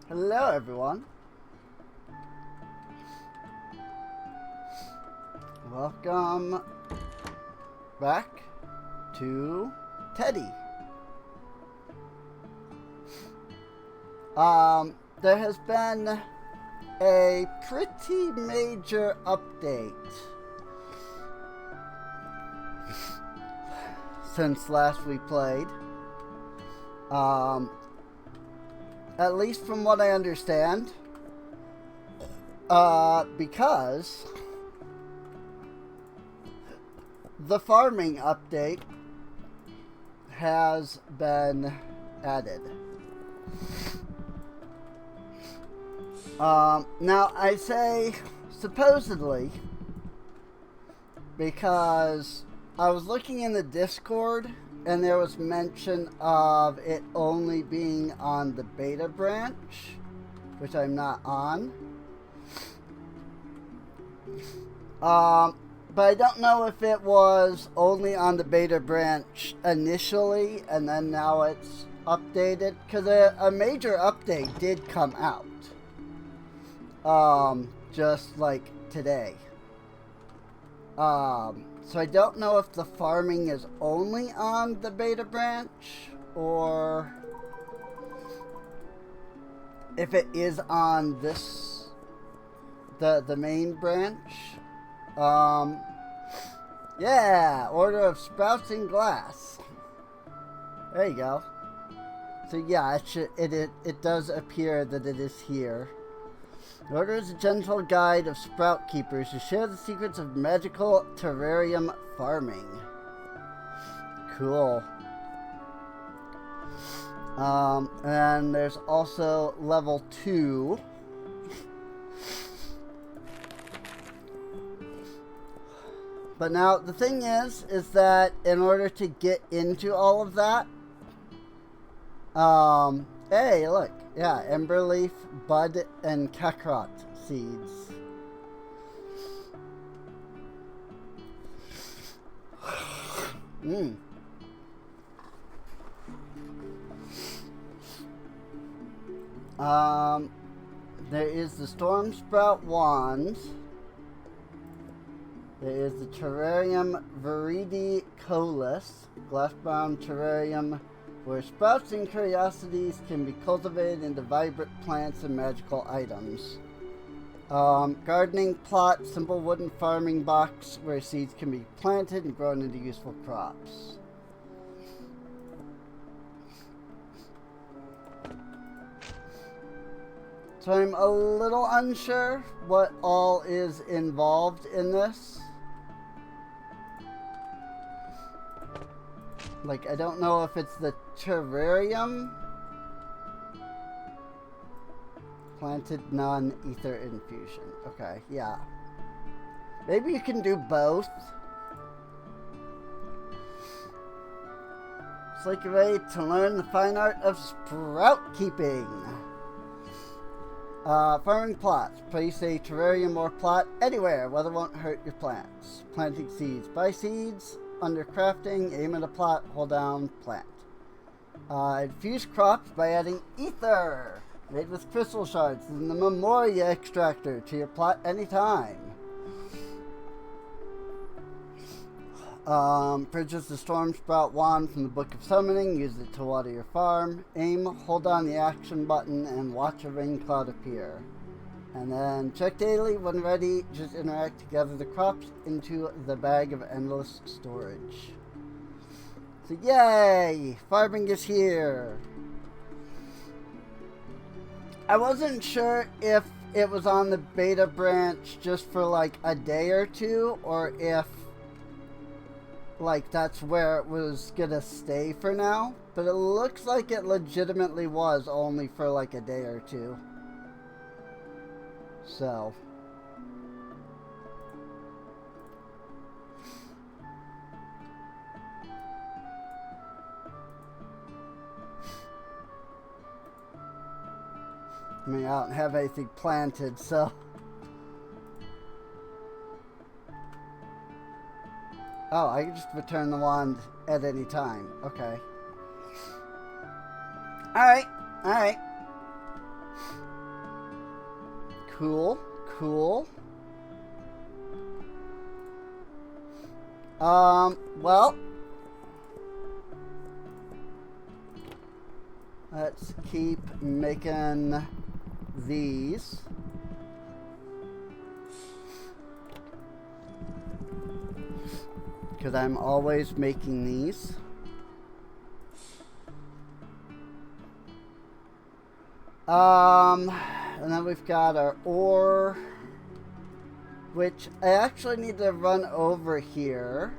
Hello, everyone. Welcome back to Teddy. There has been a pretty major update since last we played. At least from what I understand, because the farming update has been added. Now I say supposedly because I was looking in the Discord and there was mention of it only being on the beta branch, which I'm not on. But I don't know if it was only on the beta branch initially and then now it's updated, because a major update did come out. Just like today. So I don't know if the farming is only on the beta branch or if it is on this, the main branch. Yeah, Order of Sprouting Glass. There you go. So yeah, it does appear that it is here. The Order is a gentle guide of sprout keepers who share the secrets of magical terrarium farming. Cool. And there's also level 2. But now the thing is that in order to get into all of that, hey, look. Yeah, Emberleaf, Bud, and Kakarot seeds. There is the Storm Sprout Wand. There is the Terrarium Viridicolis, glass-bound terrarium where sprouts and curiosities can be cultivated into vibrant plants and magical items. Gardening plot, simple wooden farming box where seeds can be planted and grown into useful crops. So I'm a little unsure what all is involved in this. Like, I don't know if it's the terrarium. Planted non-ether infusion. Okay, yeah. Maybe you can do both. It's like you're ready to learn the fine art of sprout keeping. Farming plots. Place a terrarium or plot anywhere. Weather won't hurt your plants. Planting seeds. Buy seeds. Under crafting, aim at a plot, hold down, plant. Infuse crops by adding ether, made with crystal shards in the Memoria extractor to your plot anytime. Purchase the Storm Sprout Wand from the Book of Summoning, use it to water your farm. Aim, hold down the action button, and watch a rain cloud appear. And then check daily. When ready, just interact to gather the crops into the bag of endless storage. So yay! Farming is here! I wasn't sure if it was on the beta branch just for like a day or two, or if like that's where it was gonna stay for now. But it looks like it legitimately was only for like a day or two. So, I mean, I don't have anything planted, so. Oh, I can just return the wand at any time. Okay. Alright, alright. Cool. Cool. Well, let's keep making these. Because I'm always making these. And then we've got our ore, which I actually need to run over here.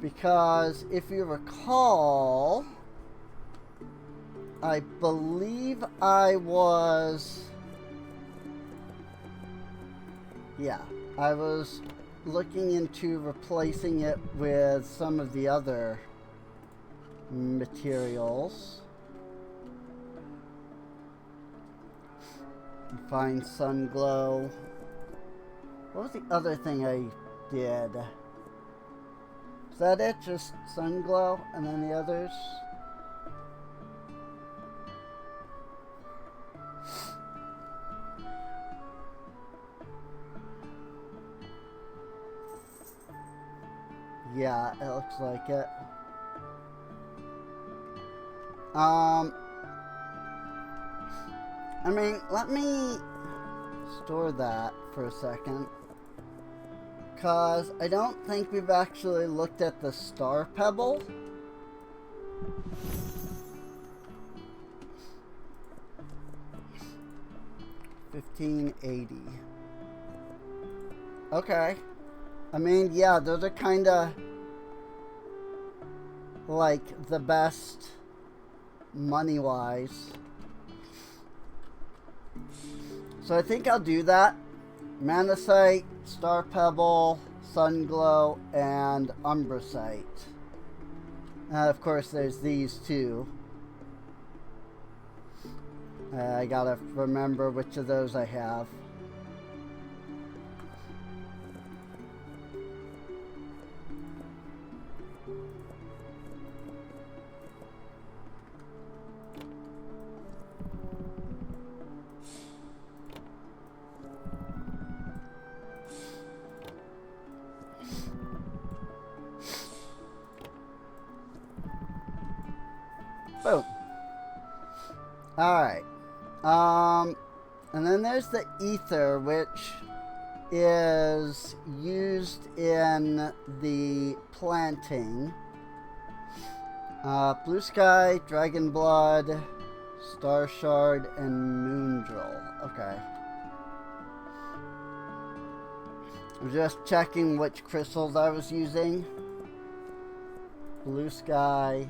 Because if you recall, I believe I was... Yeah, I was looking into replacing it with some of the other materials. Find sun glow. What was the other thing I did? Is that it? Just sun glow and then the others? Yeah, it looks like it. I mean, let me store that for a second. Because I don't think we've actually looked at the star pebble. $15.80. Okay. I mean, yeah, those are kind of like the best money-wise. So I think I'll do that. Manasite, Star Pebble, Sun Glow, and Umbrasite. And of course there's these two. I gotta remember which of those I have. Boom. Alright. And then there's the ether, which is used in the planting. Blue Sky, Dragon Blood, Star Shard, and Moondrill. Okay. I'm just checking which crystals I was using. Blue Sky,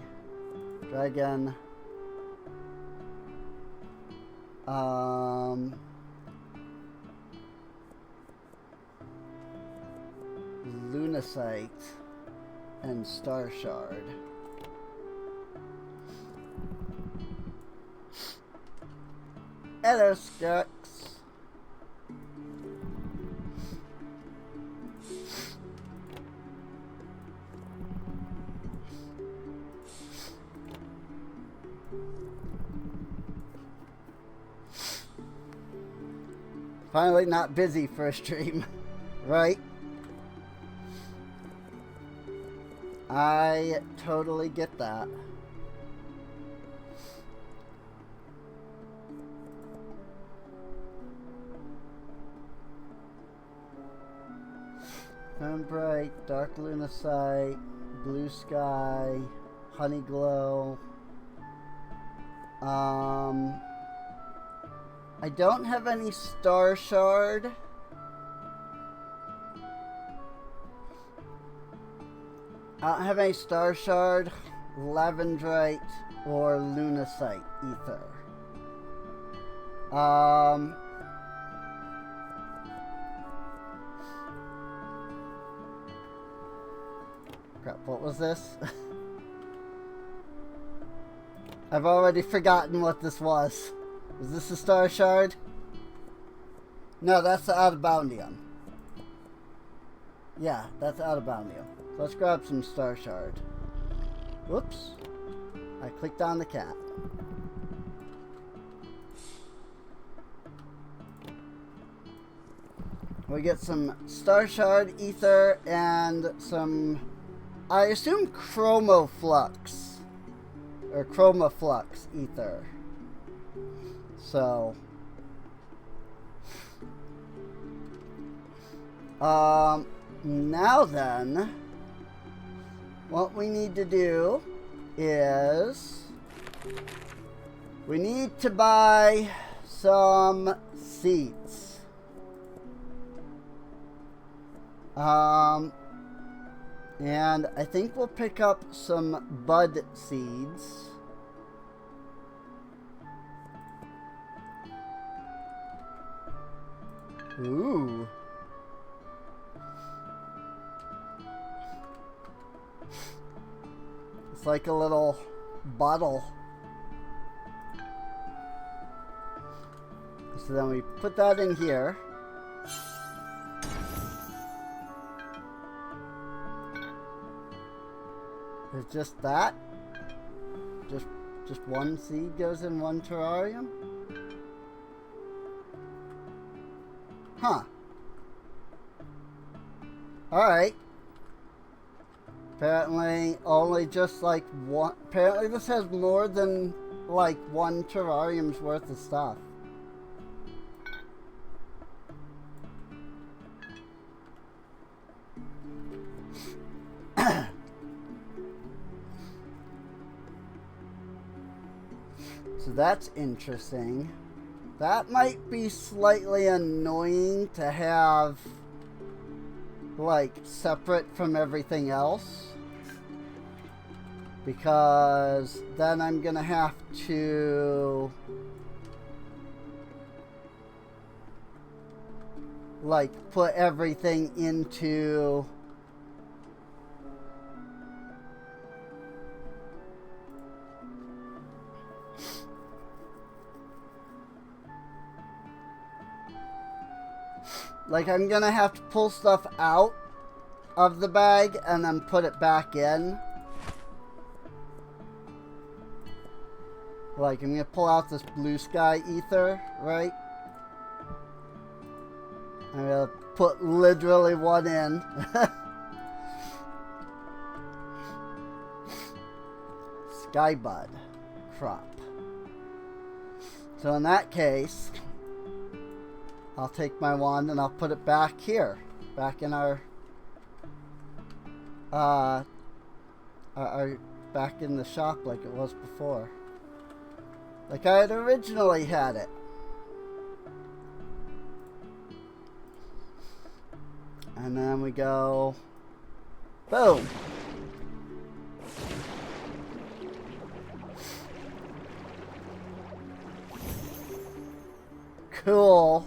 Dragon, Lunacite, and Star Shard. Hello, Skux. Finally not busy for a stream, right? I totally get that. Bright, Dark Lunacite, Blue Sky, Honeyglow. I don't have any Star Shard. I don't have any Star Shard, Lavendrite, or Lunacite ether. Crap, what was this? I've already forgotten what this was. Is this a Star Shard? No, that's the Out-of-Boundium. Yeah, that's Out-of-Boundium. So let's grab some Star Shard. Whoops. I clicked on the cat. We get some Star Shard Ether and some, I assume, Chromoflux. Or Chromaflux Ether. So. Now then, what we need to do is we need to buy some seeds. And I think we'll pick up some bud seeds. Ooh. It's like a little bottle. So then we put that in here. It's just that? Just one seed goes in one terrarium? Huh. Alright. Apparently only just like one. Apparently this has more than like one terrarium's worth of stuff. So that's interesting. That might be slightly annoying to have like separate from everything else, because then I'm gonna have to like put everything into like I'm gonna have to pull stuff out of the bag and then put it back in. Like I'm gonna pull out this blue sky ether, right? I'm gonna put literally one in. Skybud crop. So in that case, I'll take my wand and I'll put it back here, back in our back in the shop like it was before, like I had originally had it. And then we go, boom. Cool.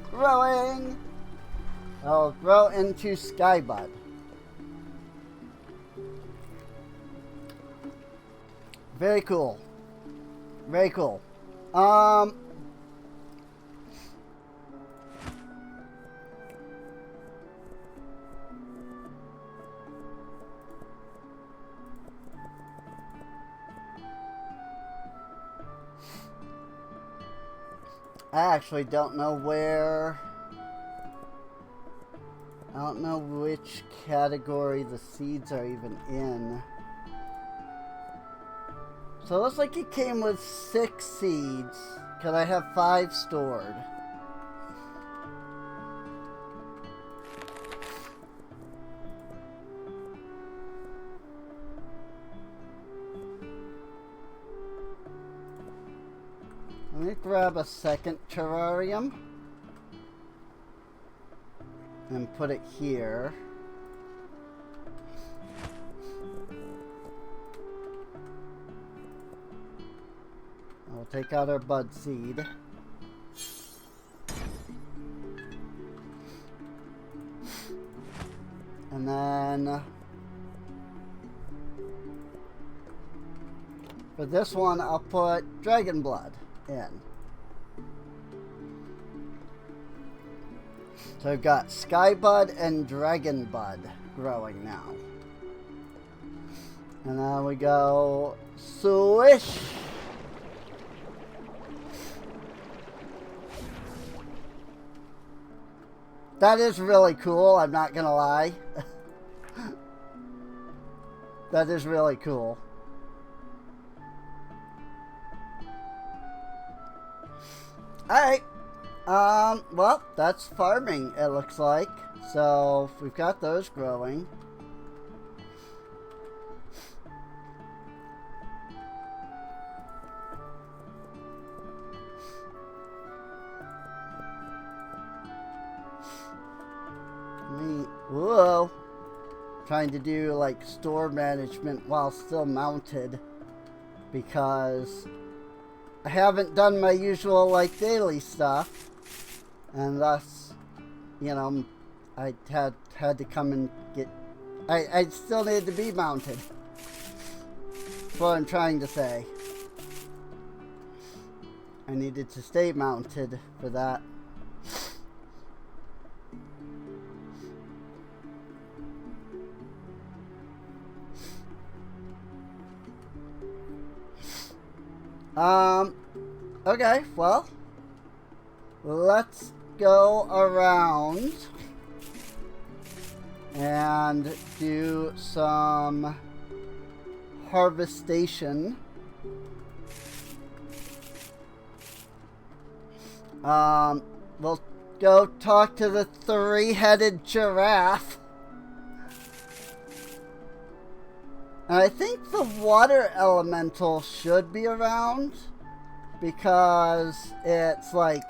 Growing. I'll grow into Skybud. Very cool. Very cool. I actually don't know where. I don't know which category the seeds are even in. So it looks like it came with 6 seeds, because I have 5 stored. Let me grab a second terrarium and put it here. We'll take out our bud seed. And then for this one, I'll put dragon blood in. So I've got Skybud and Dragon Bud growing now. And then we go swish. That is really cool, I'm not gonna lie. That is really cool. Alright. Well, that's farming, it looks like. So, we've got those growing. Whoa. Trying to do like store management while still mounted, because I haven't done my usual like daily stuff, and thus, you know, I had to come and get. I still need to be mounted. That's what I'm trying to say. I needed to stay mounted for that. Okay, well, let's go around and do some harvestation. We'll go talk to the three-headed giraffe. And I think the water elemental should be around, because it's like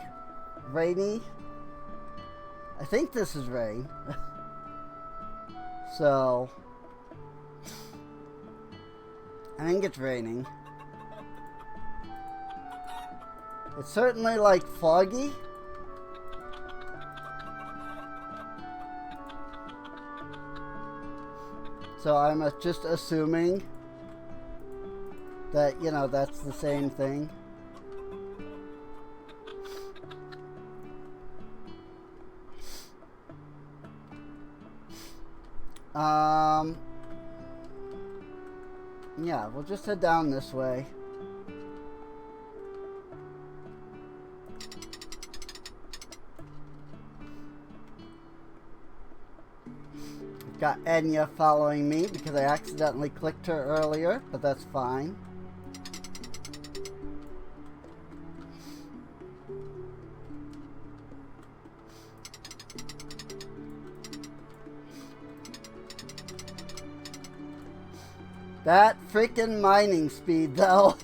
rainy. I think this is rain. So I think it's raining. It's certainly like foggy. So I'm just assuming that, you know, that's the same thing. Yeah, we'll just head down this way. Got Enya following me because I accidentally clicked her earlier, but that's fine. That freaking mining speed, though.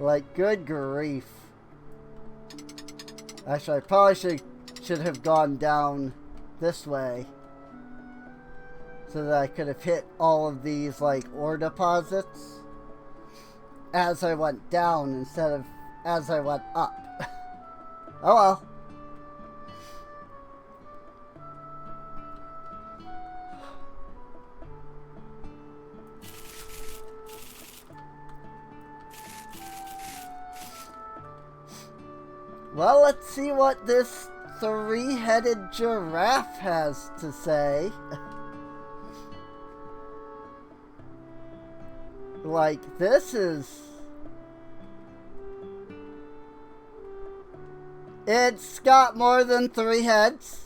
Like, good grief. Actually, I probably should have gone down this way so that I could have hit all of these, like, ore deposits as I went down instead of as I went up. Oh well. Well, let's see what this three-headed giraffe has to say. Like, this is... It's got more than 3 heads.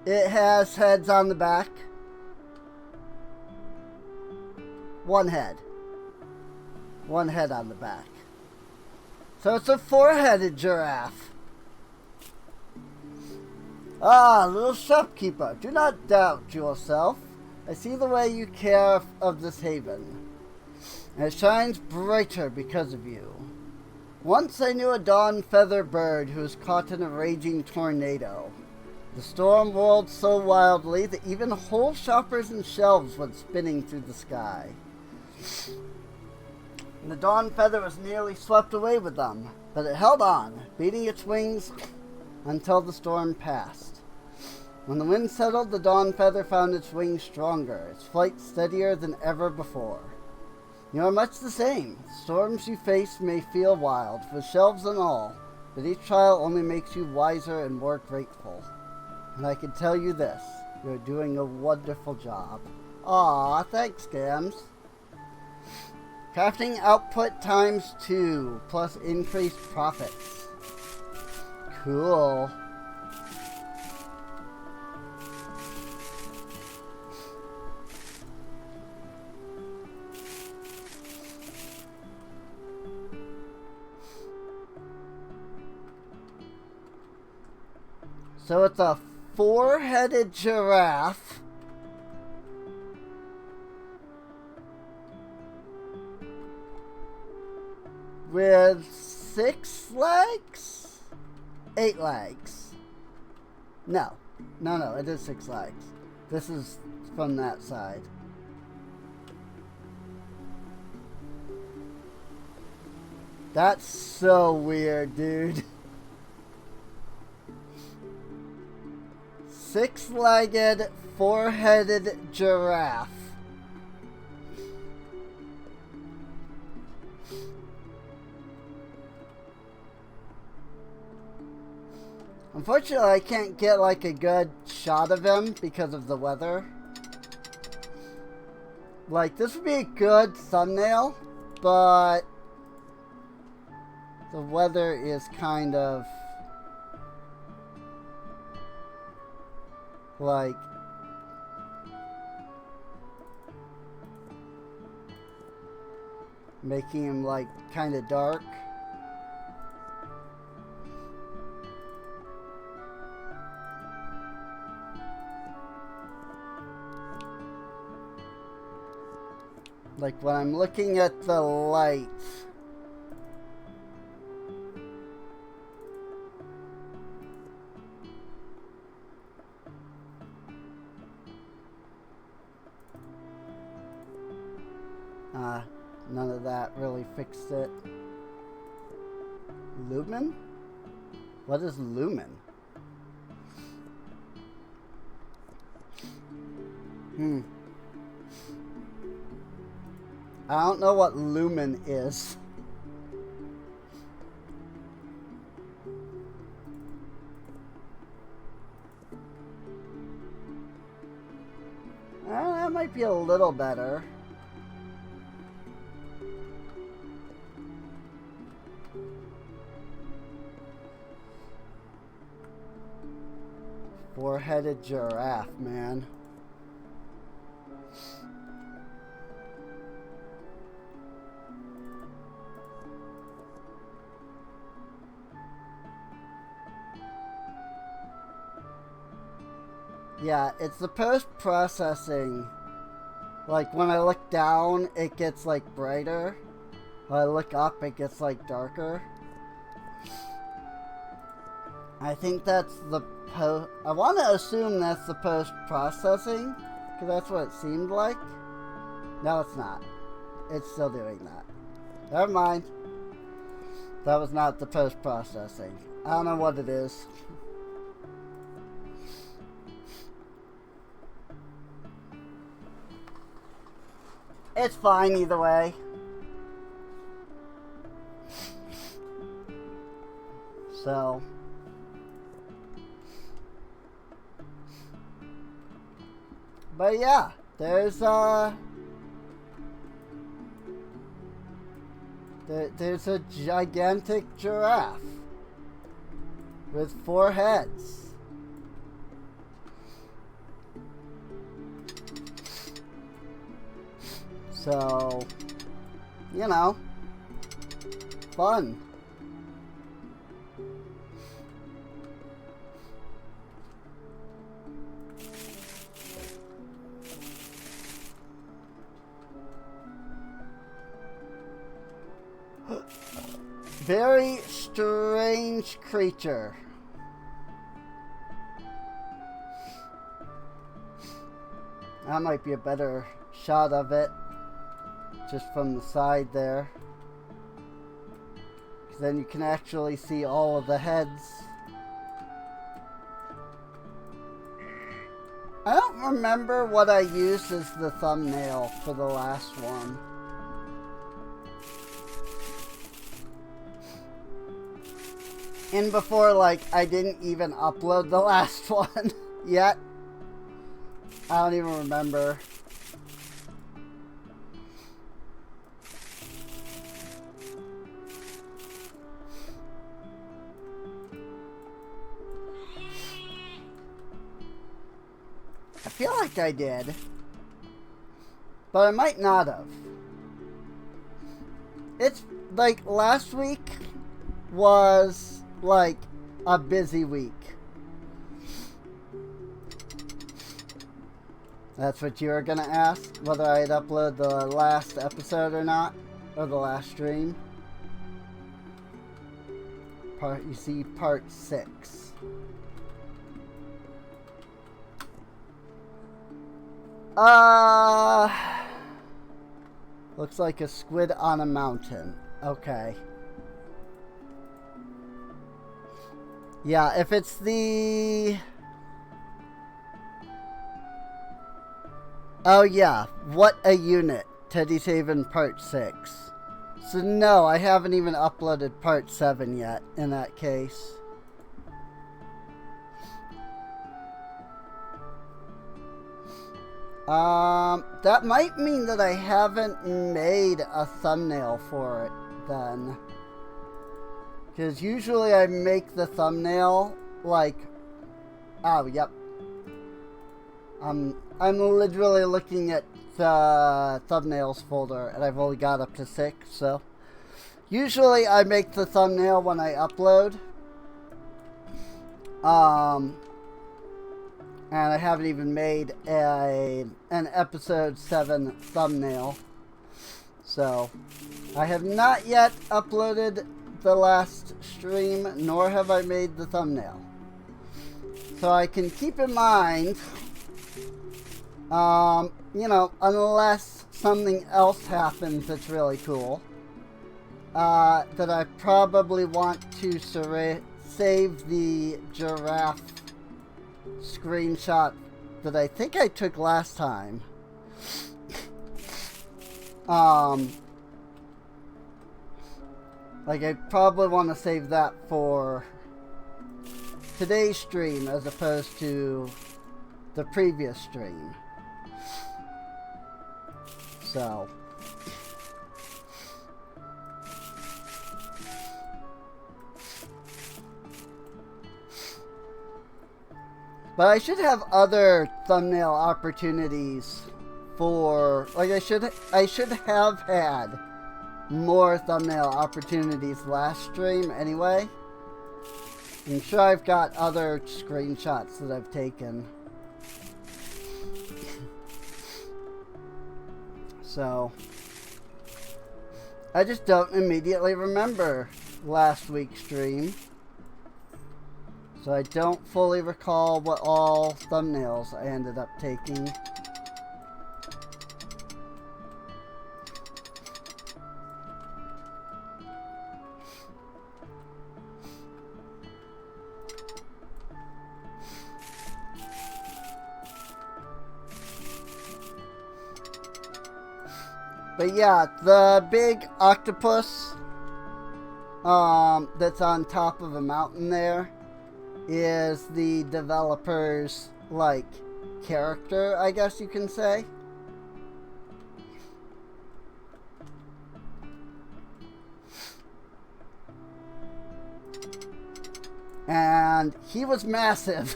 It has heads on the back. 1 head. 1 head on the back. So it's a 4-headed giraffe. Ah, little shopkeeper, do not doubt yourself. I see the way you care of this haven, and it shines brighter because of you. Once I knew a dawn feather bird who was caught in a raging tornado. The storm whirled so wildly that even whole shoppers and shelves went spinning through the sky. And the dawn feather was nearly swept away with them, but it held on, beating its wings until the storm passed. When the wind settled, the dawn feather found its wings stronger, its flight steadier than ever before. You are much the same. Storms you face may feel wild, with shelves and all, but each trial only makes you wiser and more grateful. And I can tell you this, you're doing a wonderful job. Aw, thanks, Gams. Crafting output times 2, plus increased profits. Cool. So it's a 4-headed giraffe. With 6 legs? 8 legs. No, it is 6 legs. This is from that side. That's so weird, dude. 6-legged, 4-headed giraffe. Unfortunately, I can't get like a good shot of him because of the weather. Like, this would be a good thumbnail, but the weather is kind of like making him like kind of dark. Like when I'm looking at the light, none of that really fixed it. Lumen? What is lumen? I don't know what lumen is. That might be a little better. Four-headed giraffe, man. Yeah, it's the post-processing. Like, when I look down, it gets, like, brighter. When I look up, it gets, like, darker. I think that's the I want to assume that's the post-processing, because that's what it seemed like. No, it's not. It's still doing that. Never mind. That was not the post-processing. I don't know what it is. It's fine either way. So but yeah, there's a gigantic giraffe with 4 heads. So, you know, fun. Very strange creature. That might be a better shot of it, just from the side there. 'Cause then you can actually see all of the heads. I don't remember what I used as the thumbnail for the last one. And before, like, I didn't even upload the last one. yet. I don't even remember. I feel like I did, but I might not have. It's like last week was like a busy week. That's what you were gonna ask, whether I'd upload the last episode or not, or the last stream. You see part 6. Looks like a squid on a mountain. Okay. Yeah, if it's the... Oh yeah, what a unit. Teddy's Haven part 6. So no, I haven't even uploaded part 7 yet in that case. That might mean that I haven't made a thumbnail for it then. Because usually I make the thumbnail like... Oh, yep. I'm literally looking at the thumbnails folder and I've only got up to 6, so... Usually I make the thumbnail when I upload. And I haven't even made an episode 7 thumbnail. So, I have not yet uploaded the last stream, nor have I made the thumbnail. So I can keep in mind, you know, unless something else happens that's really cool, that I probably want to save the giraffe screenshot that I think I took last time. Like I probably want to save that for today's stream as opposed to the previous stream. So but I should have other thumbnail opportunities for, like I should have had more thumbnail opportunities last stream anyway. I'm sure I've got other screenshots that I've taken. So I just don't immediately remember last week's stream. So I don't fully recall what all thumbnails I ended up taking. But yeah, the big octopus that's on top of a mountain there is the developer's, like, character, I guess you can say. And he was massive.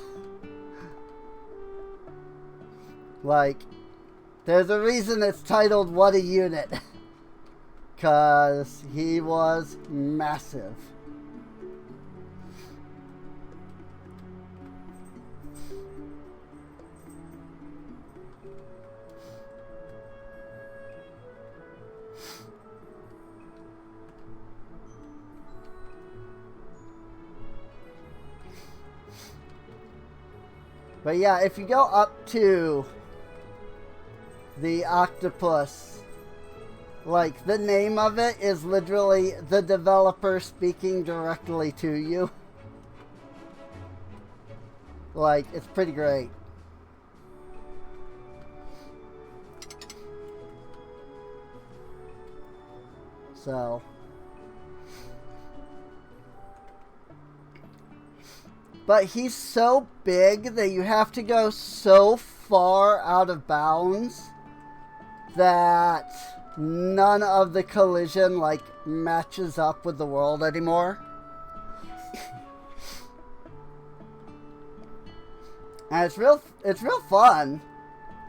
Like, there's a reason it's titled What a Unit. 'Cause he was massive. But yeah, if you go up to the octopus, like, the name of it is literally the developer speaking directly to you. Like, it's pretty great. So But he's so big that you have to go so far out of bounds that none of the collision, like, matches up with the world anymore. And it's real fun,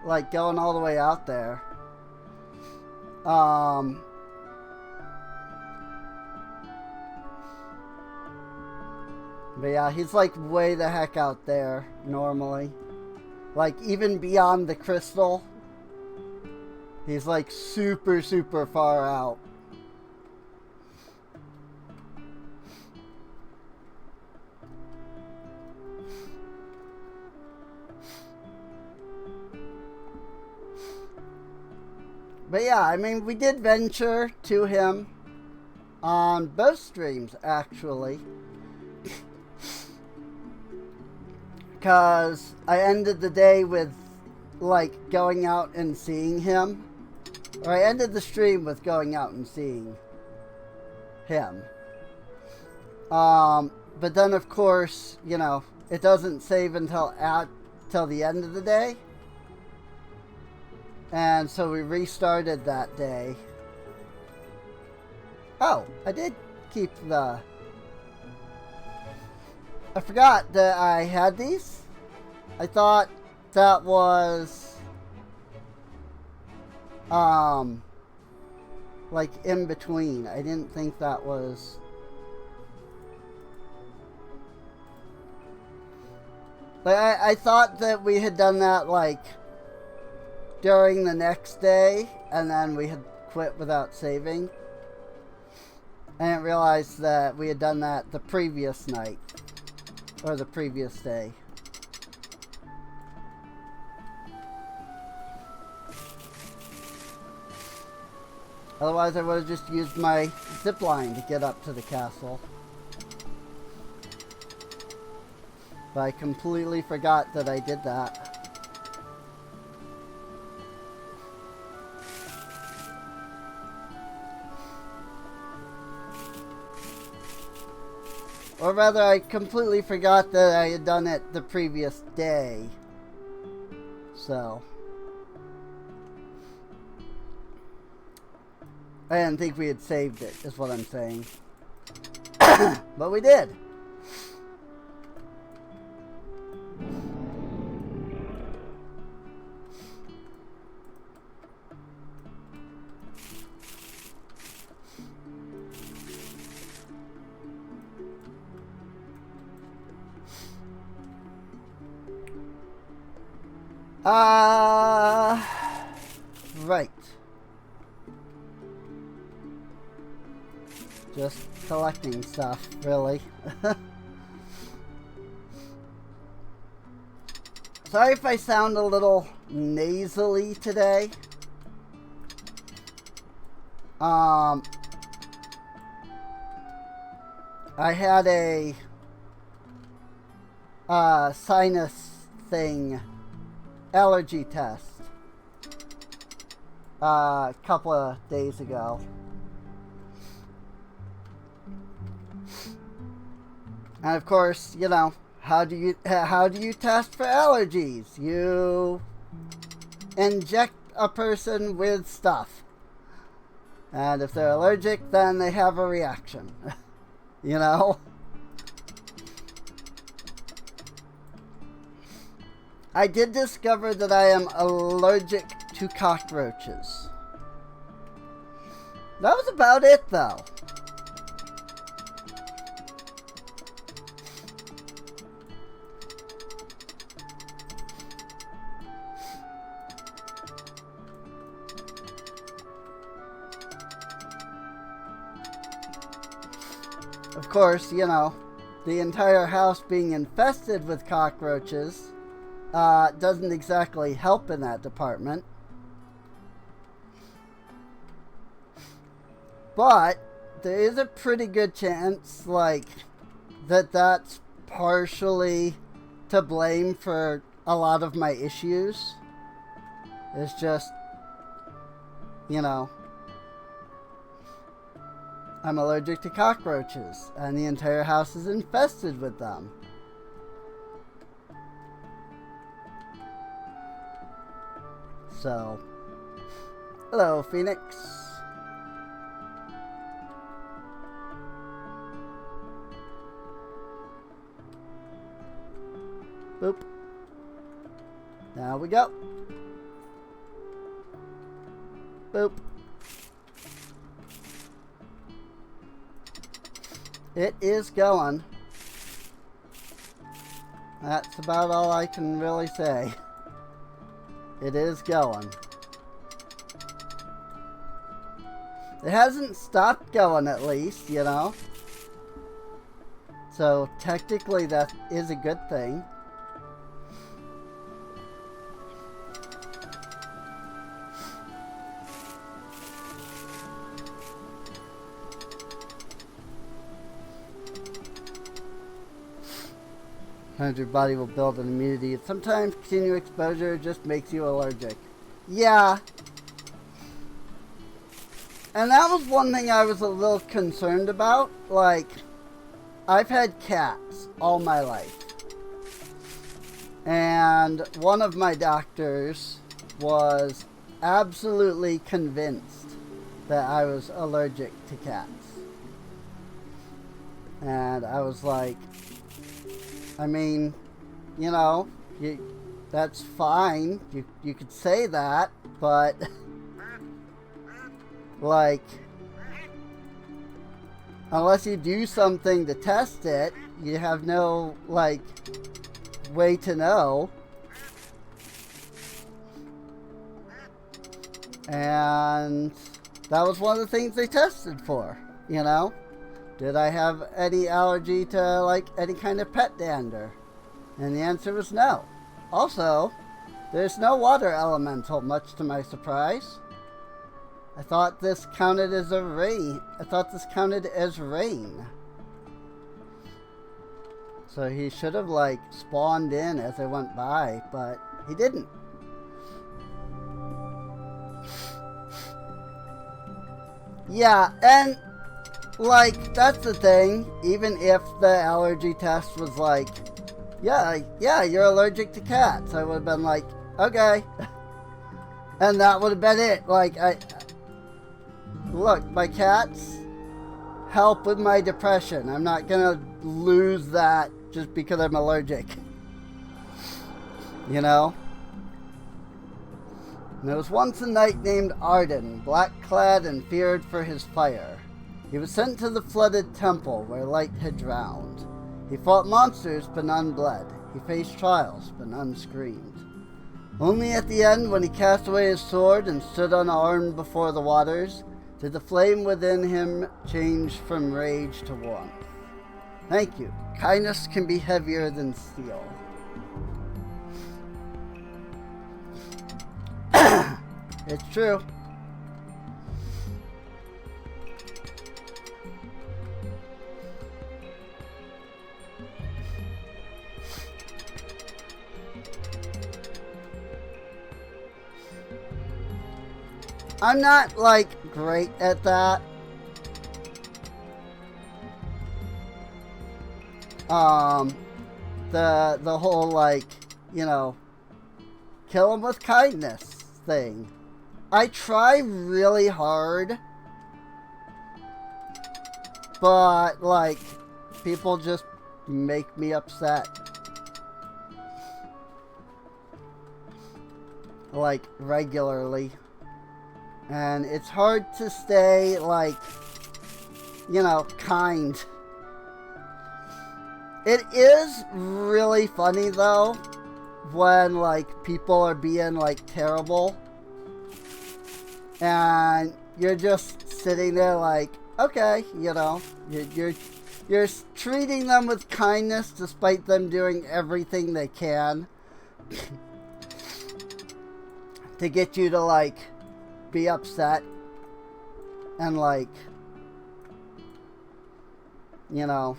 like, going all the way out there. But yeah, he's like way the heck out there normally. Like even beyond the crystal. He's like super, super far out. But yeah, I mean, we did venture to him on both streams, actually. Because I ended the day with, like, going out and seeing him. Or I ended the stream with going out and seeing him. But then, of course, you know, it doesn't save until the end of the day. And so we restarted that day. Oh, I did keep the... I forgot that I had these. I thought that was... like in between. I didn't think that was... Like, I thought that we had done that, like, during the next day, and then we had quit without saving. I didn't realize that we had done that the previous night. Or the previous day. Otherwise, I would have just used my zip line to get up to the castle. But I completely forgot that I did that. Or rather, I completely forgot that I had done it the previous day. So. I didn't think we had saved it, is what I'm saying. But we did. Right. Just collecting stuff, really. Sorry if I sound a little nasally today. I had a sinus thing, allergy test, a couple of days ago. And of course, you know, how do you test for allergies? You inject a person with stuff. And if they're allergic, then they have a reaction. You know? I did discover that I am allergic to cockroaches. That was about it, though. Of course, you know, the entire house being infested with cockroaches doesn't exactly help in that department. But there is a pretty good chance, like, that's partially to blame for a lot of my issues. It's just, you know, I'm allergic to cockroaches, and the entire house is infested with them. So, hello, Phoenix. Boop. Now we go. Boop. It is going. That's about all I can really say. It is going. It hasn't stopped going, at least, you know. So technically that is a good thing. Sometimes your body will build an immunity. Sometimes continued exposure just makes you allergic. Yeah. And that was one thing I was a little concerned about. Like, I've had cats all my life. And one of my doctors was absolutely convinced that I was allergic to cats. And I was like, I mean, you know, that's fine. You could say that, but like, unless you do something to test it, you have no, like, way to know. And that was one of the things they tested for, you know? Did I have any allergy to, like, any kind of pet dander? And the answer was no. Also, there's no water elemental, much to my surprise. I thought this counted as a rain. I thought this counted as rain. So he should have, like, spawned in as I went by, but he didn't. Yeah, and like, that's the thing. Even if the allergy test was like, yeah, you're allergic to cats, I would have been like, okay. And that would have been it. Like, look, my cats help with my depression. I'm not gonna lose that just because I'm allergic. You know? And there was once a knight named Arden, black-clad and feared for his fire. He was sent to the flooded temple where light had drowned. He fought monsters, but none bled. He faced trials, but none screamed. Only at the end, when he cast away his sword and stood unarmed before the waters, did the flame within him change from rage to warmth. Thank you. Kindness can be heavier than steel. It's true. I'm not, like, great at that. The whole, like, you know, kill him with kindness thing. I try really hard, but, like, people just make me upset. Like, regularly. And it's hard to stay, like, you know, kind. It is really funny, though, when, like, people are being, like, terrible. And you're just sitting there like, okay, you know, you're treating them with kindness despite them doing everything they can to get you to, like, be upset and, like, you know,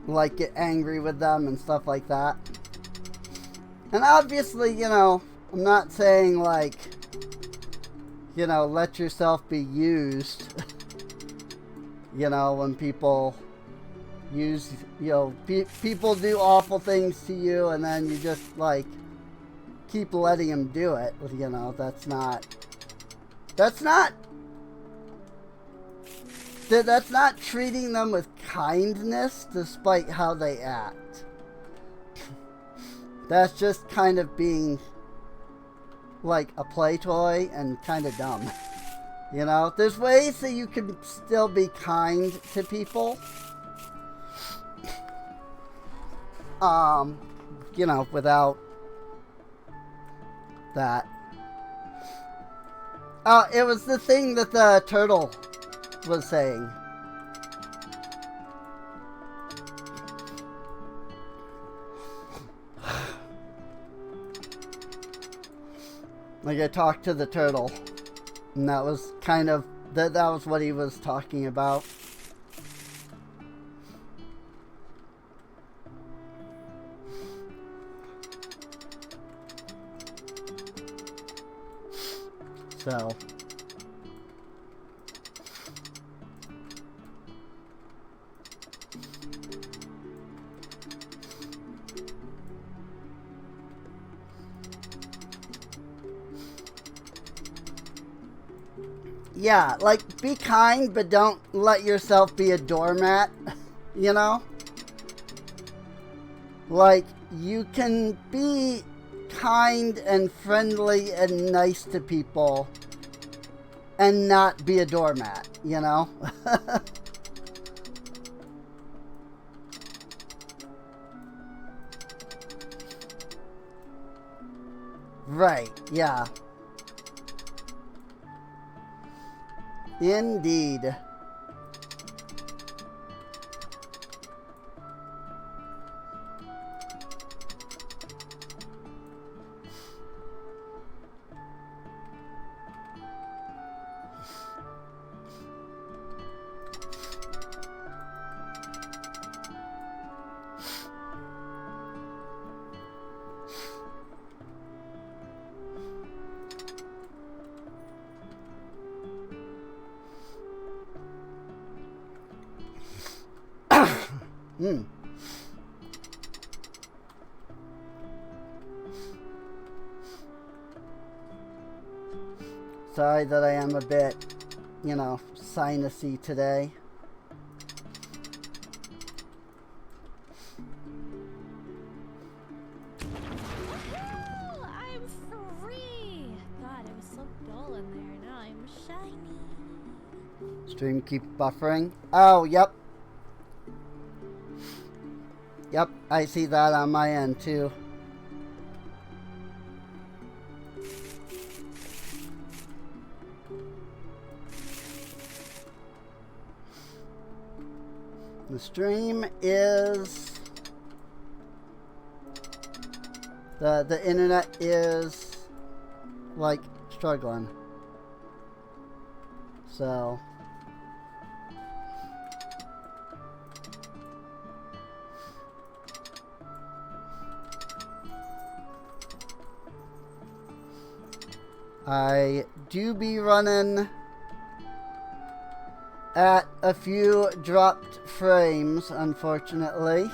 like, get angry with them and stuff like that. And obviously, you know, I'm not saying, like, you know, let yourself be used, you know, when people use, you know, people do awful things to you, and then you just like keep letting them do it. You know, that's not treating them with kindness despite how they act. That's just kind of being like a play toy and kind of dumb. You know, there's ways that you can still be kind to people. You know, without that. It was the thing that the turtle was saying. Like, I talked to the turtle, and that was kind of, that was what he was talking about. So, yeah, like, be kind, but don't let yourself be a doormat, you know? Like, you can be kind and friendly and nice to people and not be a doormat, you know? Right, yeah. Indeed. Sorry that I am a bit, you know, sinusy today. I'm free! God, it was so dull in there. Now I'm shiny. Stream keep buffering. Oh, yep. Yep, I see that on my end too. The stream is... The internet is, like, struggling. So... I do be running at a few dropped frames, unfortunately.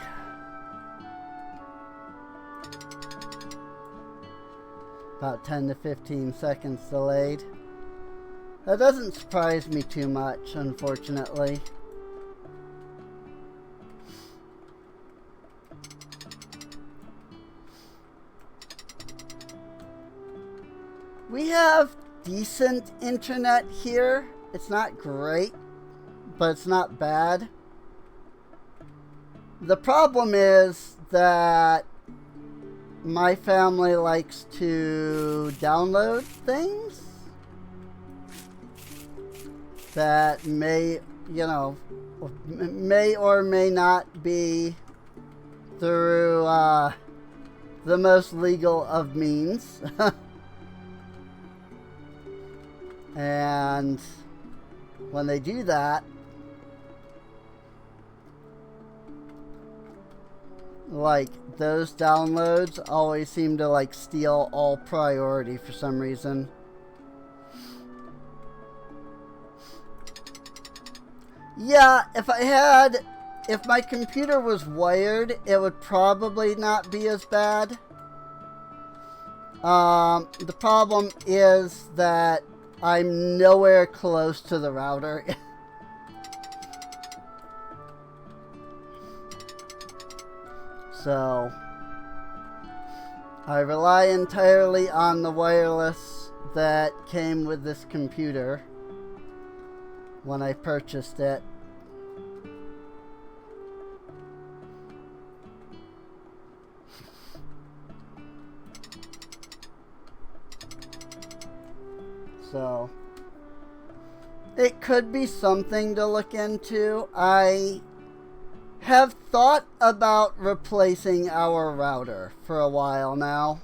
About 10 to 15 seconds delayed. That doesn't surprise me too much, unfortunately. We have decent internet here. It's not great, but it's not bad. The problem is that my family likes to download things that may, you know, may or may not be through the most legal of means. And when they do that, like, those downloads always seem to, like, steal all priority for some reason. Yeah, if I had if my computer was wired, it would probably not be as bad. The problem is that I'm nowhere close to the router. So I rely entirely on the wireless that came with this computer when I purchased it. So it could be something to look into. I have thought about replacing our router for a while now.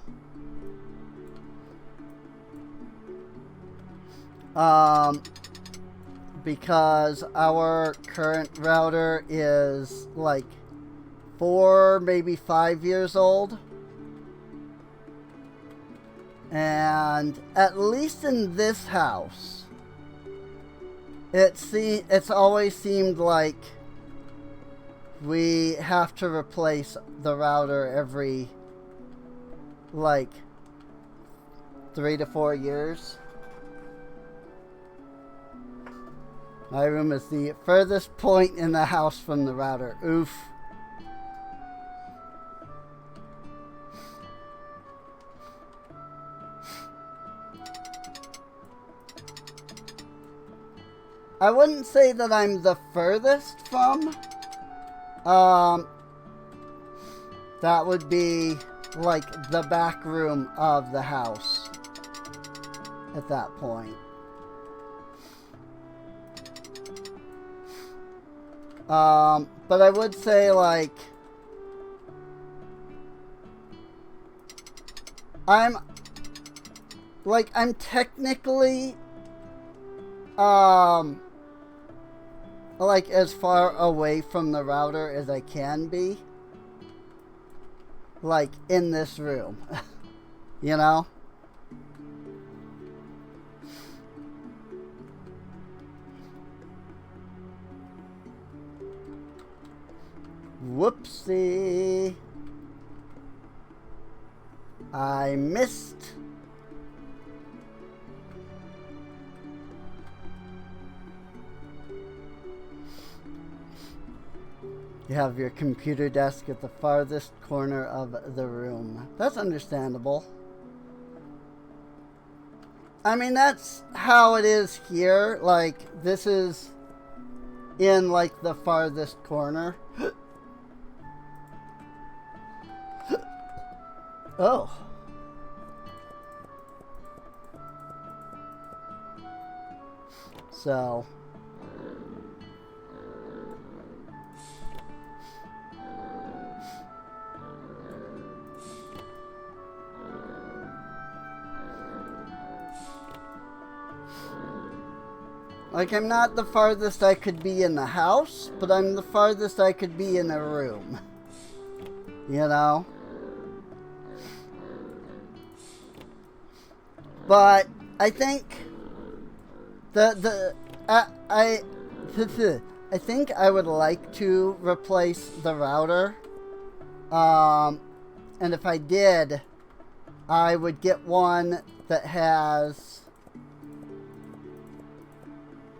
Because our current router is like 4, maybe 5 years old. And at least in this house, it's always seemed like we have to replace the router every like 3 to 4 years. My room is the furthest point in the house from the router. Oof. I wouldn't say that I'm the furthest from. That would be like the back room of the house at that point. But I would say like I'm technically like as far away from the router as I can be, like in this room. You know? Whoopsie. I missed. You have your computer desk at the farthest corner of the room. That's understandable. I mean, that's how it is here. Like, this is in, like, the farthest corner. Oh. So. Like, I'm not the farthest I could be in the house, but I'm the farthest I could be in a room. You know? But I think I think I would like to replace the router. And if I did, I would get one that has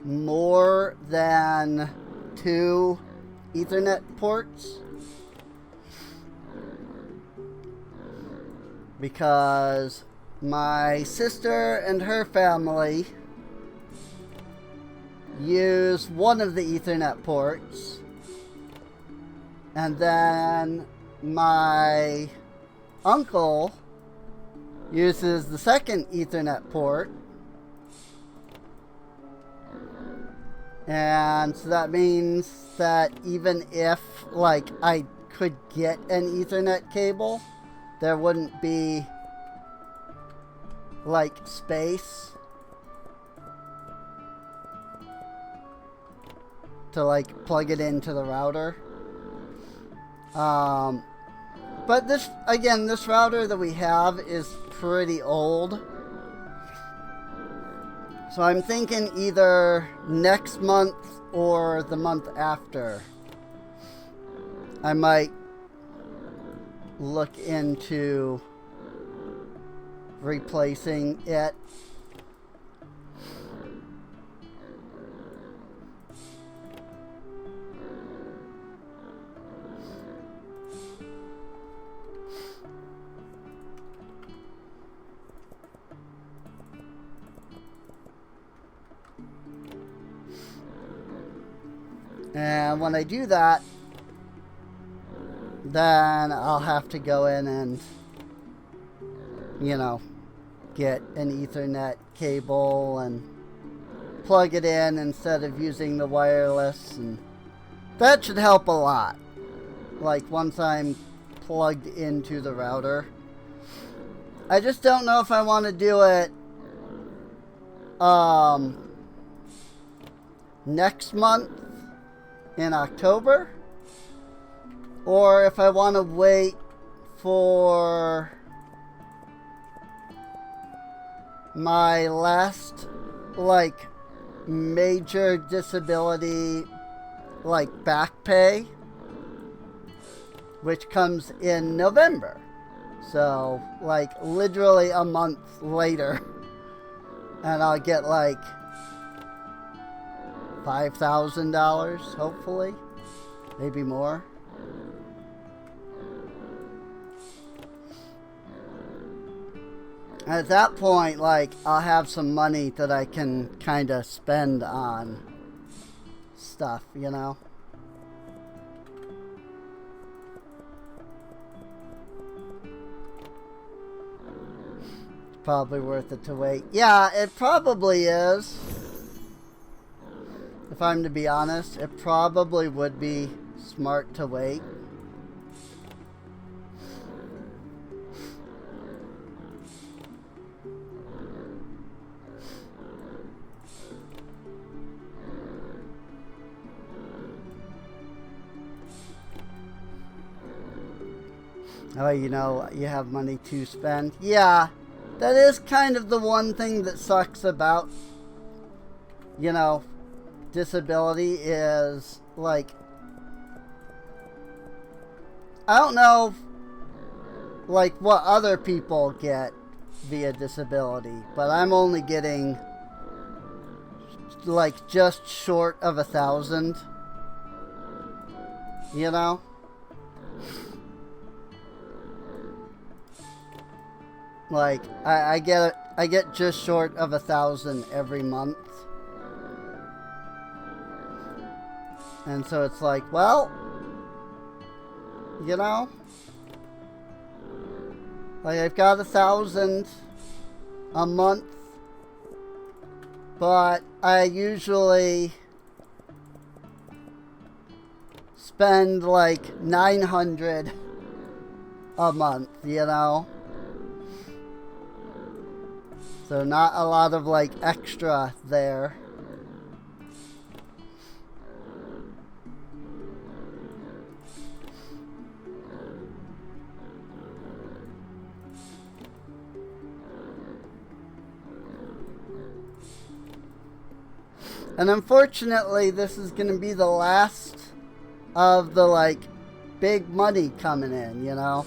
more than 2 Ethernet ports, because my sister and her family use one of the Ethernet ports, and then my uncle uses the second Ethernet port. And so that means that even if, like, I could get an Ethernet cable, there wouldn't be, like, space to, like, plug it into the router. But this, again, this router that we have is pretty old. So I'm thinking either next month or the month after I might look into replacing it. And when I do that, then I'll have to go in and, you know, get an Ethernet cable and plug it in instead of using the wireless, and that should help a lot. Like once I'm plugged into the router. I just don't know if I want to do it next month in October, or if I want to wait for my last like major disability like back pay, which comes in November. So like literally a month later, and I'll get like $5,000 hopefully, maybe more. At that point, like, I'll have some money that I can kind of spend on stuff, you know? Probably worth it to wait. Yeah, it probably is. If I'm to be honest, it probably would be smart to wait. Oh, you know, you have money to spend. Yeah, that is kind of the one thing that sucks about, you know, disability is, like, I don't know, like, what other people get via disability, but I'm only getting, like, just short of 1,000, you know? Like, I get just short of 1,000 every month. And so it's like, well, you know, like I've got 1,000 a month, but I usually spend like 900 a month, you know? So not a lot of like extra there. And unfortunately, this is going to be the last of the like big money coming in, you know?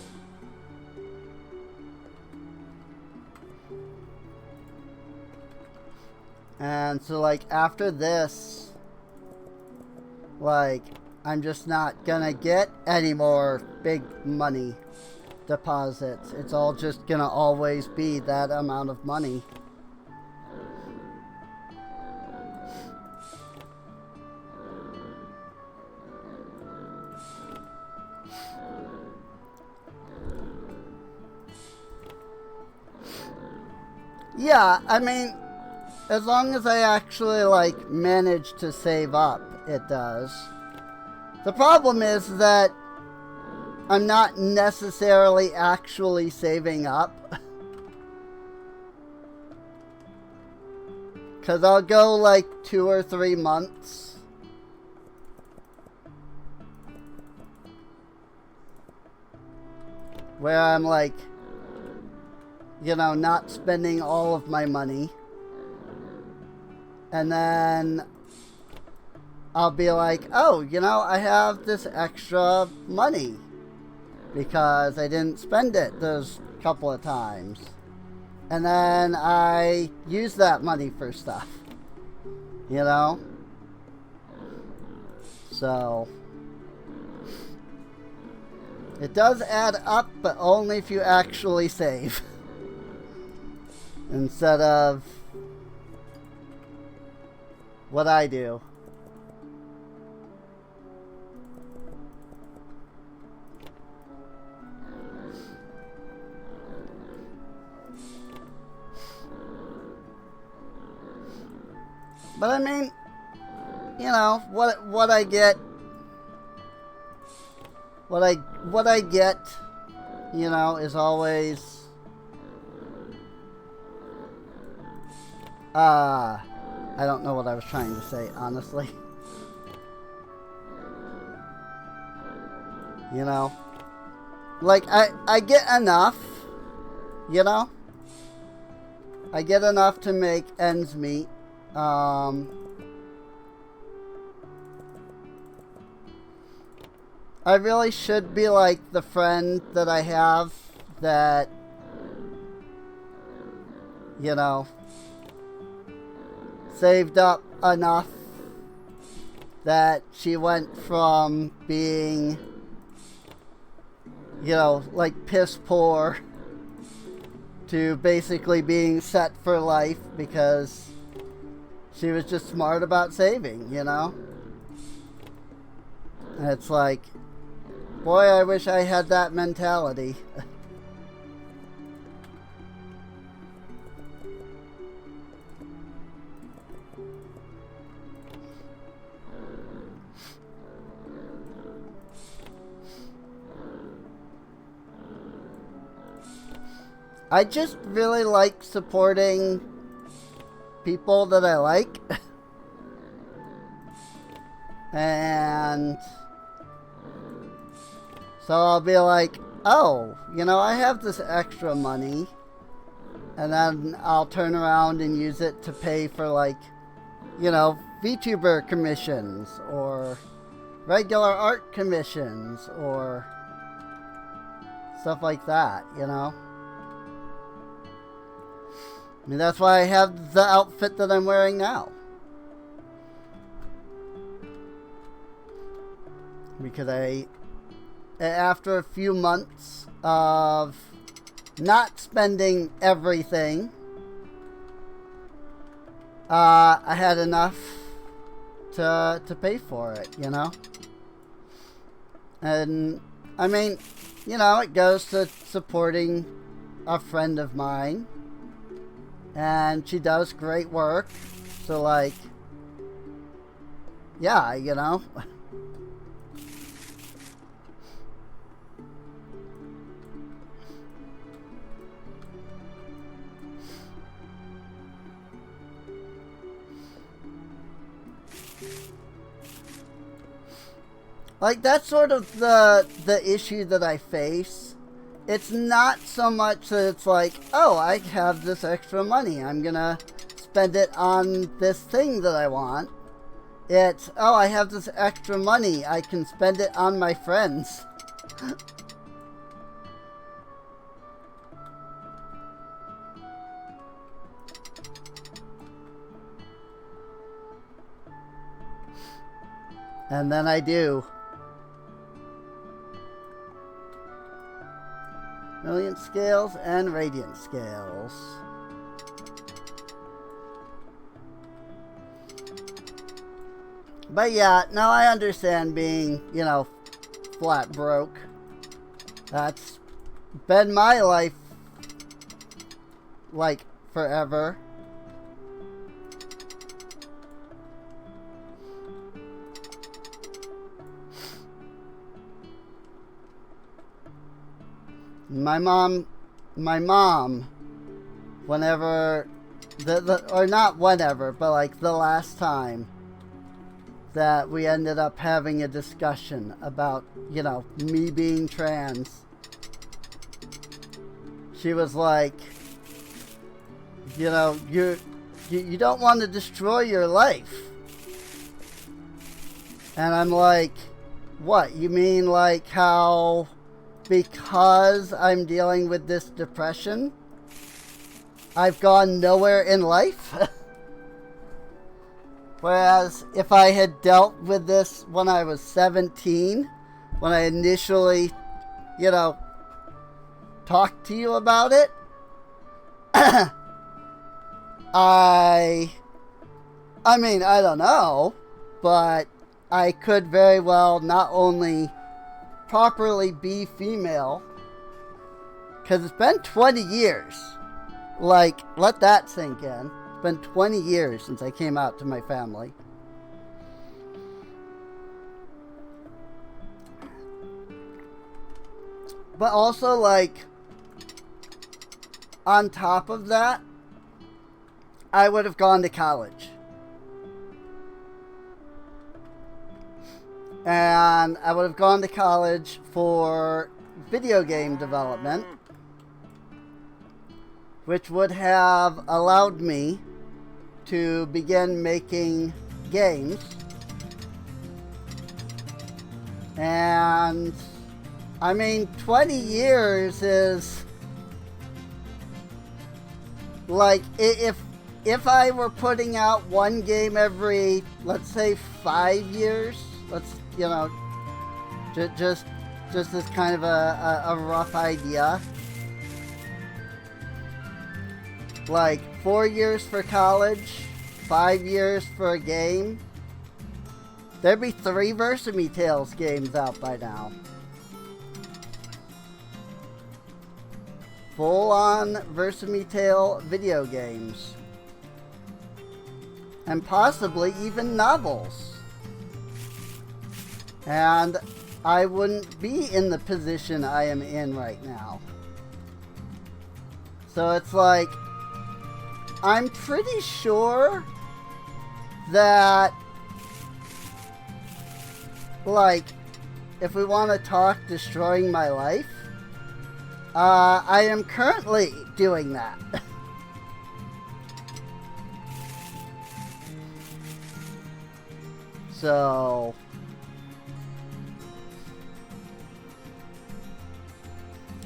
And so, like, after this, like, I'm just not gonna get any more big money deposits. It's all just gonna always be that amount of money. Yeah, I mean, as long as I actually, like, manage to save up, it does. The problem is that I'm not necessarily actually saving up. Because I'll go, like, 2 or 3 months where I'm, like, you know, not spending all of my money. And then I'll be like, oh, I have this extra money because I didn't spend it those couple of times. And then I use that money for stuff, So, it does add up, but only if you actually save. Instead of what I do. But I mean, what I get, what I get, is always I don't know what I was trying to say, honestly. Like I get enough, I get enough to make ends meet. I really should be like the friend that I have that, saved up enough that she went from being, like piss poor to basically being set for life because she was just smart about saving, And it's like, boy, I wish I had that mentality. I just really like supporting people that I like. And so I'll be like, oh, I have this extra money. And then I'll turn around and use it to pay for VTuber commissions or regular art commissions or stuff like that, I mean, that's why I have the outfit that I'm wearing now. Because after a few months of not spending everything, I had enough to pay for it, And, I mean, it goes to supporting a friend of mine. And she does great work. So, yeah, that's sort of the issue that I face. It's not so much that it's like, oh, I have this extra money, I'm gonna spend it on this thing that I want. It's, oh, I have this extra money, I can spend it on my friends. And then I do. Million scales and radiant scales. But yeah, now I understand being, flat broke. That's been my life, forever. My mom, whenever, or not whenever, but the last time that we ended up having a discussion about, me being trans, she was like, you don't want to destroy your life. And I'm like, what? You mean like how because I'm dealing with this depression, I've gone nowhere in life? Whereas if I had dealt with this when I was 17, when I initially, talked to you about it, I mean, I don't know, but I could very well not only properly be female, because it's been 20 years. Like, let that sink in. It's been 20 years since I came out to my family. But also, like, on top of that, I would have gone to college. And I would have gone to college for video game development, which would have allowed me to begin making games. And I mean, 20 years is like, if I were putting out one game every, let's say, 5 years, just as kind of a rough idea. Like 4 years for college, 5 years for a game. There'd be 3 Versamy Tales games out by now. Full-on Versamy Tale video games. And possibly even novels. And I wouldn't be in the position I am in right now. So it's like, I'm pretty sure that, like, if we want to talk destroying my life, I am currently doing that. So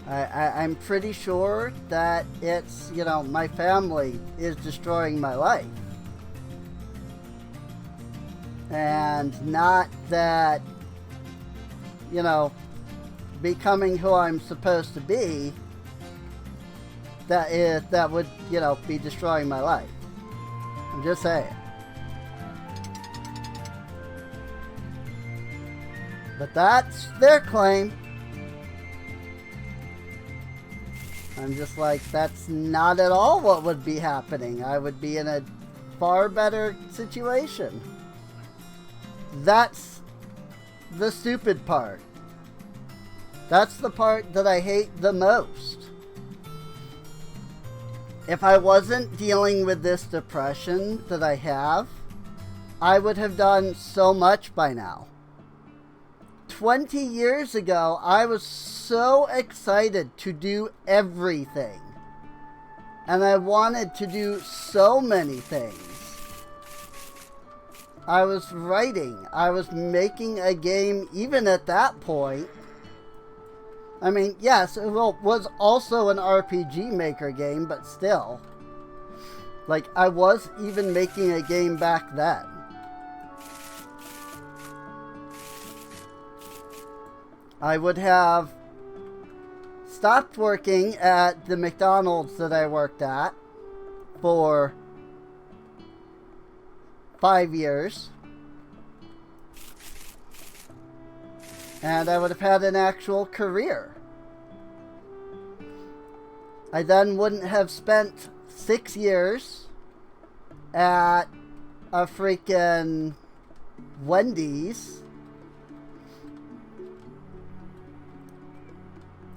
I'm pretty sure that it's, my family is destroying my life. And not that, becoming who I'm supposed to be, that would, be destroying my life. I'm just saying. But that's their claim. I'm just like, that's not at all what would be happening. I would be in a far better situation. That's the stupid part. That's the part that I hate the most. If I wasn't dealing with this depression that I have, I would have done so much by now. 20 years ago, I was so excited to do everything. And I wanted to do so many things. I was writing. I was making a game even at that point. I mean, yes, it was also an RPG Maker game, but still. Like, I was even making a game back then. I would have stopped working at the McDonald's that I worked at for 5 years. And I would have had an actual career. I then wouldn't have spent 6 years at a freaking Wendy's.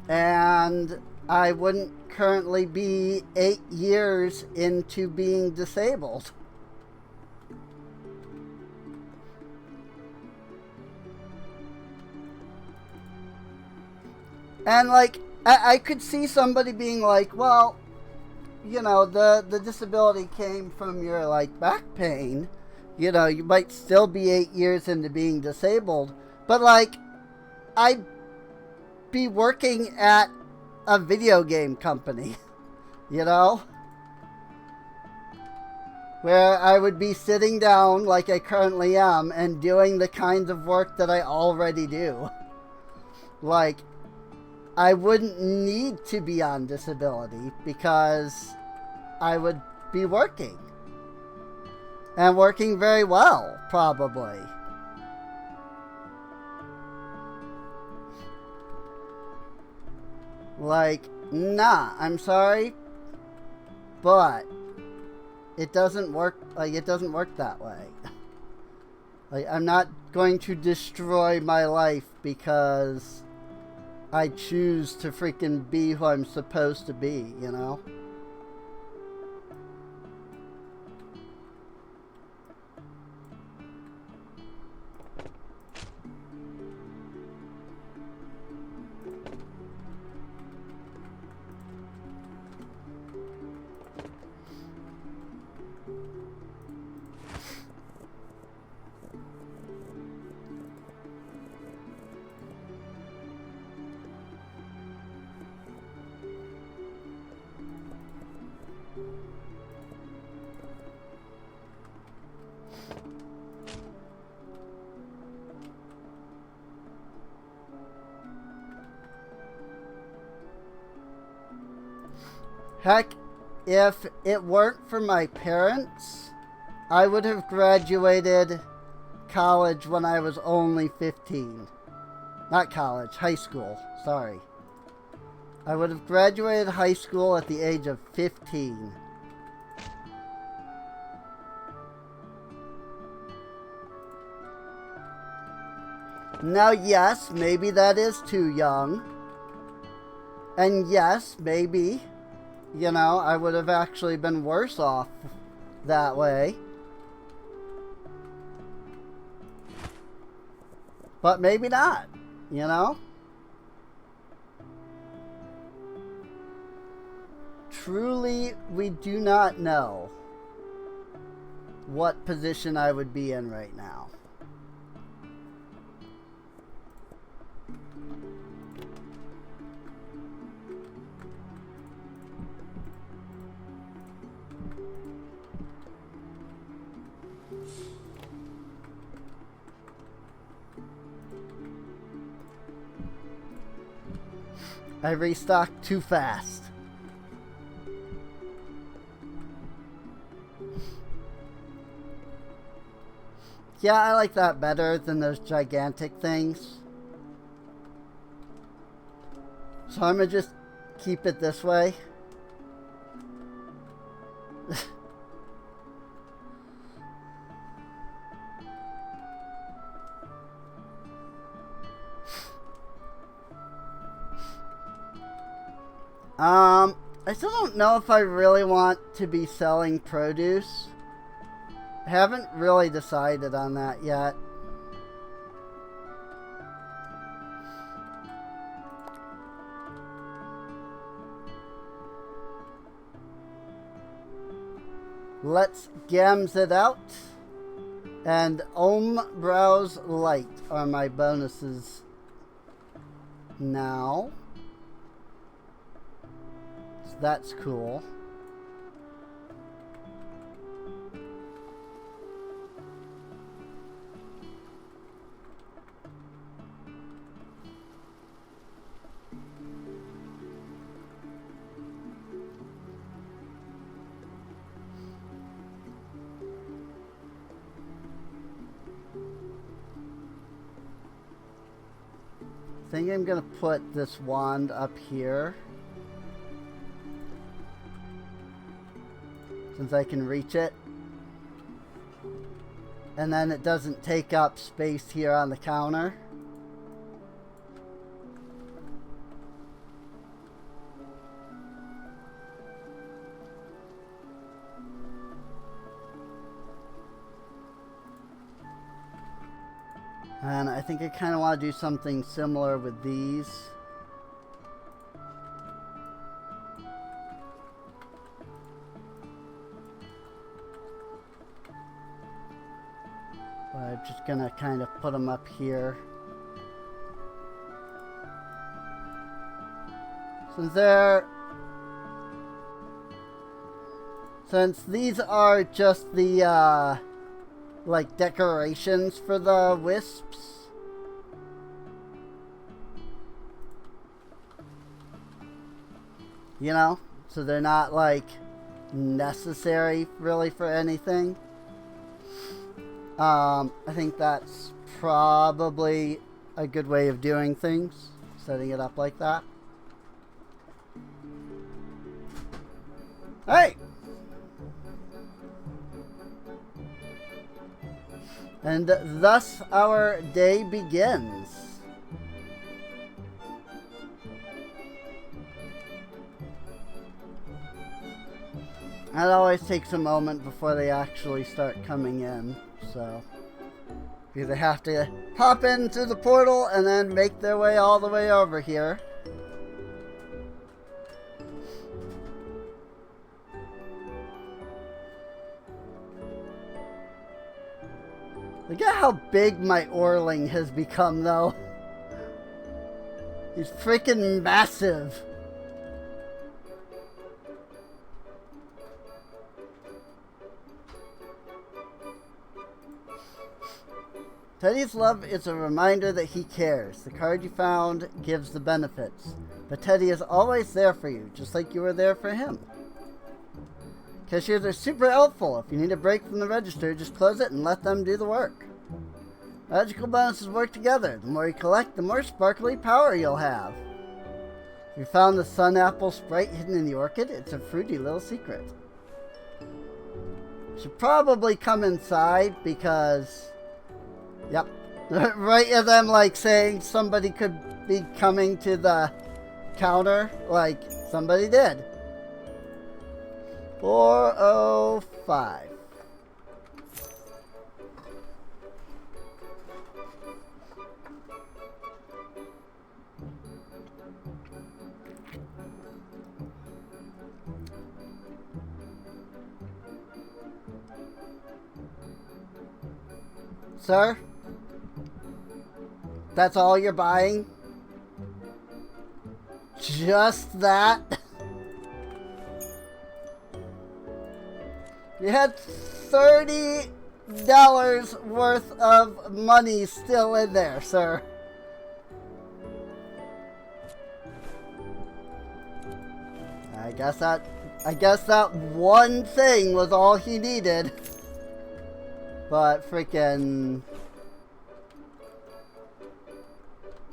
And I wouldn't currently be 8 years into being disabled. And like, I could see somebody being like, well, the disability came from your like back pain, You know, you might still be 8 years into being disabled, but like, I'd be working at a video game company, you know? Where I would be sitting down like I currently am and doing the kinds of work that I already do. Like, I wouldn't need to be on disability because I would be working. And working very well, probably. Like, nah, I'm sorry, but it doesn't work, like, it doesn't work that way. Like, I'm not going to destroy my life because I choose to freaking be who I'm supposed to be, you know? Heck, if it weren't for my parents, I would have graduated college when I was only 15. Not college, high school, sorry. I would have graduated high school at the age of 15. Now, yes, maybe that is too young. And yes, maybe, you know, I would have actually been worse off that way. But maybe not, you know? Truly, we do not know what position I would be in right now. I restocked too fast. Yeah, I like that better than those gigantic things. So I'm gonna just keep it this way. I still don't know if I really want to be selling produce. I haven't really decided on that yet. Let's gams it out. And Browse Light are my bonuses now. So that's cool. I think I'm gonna put this wand up here, since I can reach it, and then it doesn't take up space here on the counter. And I think I kind of want to do something similar with these. Just gonna kind of put them up here. Since these are just the like decorations for the wisps. You know, so they're not like necessary really for anything. I think that's probably a good way of doing things, setting it up like that. Hey! And thus our day begins. It always takes a moment before they actually start coming in, so you either have to hop in through the portal and then make their way all the way over here. Look at how big my Orling has become, though. He's freaking massive. Teddy's love is a reminder that he cares. The card you found gives the benefits. But Teddy is always there for you, just like you were there for him. Cashiers are super helpful. If you need a break from the register, just close it and let them do the work. Magical bonuses work together. The more you collect, the more sparkly power you'll have. If you found the Sun Apple Sprite hidden in the orchid, it's a fruity little secret. Should probably come inside because... Yep. Right as I'm like saying somebody could be coming to the counter, like somebody did. 405. Sir? That's all you're buying? Just that? You had $30 worth of money still in there, sir. I guess that one thing was all he needed. But freaking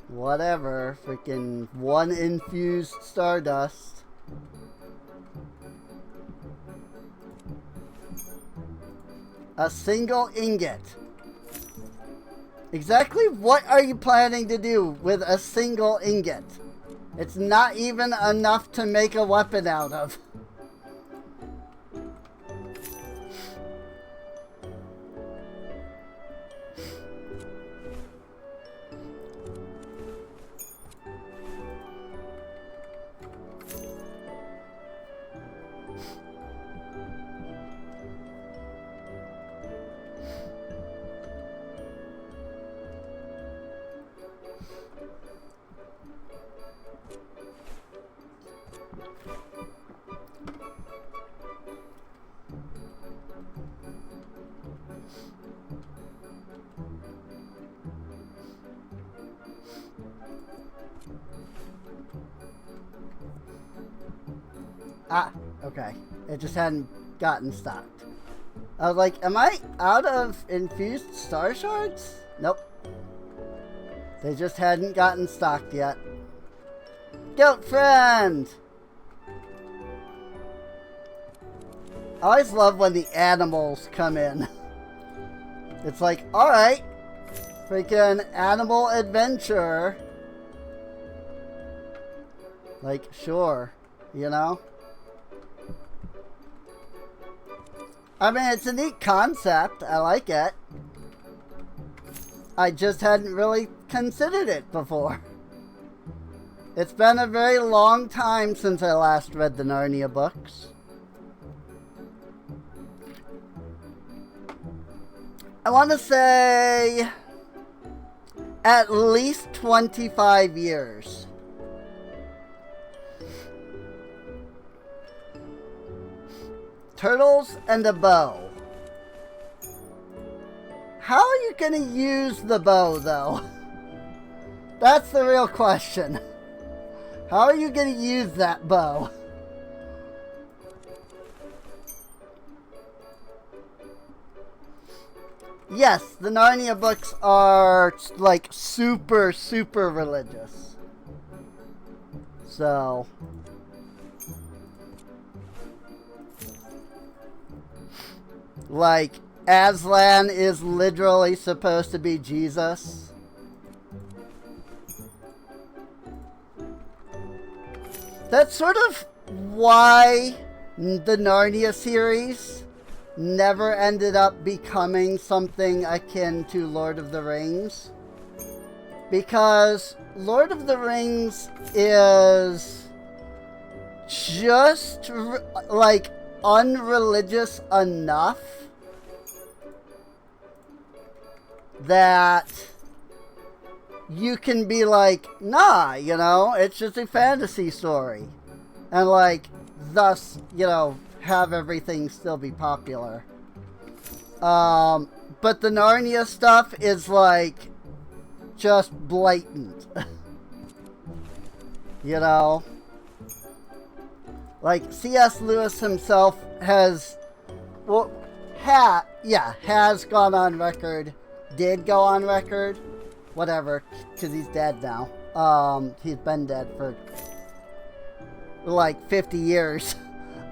whatever, freaking one infused stardust. A single ingot. Exactly what are you planning to do with a single ingot? It's not even enough to make a weapon out of. Ah, okay. It just hadn't gotten stocked. I was like, am I out of infused star shards? Nope. They just hadn't gotten stocked yet. Goat friend! I always love when the animals come in. It's like, alright. Freaking animal adventure. Like, sure. You know? I mean, it's a neat concept. I like it. I just hadn't really considered it before. It's been a very long time since I last read the Narnia books. I want to say at least 25 years. Turtles and a bow. How are you going to use the bow, though? That's the real question. How are you going to use that bow? Yes, the Narnia books are, like, super, super religious. So... like, Aslan is literally supposed to be Jesus. That's sort of why the Narnia series never ended up becoming something akin to Lord of the Rings. Because Lord of the Rings is just, like, unreligious enough that you can be like, nah, you know, it's just a fantasy story. And, like, thus, you know, have everything still be popular. But the Narnia stuff is, like, just blatant. You know? Like, C.S. Lewis himself has, well, has gone on record, did go on record, whatever, because he's dead now. He's been dead for, like, 50 years.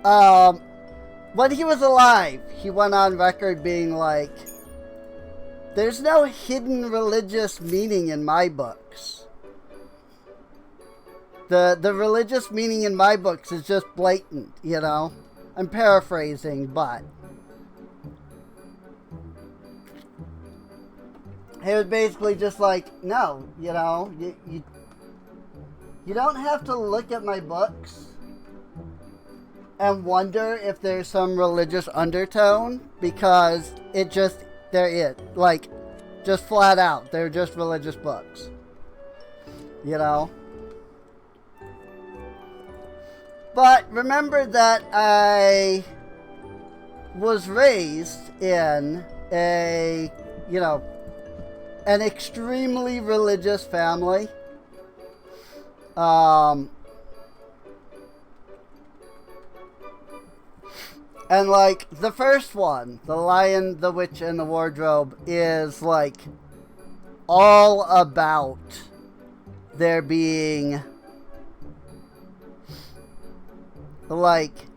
When he was alive, he went on record being like, there's no hidden religious meaning in my books. The religious meaning in my books is just blatant, you know? I'm paraphrasing, but... it was basically just like, no, you know? You don't have to look at my books and wonder if there's some religious undertone, because it just... they're it. Like, just flat out. They're just religious books. You know? But remember that I was raised in a, you know, an extremely religious family. And like the first one, The Lion, the Witch, and the Wardrobe, is like all about there being like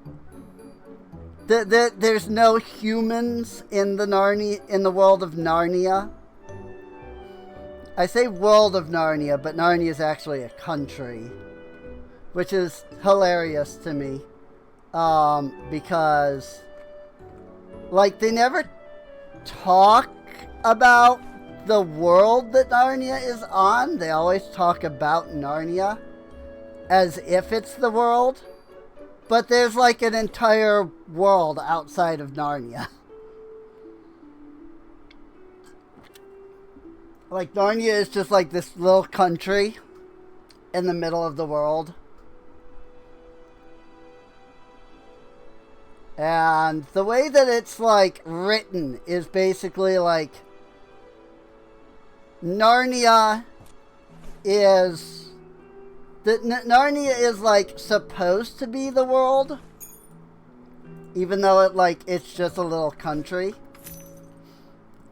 there's no humans in the world of Narnia. I say world of Narnia, but Narnia is actually a country, which is hilarious to me, because like they never talk about the world that Narnia is on. They always talk about Narnia as if it's the world. But there's like an entire world outside of Narnia. Like Narnia is just like this little country in the middle of the world. And the way that it's like written is basically like Narnia is... Narnia is like supposed to be the world, even though it's just a little country.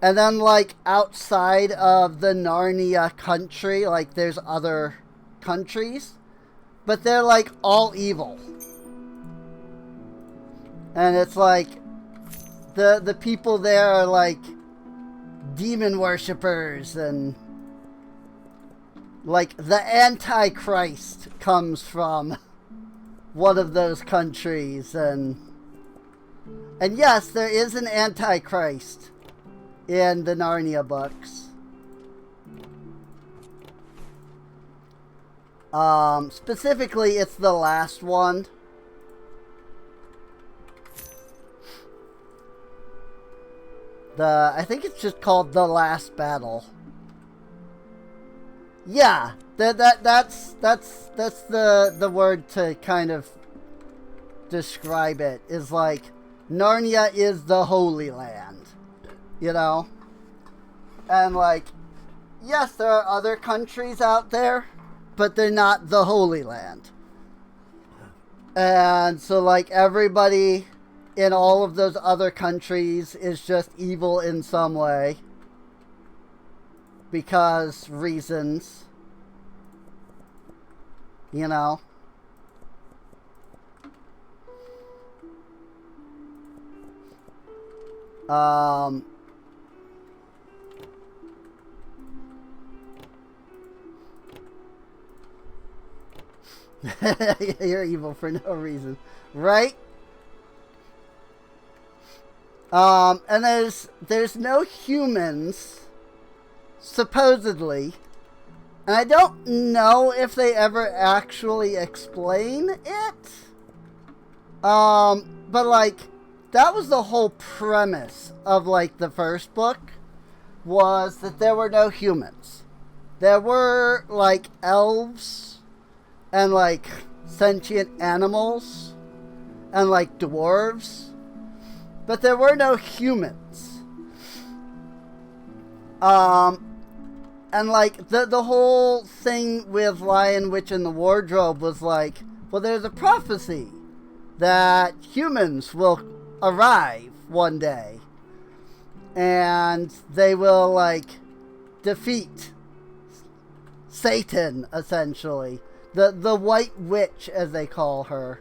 And then like outside of the Narnia country, like there's other countries, but they're like all evil. And it's like the people there are like demon worshippers, and like the Antichrist comes from one of those countries, and yes, there is an Antichrist in the Narnia books. Specifically, it's the last one. I think it's just called The Last Battle. Yeah, that's the word to kind of describe it, is like Narnia is the Holy Land, you know? And like, yes, there are other countries out there, but they're not the Holy Land. And so like everybody in all of those other countries is just evil in some way. Because reasons. You know. You're evil for no reason. Right? And there's no humans, supposedly, and I don't know if they ever actually explain it. But like, that was the whole premise of like the first book, was that there were no humans. There were like elves and like sentient animals and like dwarves. But there were no humans. And like the whole thing with Lion, Witch, and the Wardrobe was like, well, there's a prophecy that humans will arrive one day. And they will like defeat Satan, essentially. The White Witch, as they call her.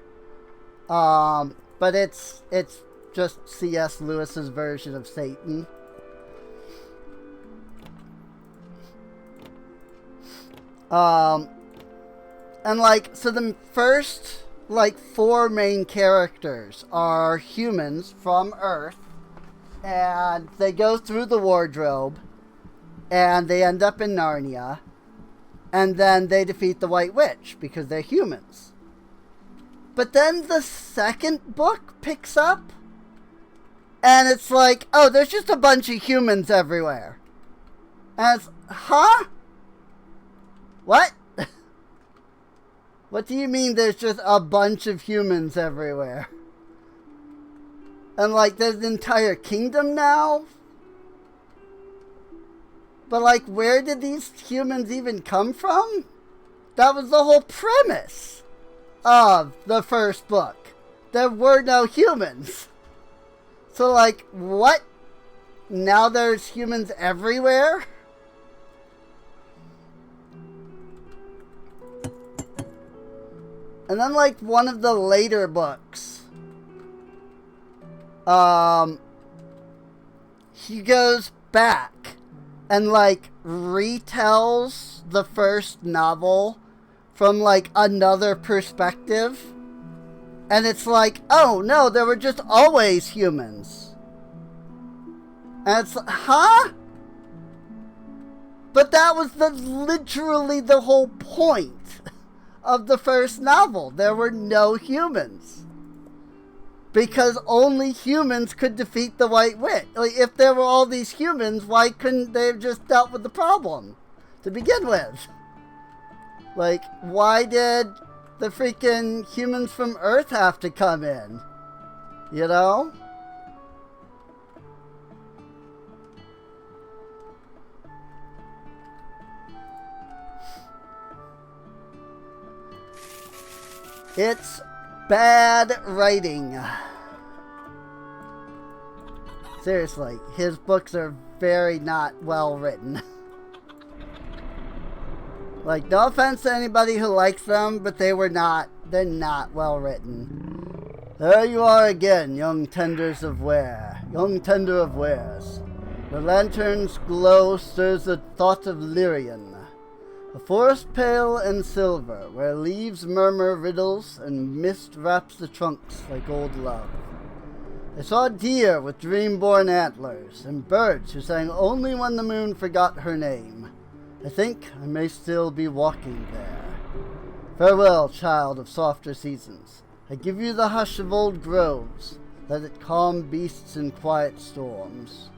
But it's just C.S. Lewis's version of Satan. And like, so the first like 4 main characters are humans from Earth, and they go through the wardrobe, and they end up in Narnia, and then they defeat the White Witch because they're humans. But then the second book picks up, and it's like, oh, there's just a bunch of humans everywhere. And it's, huh? What? What do you mean there's just a bunch of humans everywhere? And like, there's an entire kingdom now? But like, where did these humans even come from? That was the whole premise of the first book. There were no humans. So like, what? Now there's humans everywhere? And then like one of the later books, he goes back and like retells the first novel from like another perspective. And it's like, oh no, there were just always humans. And it's, huh? But that was literally the whole point of the first novel. There were no humans. Because only humans could defeat the White Witch. Like, if there were all these humans, why couldn't they have just dealt with the problem to begin with? Like, why did the freaking humans from Earth have to come in? You know? It's bad writing. Seriously, his books are very not well written. Like, no offense to anybody who likes them, but they're not well written. There you are again, young tenders of Ware, young tender of wares. The lantern's glow stirs the thought of Lyrian, a forest pale and silver, where leaves murmur riddles and mist wraps the trunks like old love. I saw deer with dream-born antlers, and birds who sang only when the moon forgot her name. I think I may still be walking there. Farewell, child of softer seasons. I give you the hush of old groves. Let it calm beasts in quiet storms.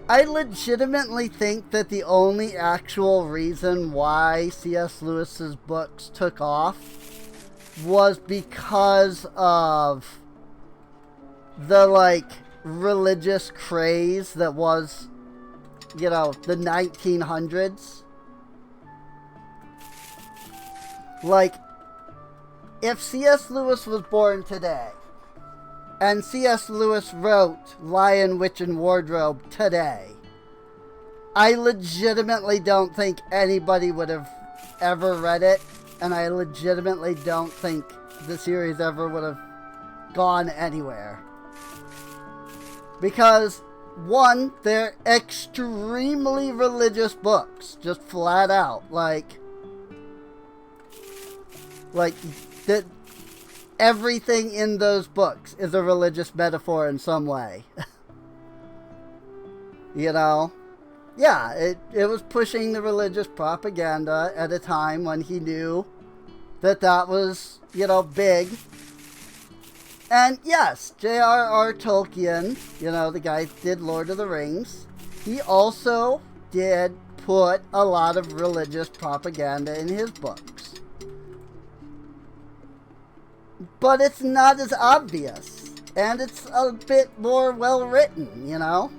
I legitimately think that the only actual reason why C.S. Lewis's books took off was because of the, like, religious craze that was, you know, the 1900s. Like, if C.S. Lewis was born today, and C.S. Lewis wrote Lion, Witch, and Wardrobe today, I legitimately don't think anybody would have ever read it, and I legitimately don't think the series ever would have gone anywhere. Because, one, they're extremely religious books, just flat out. Like that. Everything in those books is a religious metaphor in some way. You know? Yeah, it was pushing the religious propaganda at a time when he knew that that was, you know, big. And yes, J.R.R. Tolkien, you know, the guy who did Lord of the Rings, he also did put a lot of religious propaganda in his books. But it's not as obvious, and it's a bit more well written, you know?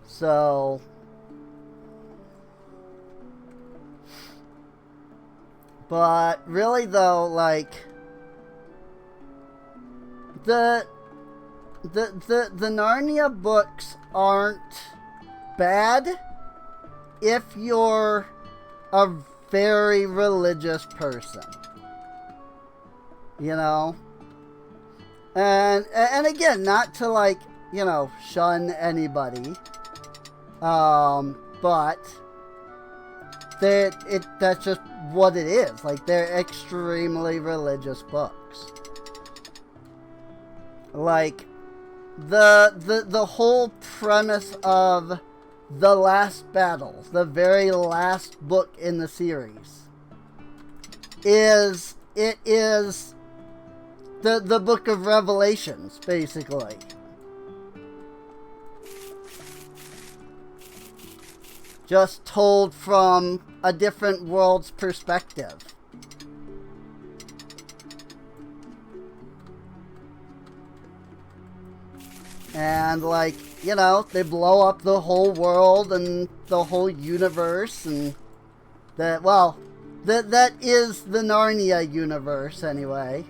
So, but really though, like, the Narnia books aren't bad if you're a very religious person, you know? And again, not to, like, you know, shun anybody, but that's just what it is. Like, they're extremely religious books. Like, the whole premise of The Last Battles, the very last book in the series, is the book of Revelations, basically. Just told from a different world's perspective. And, like, you know, they blow up the whole world and the whole universe, and that, well, that is the Narnia universe, anyway.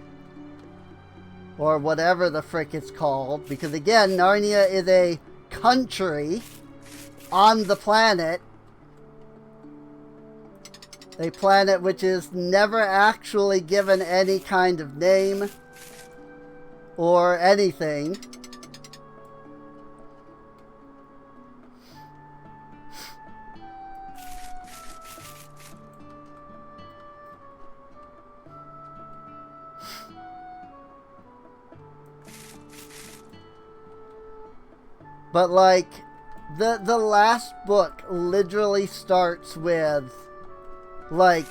Or whatever the frick it's called, because, again, Narnia is a country on the planet. A planet which is never actually given any kind of name or anything. But, like, the last book literally starts with, like,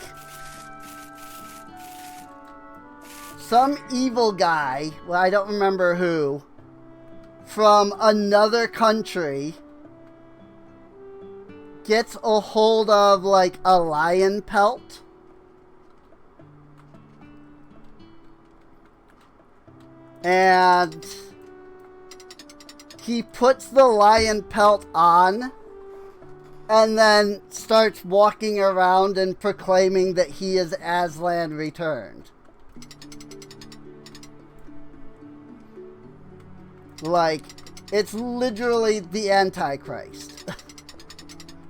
some evil guy, well, I don't remember who, from another country gets a hold of, like, a lion pelt. And he puts the lion pelt on and then starts walking around and proclaiming that he is Aslan returned. Like, it's literally the Antichrist.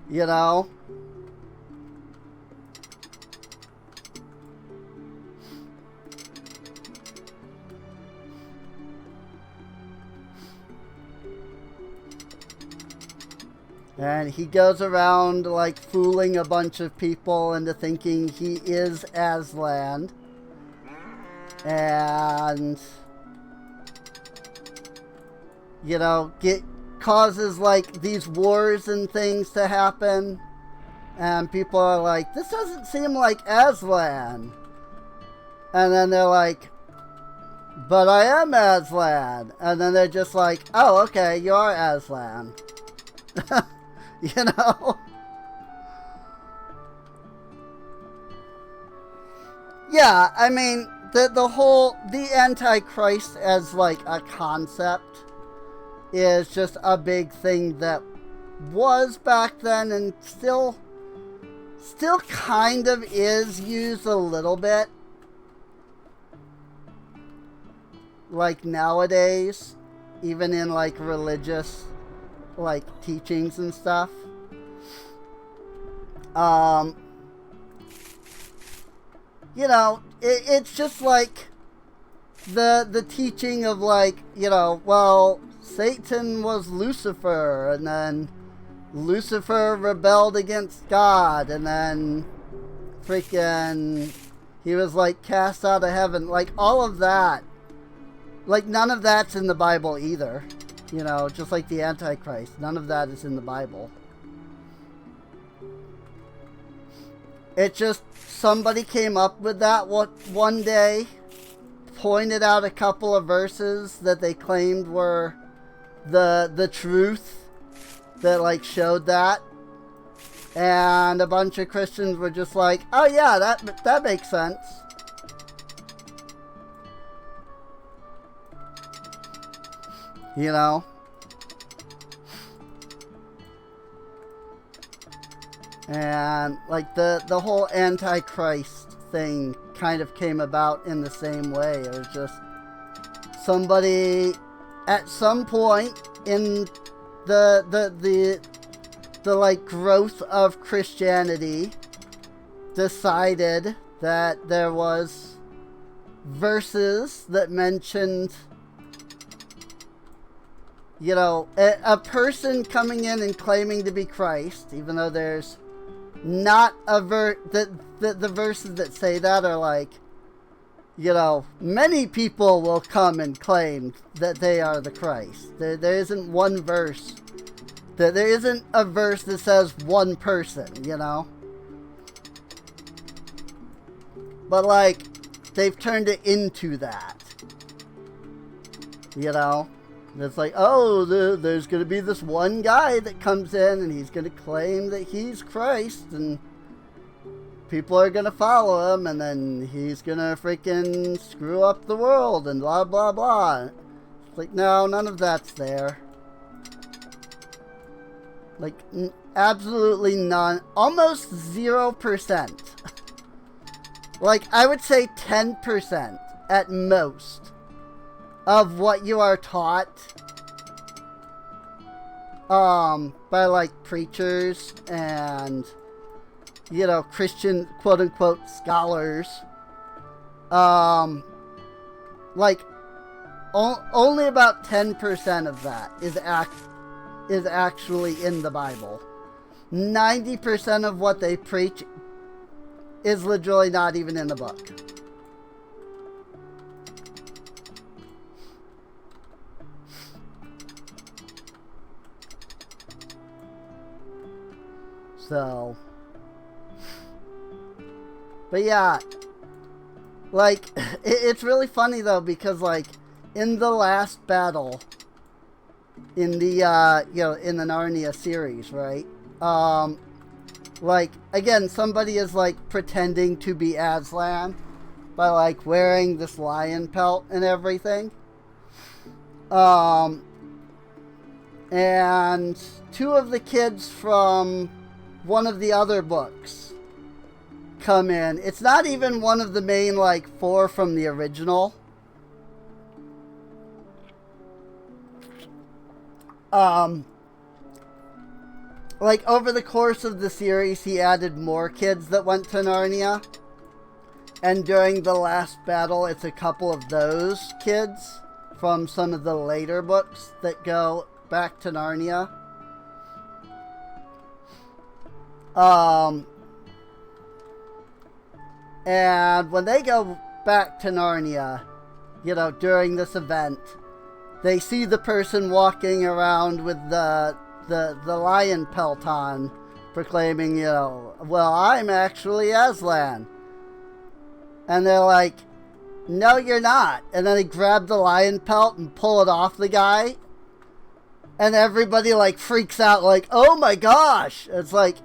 You know? And he goes around, like, fooling a bunch of people into thinking he is Aslan. And, you know, causes, like, these wars and things to happen. And people are like, this doesn't seem like Aslan. And then they're like, but I am Aslan. And then they're just like, oh, okay, you are Aslan. You know? Yeah, I mean, the Antichrist as like a concept is just a big thing that was back then and still kind of is used a little bit. Like nowadays, even in like religious like teachings and stuff. You know, it's just like the teaching of like, you know, well, Satan was Lucifer, and then Lucifer rebelled against God, and then freaking he was like cast out of heaven. Like all of that, like none of that's in the Bible either. You know, just like the Antichrist, none of that is in the Bible. It just, somebody came up with that one day, pointed out a couple of verses that they claimed were the truth that like showed that, and a bunch of Christians were just like, oh yeah, that makes sense. You know? And like the whole Antichrist thing kind of came about in the same way. It was just somebody at some point in the like growth of Christianity decided that there was verses that mentioned, you know, a person coming in and claiming to be Christ, even though there's not a the verses that say that are like, you know, many people will come and claim that they are the Christ. There isn't one verse. There isn't a verse that says one person, you know? But like, they've turned it into that. You know? It's like, oh, there's going to be this one guy that comes in and he's going to claim that he's Christ, and people are going to follow him, and then he's going to freaking screw up the world and blah, blah, blah. It's like, no, none of that's there. Like, absolutely none. Almost 0%. Like, I would say 10% at most of what you are taught by like preachers and, you know, Christian quote unquote scholars, like only about 10% of that is actually in the Bible. 90% of what they preach is literally not even in the book. So, but yeah, like, it's really funny though, because like, in the last battle, in the, you know, in the Narnia series, right? Like, again, somebody is like pretending to be Aslan by like wearing this lion pelt and everything. And two of the kids from one of the other books come in. It's not even one of the main like 4 from the original. Like over the course of the series, he added more kids that went to Narnia, and during the last battle, it's a couple of those kids from some of the later books that go back to Narnia. And when they go back to Narnia, you know, during this event, they see the person walking around with the lion pelt on, proclaiming, you know, well, I'm actually Aslan. And they're like, no, you're not. And then they grab the lion pelt and pull it off the guy. And everybody, like, freaks out, like, oh my gosh. It's like,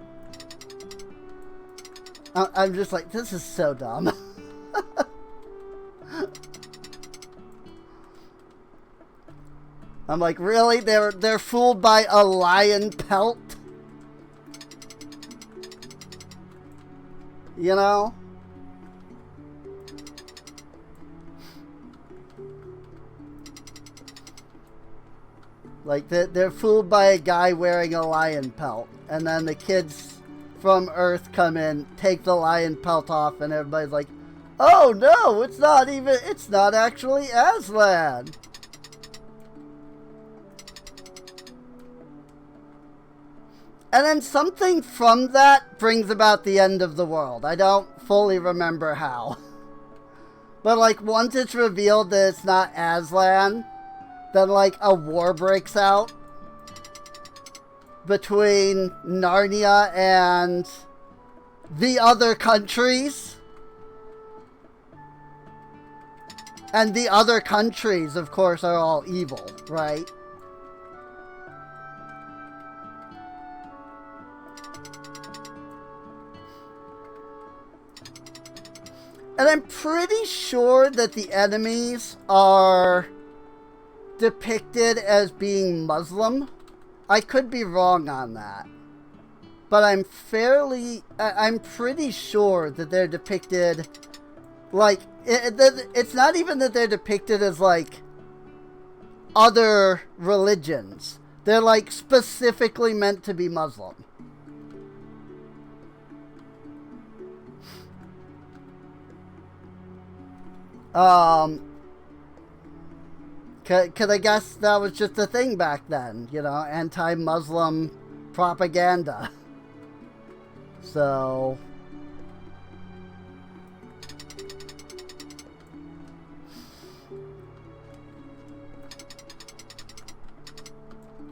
I'm just like, this is so dumb. I'm like, really? They're fooled by a lion pelt? You know? Like, they're fooled by a guy wearing a lion pelt. And then the kids from Earth come in, take the lion pelt off, and everybody's like, oh no, it's not actually Aslan. And then something from that brings about the end of the world. I don't fully remember how. But, like, once it's revealed that it's not Aslan, then, like, a war breaks out between Narnia and the other countries. And the other countries, of course, are all evil, right? And I'm pretty sure that the enemies are depicted as being Muslim. I could be wrong on that. But I'm pretty sure that they're depicted like, it's not even that they're depicted as like other religions. They're like specifically meant to be Muslim. Cause I guess that was just a thing back then, you know, anti-Muslim propaganda. So,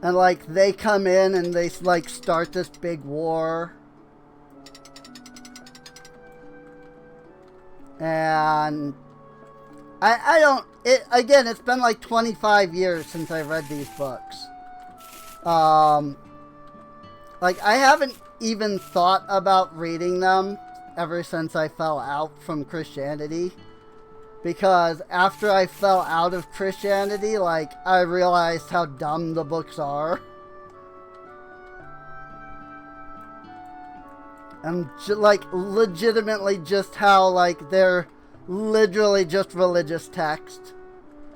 and like they come in and they like start this big war. And I don't, again, it's been like 25 years since I read these books. Like, I haven't even thought about reading them ever since I fell out from Christianity. Because after I fell out of Christianity, like, I realized how dumb the books are. And, like, legitimately just how, like, they're literally just religious text,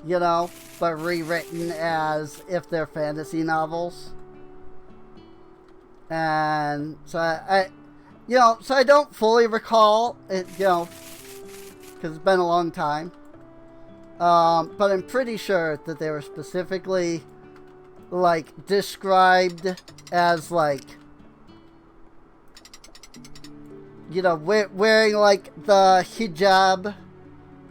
you know, but rewritten as if they're fantasy novels. And so I don't fully recall it, you know, because it's been a long time. But I'm pretty sure that they were specifically, like, described as, like, you know, wearing, like, the hijab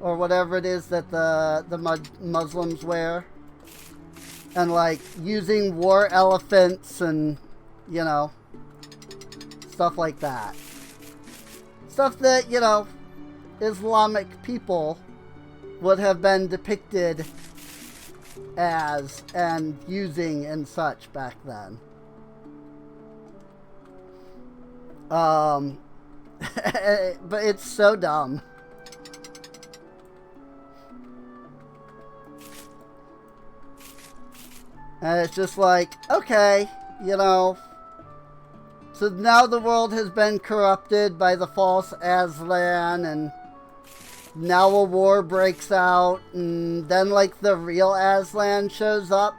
or whatever it is that the Muslims wear. And, like, using war elephants and, you know, stuff like that. Stuff that, you know, Islamic people would have been depicted as and using and such back then. But it's so dumb. And it's just like, okay, you know, so now the world has been corrupted by the false Aslan, and now a war breaks out, and then, like, the real Aslan shows up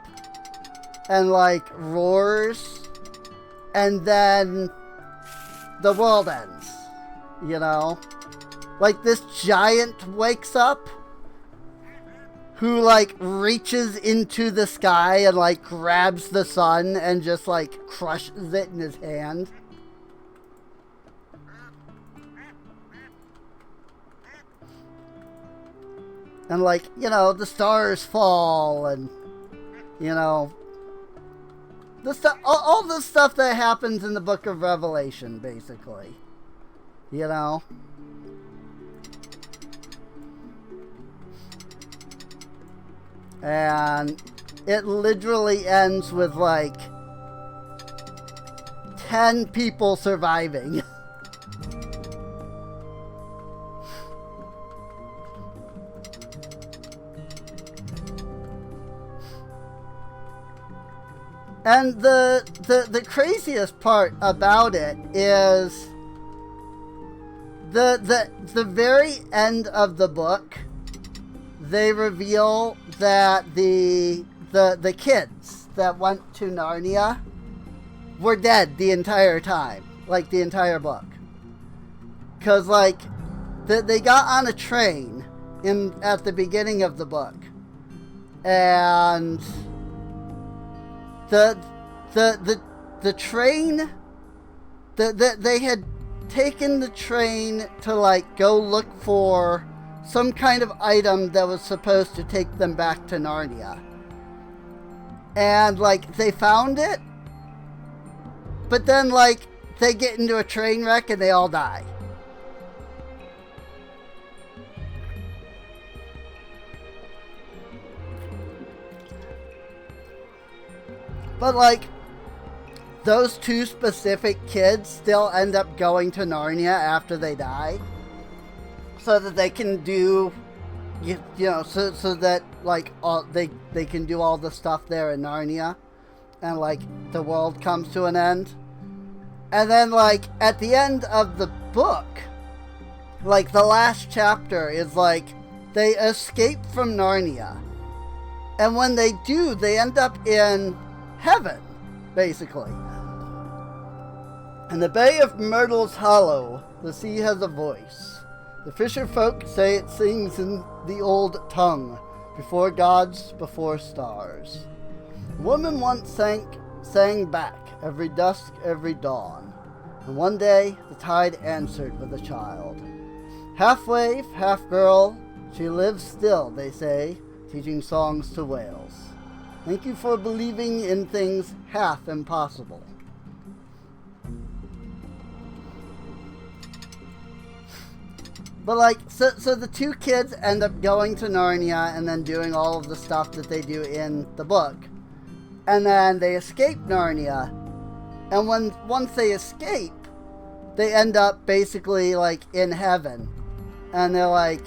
and, like, roars, and then the world ends, you know? Like, this giant wakes up who, like, reaches into the sky and, like, grabs the sun and just, like, crushes it in his hand. And, like, you know, the stars fall and, you know, the stuff, all the stuff that happens in the Book of Revelation, basically. You know? And it literally ends with like 10 people surviving. And the craziest part about it is the very end of the book, they reveal that the kids that went to Narnia were dead the entire time, like the entire book. Cause like they got on a train at the beginning of the book, and the train, they had taken the train to like go look for some kind of item that was supposed to take them back to Narnia. And like they found it, but then like they get into a train wreck and they all die. But like, those two specific kids still end up going to Narnia after they die, so that they can do, you know, so that like they can do all the stuff there in Narnia, and like the world comes to an end. And then like at the end of the book, like the last chapter is like they escape from Narnia, and when they do, they end up in heaven, basically. In the Bay of Myrtle's Hollow, the sea has a voice. The fisher folk say it sings in the old tongue, before gods, before stars. A woman once sang back, every dusk, every dawn. And one day, the tide answered with a child. Half wave, half girl, she lives still, they say, teaching songs to whales. Thank you for believing in things half impossible. But like, so the two kids end up going to Narnia and then doing all of the stuff that they do in the book. And then they escape Narnia. And once they escape, they end up basically like in heaven. And they're like,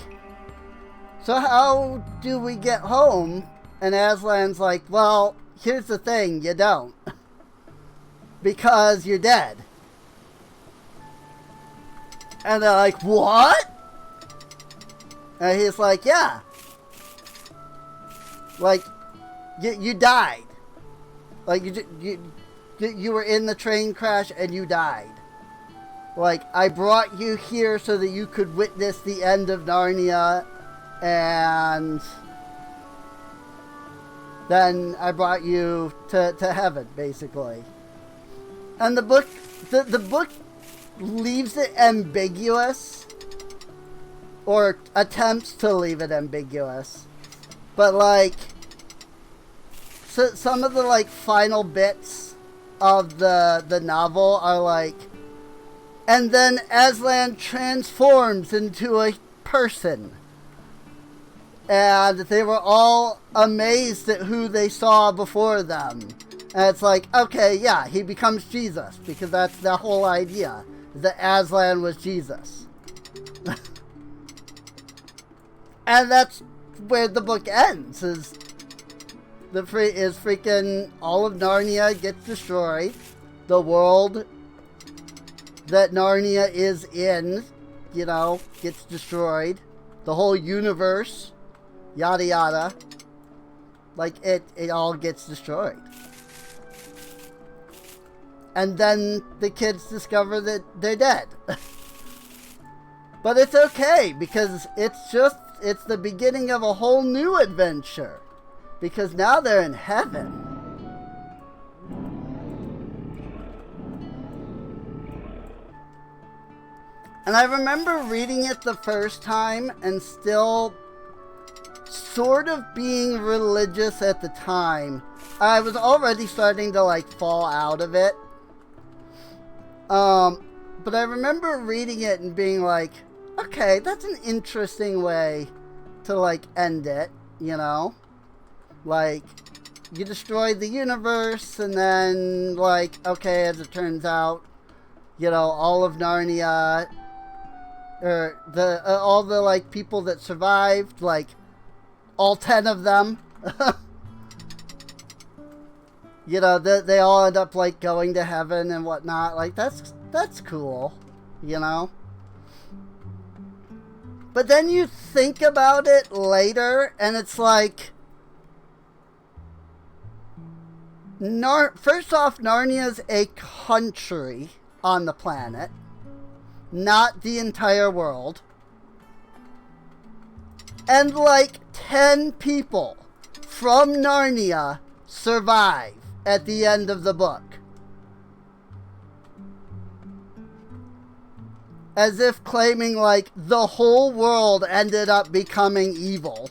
so how do we get home? And Aslan's like, well, here's the thing, you don't. Because you're dead. And they're like, what? And he's like, yeah. Like, you died. Like, you were in the train crash and you died. Like, I brought you here so that you could witness the end of Narnia, and then I brought you to heaven, basically. And the book leaves it ambiguous, or attempts to leave it ambiguous. But like, so some of the like final bits of the novel are like, and then Aslan transforms into a person. And they were all amazed at who they saw before them. And it's like, okay, yeah, he becomes Jesus, because that's the whole idea, that Aslan was Jesus. And that's where the book ends, is freaking all of Narnia gets destroyed. The world that Narnia is in, you know, gets destroyed. The whole universe, yada yada. Like, it all gets destroyed. And then the kids discover that they're dead. But it's okay, because it's the beginning of a whole new adventure. Because now they're in heaven. And I remember reading it the first time and still sort of being religious at the time. I was already starting to like fall out of it. But I remember reading it and being like, okay, that's an interesting way to like end it, you know? Like, you destroy the universe, and then, like, okay, as it turns out, you know, all of Narnia, or all the, like, people that survived, like, all 10 of them, you know, they all end up, like, going to heaven and whatnot. Like, that's cool, you know? But then you think about it later, and it's like, first off, Narnia's a country on the planet, not the entire world. And like 10 people from Narnia survive at the end of the book. As if claiming like the whole world ended up becoming evil.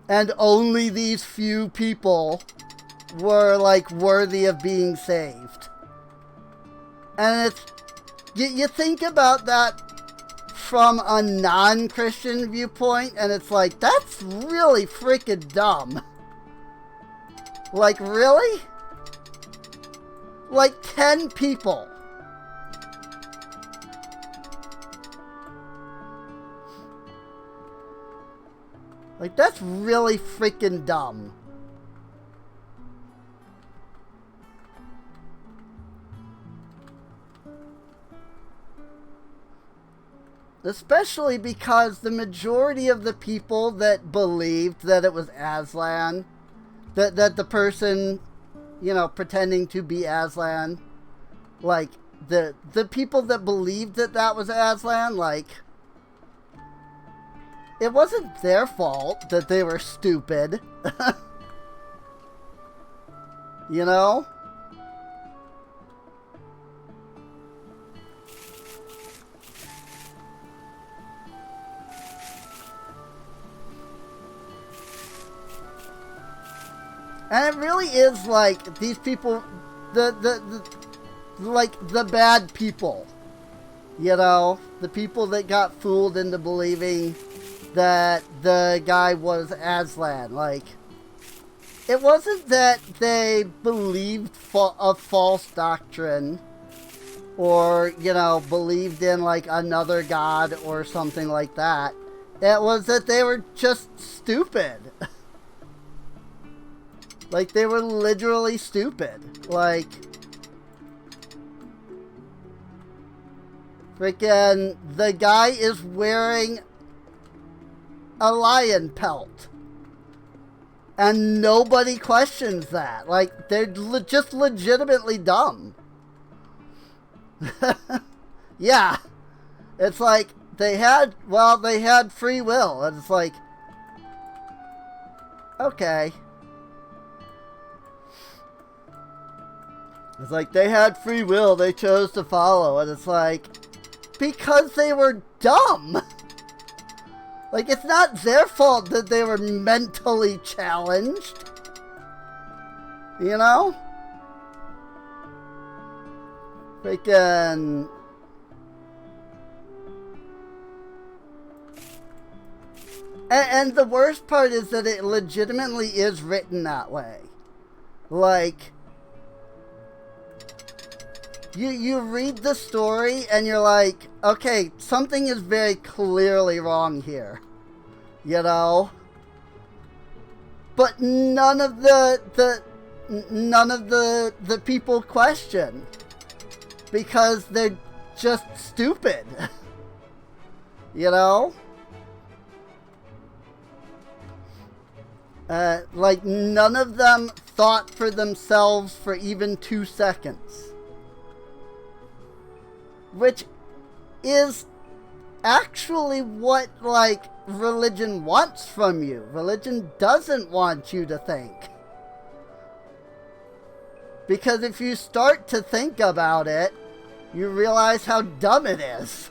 And only these few people were like worthy of being saved. And it's, you think about that from a non-Christian viewpoint, and it's like, that's really freaking dumb. Like, really? Like 10 people. Like, that's really freaking dumb. Especially because the majority of the people that believed that it was Aslan, that the person, you know, pretending to be Aslan, like, the people that believed that that was Aslan, like, it wasn't their fault that they were stupid. You know? And it really is like these people, like the bad people, you know, the people that got fooled into believing that the guy was Aslan. Like, it wasn't that they believed a false doctrine or, you know, believed in like another god or something like that. It was that they were just stupid. Like, they were literally stupid. Like, freaking, the guy is wearing a lion pelt. And nobody questions that. Like, they're just legitimately dumb. Yeah. It's like, they had free will. And it's like, okay. It's like, they had free will, they chose to follow, and it's like, because they were dumb. Like, it's not their fault that they were mentally challenged. You know? Freaking... And the worst part is that it legitimately is written that way. Like... You read the story and you're like, okay, something is very clearly wrong here, you know. But none of the people question because they're just stupid, you know. Like none of them thought for themselves for even 2 seconds. Which is actually what, like, religion wants from you. Religion doesn't want you to think. Because if you start to think about it, you realize how dumb it is.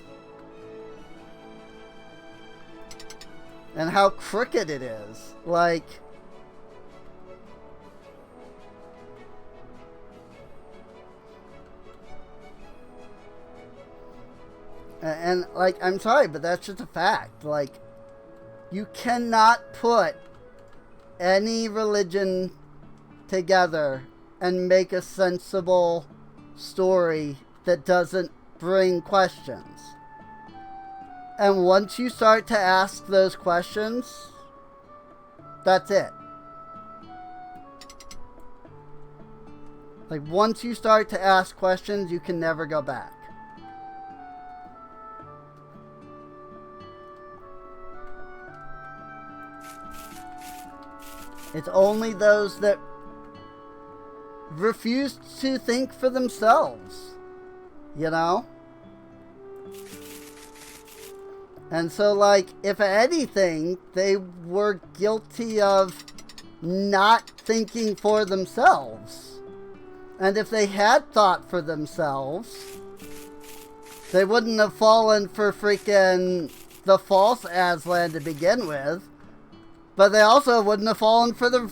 And how crooked it is. Like... And, like, I'm sorry, but that's just a fact. Like, you cannot put any religion together and make a sensible story that doesn't bring questions. And once you start to ask those questions, that's it. Like, once you start to ask questions, you can never go back. It's only those that refuse to think for themselves, you know? And so, like, if anything, they were guilty of not thinking for themselves. And if they had thought for themselves, they wouldn't have fallen for freaking the false Aslan to begin with. But they also wouldn't have fallen for the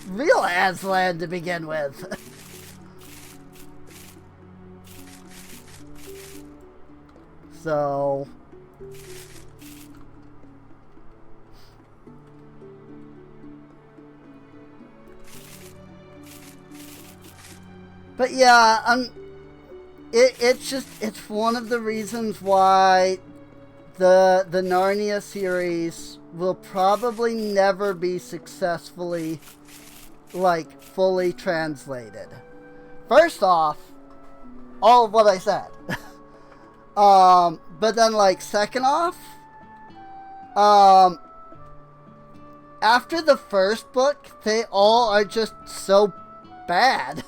real Aslan to begin with. So... But yeah, it's one of the reasons why the Narnia series will probably never be successfully, like, fully translated. First off, all of what I said. But then, like, second off, after the first book, they all are just so bad.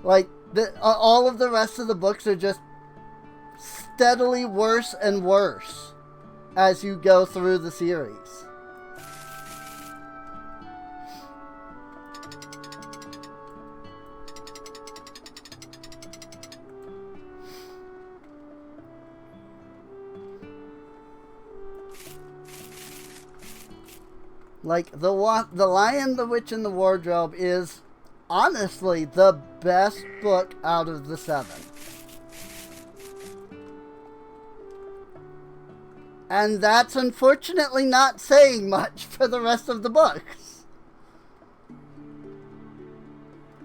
Like, all of the rest of the books are just steadily worse and worse as you go through the series. Like, The Lion, the Witch, and the Wardrobe is honestly the best book out of the 7. And that's unfortunately not saying much for the rest of the books.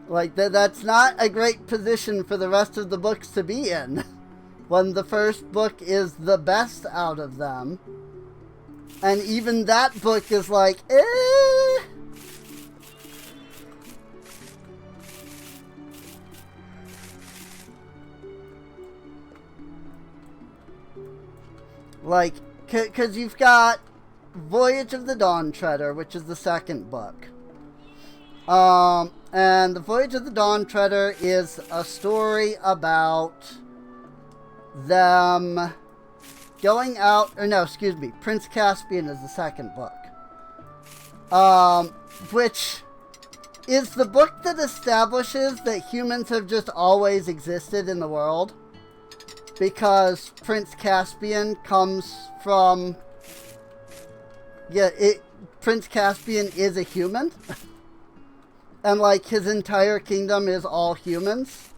Like, that's not a great position for the rest of the books to be in, when the first book is the best out of them. And even that book is like, eh. Like, because you've got Voyage of the Dawn Treader, which is the second book. And the Voyage of the Dawn Treader is a story about them going out, or no, excuse me, Prince Caspian is the second book. Which is the book that establishes that humans have just always existed in the world. Because Prince Caspian comes from... Yeah, Prince Caspian is a human. And, like, his entire kingdom is all humans.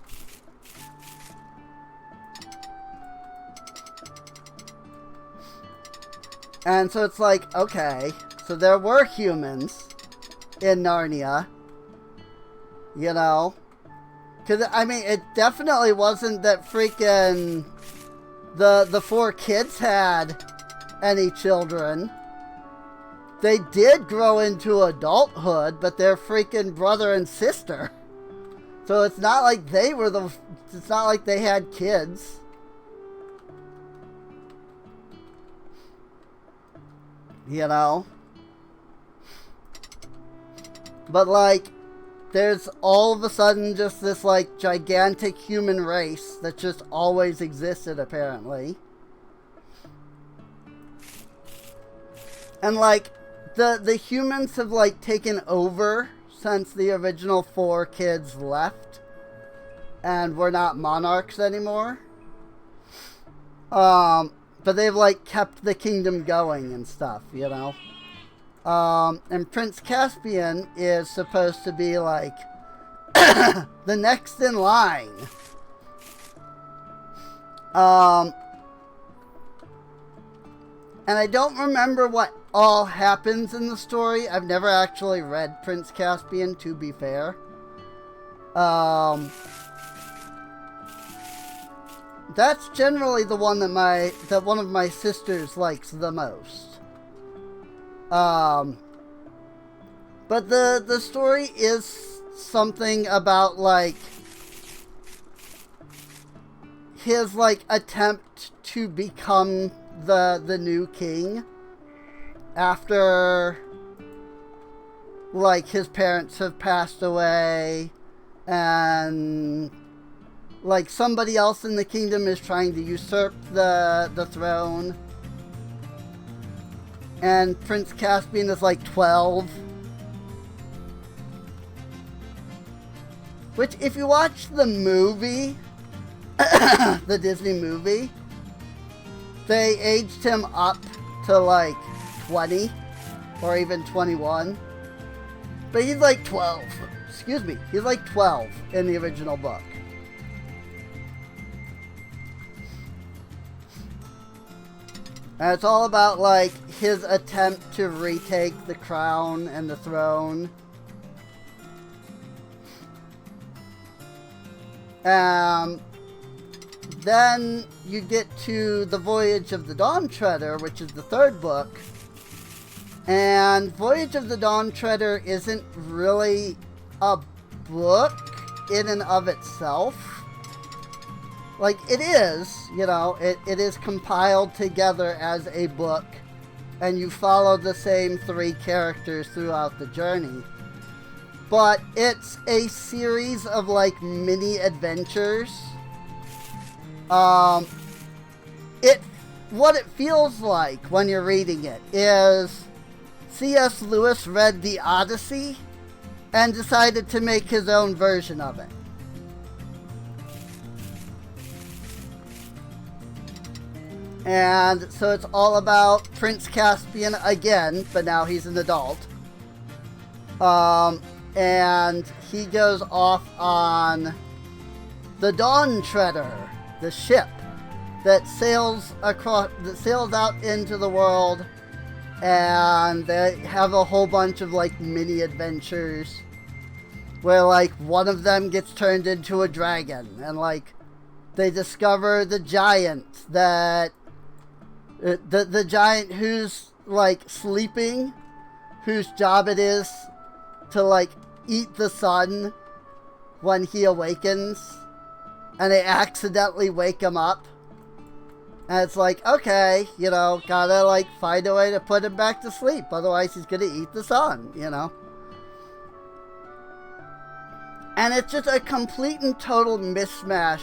And so it's like, okay, so there were humans in Narnia. You know? Because, I mean, it definitely wasn't that freaking the 4 kids had any children. They did grow into adulthood, but they're freaking brother and sister. So it's not like they were it's not like they had kids. You know? But, like, there's all of a sudden just this, like, gigantic human race that just always existed, apparently. And, like, the humans have, like, taken over since the original 4 kids left. And we're not monarchs anymore. But they've, like, kept the kingdom going and stuff, you know? And Prince Caspian is supposed to be, like, the next in line. And I don't remember what all happens in the story. I've never actually read Prince Caspian, to be fair. That's generally the one that one of my sisters likes the most. But the story is something about, like, his, like, attempt to become the new king after, like, his parents have passed away and, like, somebody else in the kingdom is trying to usurp the throne. And Prince Caspian is like 12. Which, if you watch the movie, the Disney movie, they aged him up to like 20 or even 21. But he's like 12. Excuse me. He's like 12 in the original book. And it's all about, like, his attempt to retake the crown and the throne. Then you get to The Voyage of the Dawn Treader, which is the third book. And Voyage of the Dawn Treader isn't really a book in and of itself. Like, it is, you know, it is compiled together as a book, and you follow the same 3 characters throughout the journey. But it's a series of, like, mini adventures. What it feels like when you're reading it is C.S. Lewis read the Odyssey and decided to make his own version of it. And so it's all about Prince Caspian again, but now he's an adult. And he goes off on the Dawn Treader, the ship that sails out into the world, and they have a whole bunch of, like, mini adventures where, like, one of them gets turned into a dragon, and, like, they discover the giant that the giant who's, like, sleeping, whose job it is to, like, eat the sun when he awakens, and they accidentally wake him up. And it's like, okay, you know, gotta, like, find a way to put him back to sleep, otherwise he's gonna eat the sun, you know. And it's just a complete and total mismatch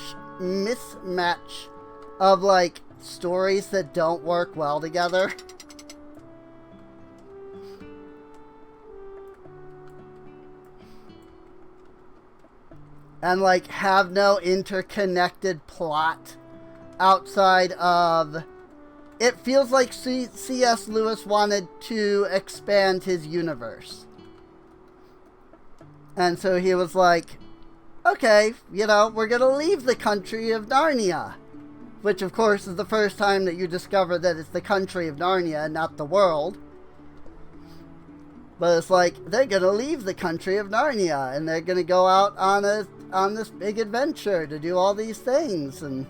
of, like, stories that don't work well together. And, like, have no interconnected plot outside of... It feels like C.S. Lewis wanted to expand his universe. And so he was like, okay, you know, we're gonna leave the country of Narnia. Which, of course, is the first time that you discover that it's the country of Narnia and not the world. But it's like, they're gonna leave the country of Narnia, and they're gonna go out on this big adventure to do all these things, and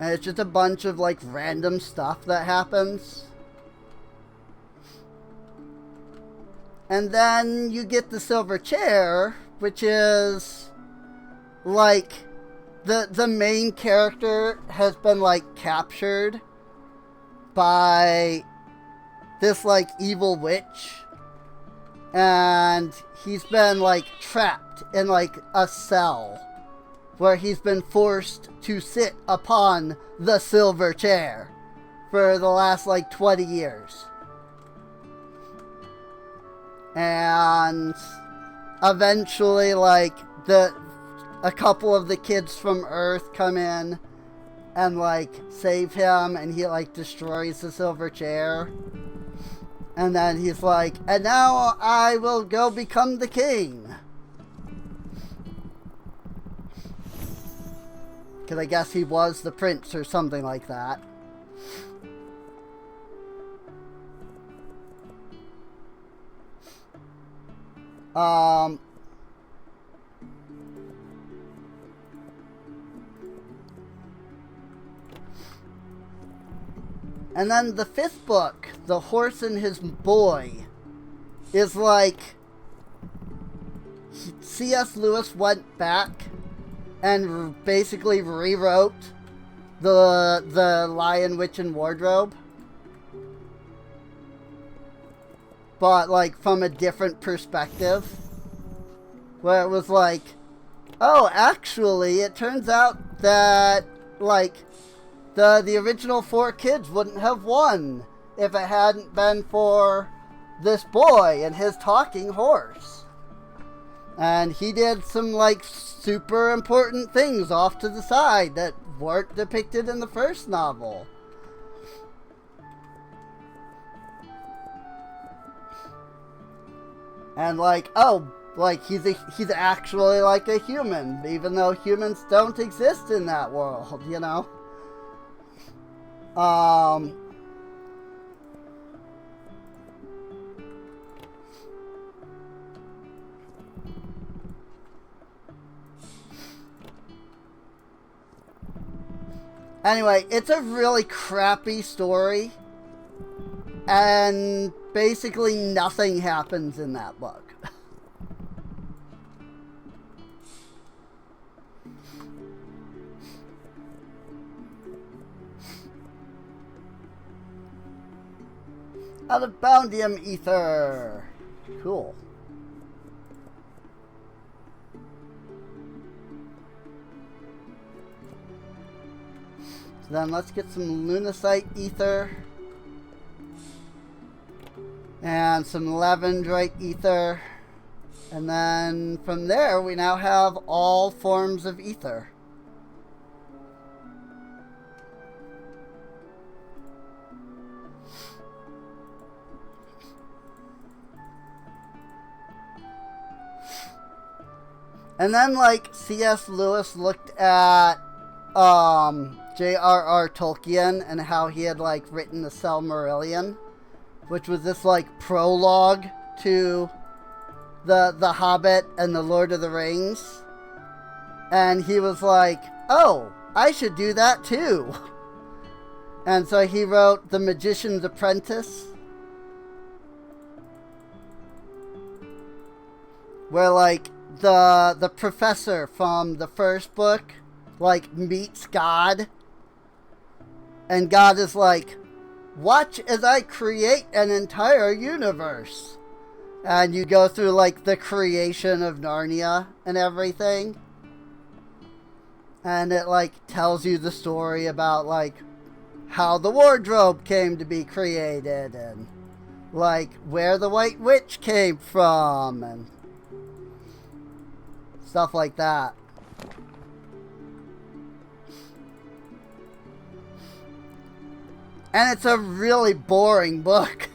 it's just a bunch of, like, random stuff that happens. And then you get the Silver Chair, which is... like, the main character has been, like, captured by this, like, evil witch. And he's been, like, trapped in, like, a cell where he's been forced to sit upon the Silver Chair for the last, like, 20 years. And eventually, like, a couple of the kids from Earth come in and, like, save him, and he, like, destroys the Silver Chair. And then he's like, and now I will go become the king. Because I guess he was the prince or something like that. And then the 5th book, The Horse and His Boy, is like C.S. Lewis went back and basically rewrote the Lion, Witch, and Wardrobe, but like from a different perspective, where it was like, oh, actually, it turns out that like the original 4 kids wouldn't have won if it hadn't been for this boy and his talking horse. And he did some like super important things off to the side that weren't depicted in the first novel. And like, oh, like he's actually like a human, even though humans don't exist in that world, you know? Anyway, it's a really crappy story, and basically nothing happens in that book. Out of Boundium Ether. Cool. So then let's get some Lunacite Ether. And some Lavendrite Ether. And then from there we now have all forms of Ether. And then, like, C.S. Lewis looked at J.R.R. Tolkien and how he had, like, written the Silmarillion, which was this, like, prologue to the Hobbit and the Lord of the Rings. And he was like, oh, I should do that too. And so he wrote The Magician's Apprentice, where, like, the professor from the first book, like, meets God. And God is like, watch as I create an entire universe. And you go through, like, the creation of Narnia and everything. And it, like, tells you the story about, like, how the wardrobe came to be created. And, like, where the White Witch came from. And stuff like that. And it's a really boring book.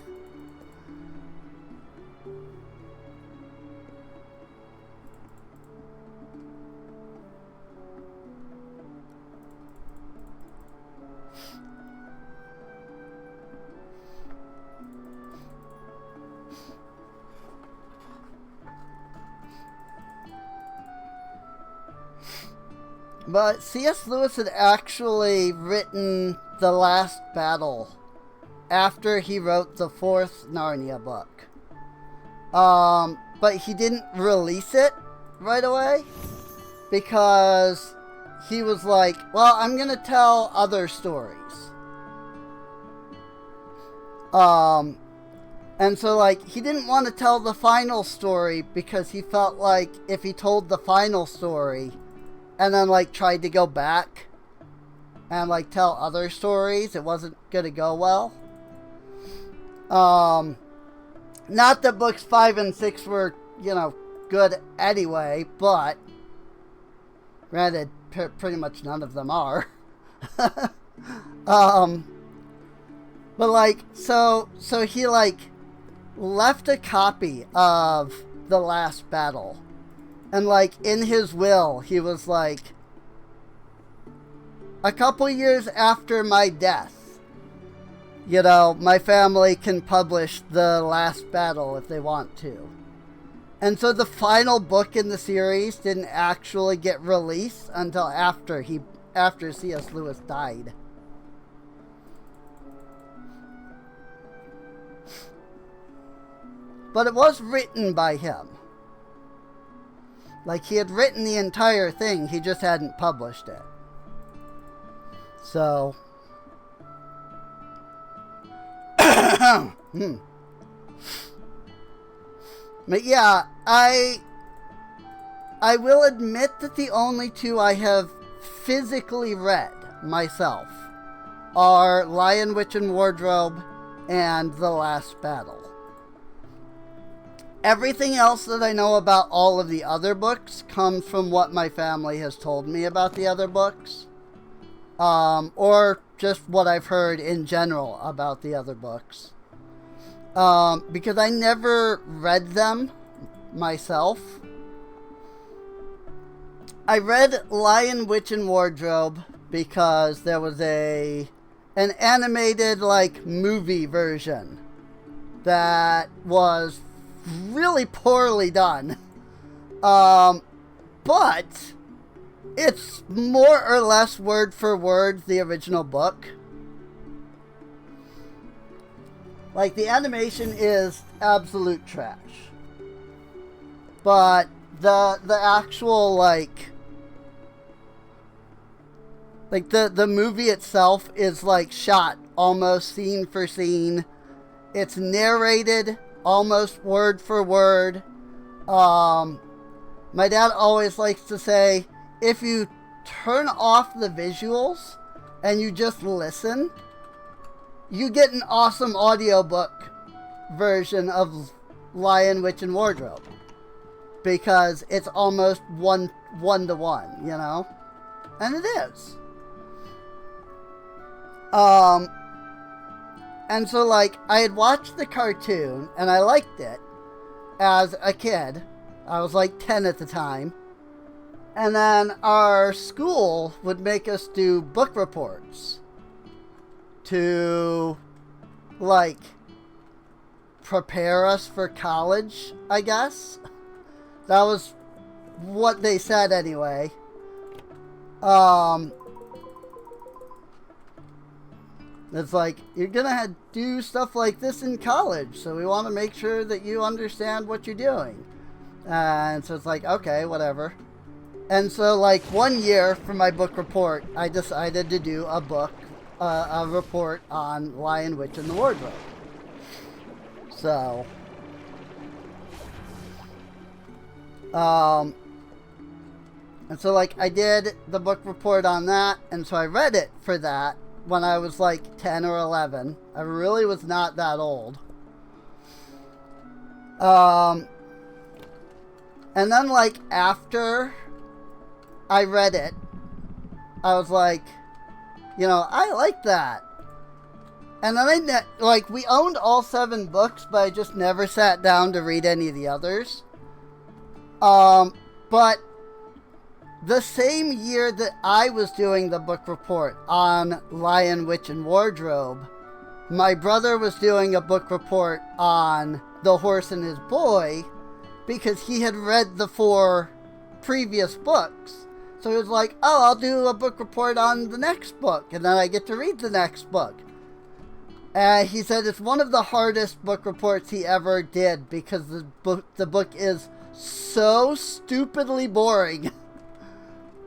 But C.S. Lewis had actually written The Last Battle after he wrote the 4th Narnia book. But he didn't release it right away because he was like, well, I'm going to tell other stories. And so, like, he didn't want to tell the final story because he felt like if he told the final story and then, like, tried to go back and, like, tell other stories, it wasn't going to go well. Not that books 5 and 6 were, you know, good anyway, but granted, pretty much none of them are. But, like, so he, like, left a copy of The Last Battle. And, like, in his will, he was like, a couple years after my death, you know, my family can publish The Last Battle if they want to. And so the final book in the series didn't actually get released until after C.S. Lewis died. But it was written by him. Like, he had written the entire thing, he just hadn't published it. So... But yeah, I will admit that the only two I have physically read myself are Lion, Witch, and Wardrobe and The Last Battle. Everything else that I know about all of the other books comes from what my family has told me about the other books. Or just what I've heard in general about the other books. Because I never read them myself. I read Lion, Witch, and Wardrobe because there was an animated, like, movie version that was really poorly done. But it's more or less word for word the original book. Like, the animation is absolute trash. But the actual, like the movie itself is, like, shot almost scene for scene. It's narrated almost word for word. My dad always likes to say, if you turn off the visuals and you just listen, you get an awesome audiobook version of Lion, Witch, and Wardrobe. Because it's almost one to one, you know? And it is. And so, like, I had watched the cartoon, and I liked it as a kid. I was, like, 10 at the time. And then our school would make us do book reports to, like, prepare us for college, I guess. That was what they said anyway. It's like, you're gonna do stuff like this in college, so we want to make sure that you understand what you're doing. And so it's like, okay, whatever. And so, like, one year for my book report, I decided to do a report on Lion, Witch, and the Wardrobe. So, and so, like, I did the book report on that, and so I read it for that when I was, like, 10 or 11. I really was not that old. And then, like, after I read it, I was like, you know, I like that. And then we owned all 7 books, but I just never sat down to read any of the others. But the same year that I was doing the book report on Lion, Witch, and Wardrobe, my brother was doing a book report on The Horse and His Boy because he had read the 4 previous books. So he was like, oh, I'll do a book report on the next book, and then I get to read the next book. And he said it's one of the hardest book reports he ever did because the book is so stupidly boring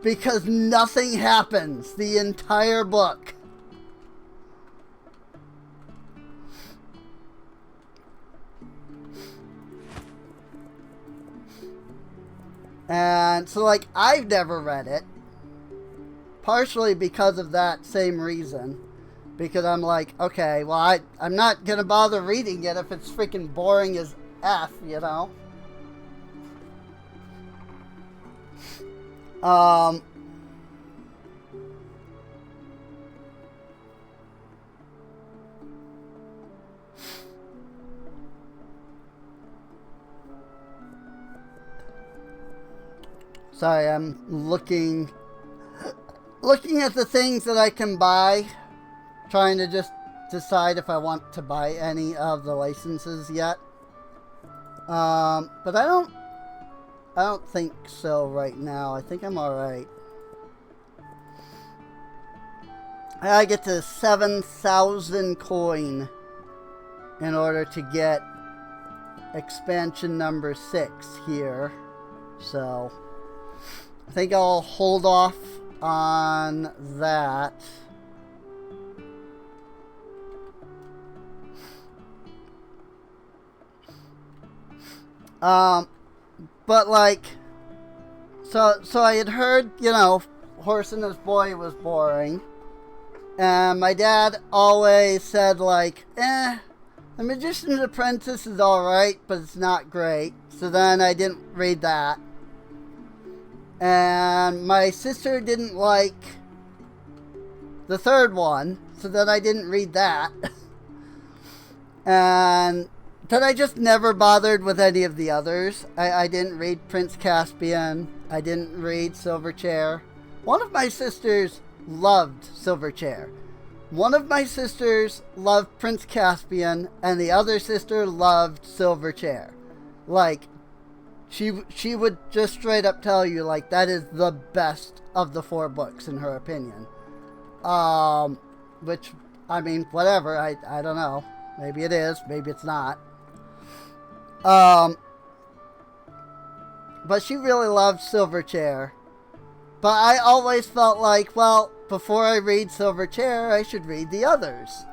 because nothing happens the entire book. And so, like, I've never read it, partially because of that same reason. Because I'm like, okay, well, I'm not going to bother reading it if it's freaking boring as F, you know? Sorry, I'm looking at the things that I can buy, trying to just decide if I want to buy any of the licenses yet. But I don't think so right now. I think I'm alright. I gotta get to 7,000 coin in order to get expansion number 6 here. So I think I'll hold off on that. But like, so I had heard, you know, Horse and His Boy was boring. And my dad always said like, The Magician's Apprentice is alright, but it's not great. So then I didn't read that. And my sister didn't like the third one, so then I didn't read that. And then I just never bothered with any of the others. I didn't read Prince Caspian. I didn't read Silverchair. One of my sisters loved Silverchair. One of my sisters loved Prince Caspian, and the other sister loved Silverchair. Like, she would just straight up tell you, like, that is the best of the 4 books, in her opinion. Which, I mean, whatever, I don't know. Maybe it is, maybe it's not. But she really loved Silverchair. But I always felt like, well, before I read Silverchair, I should read the others.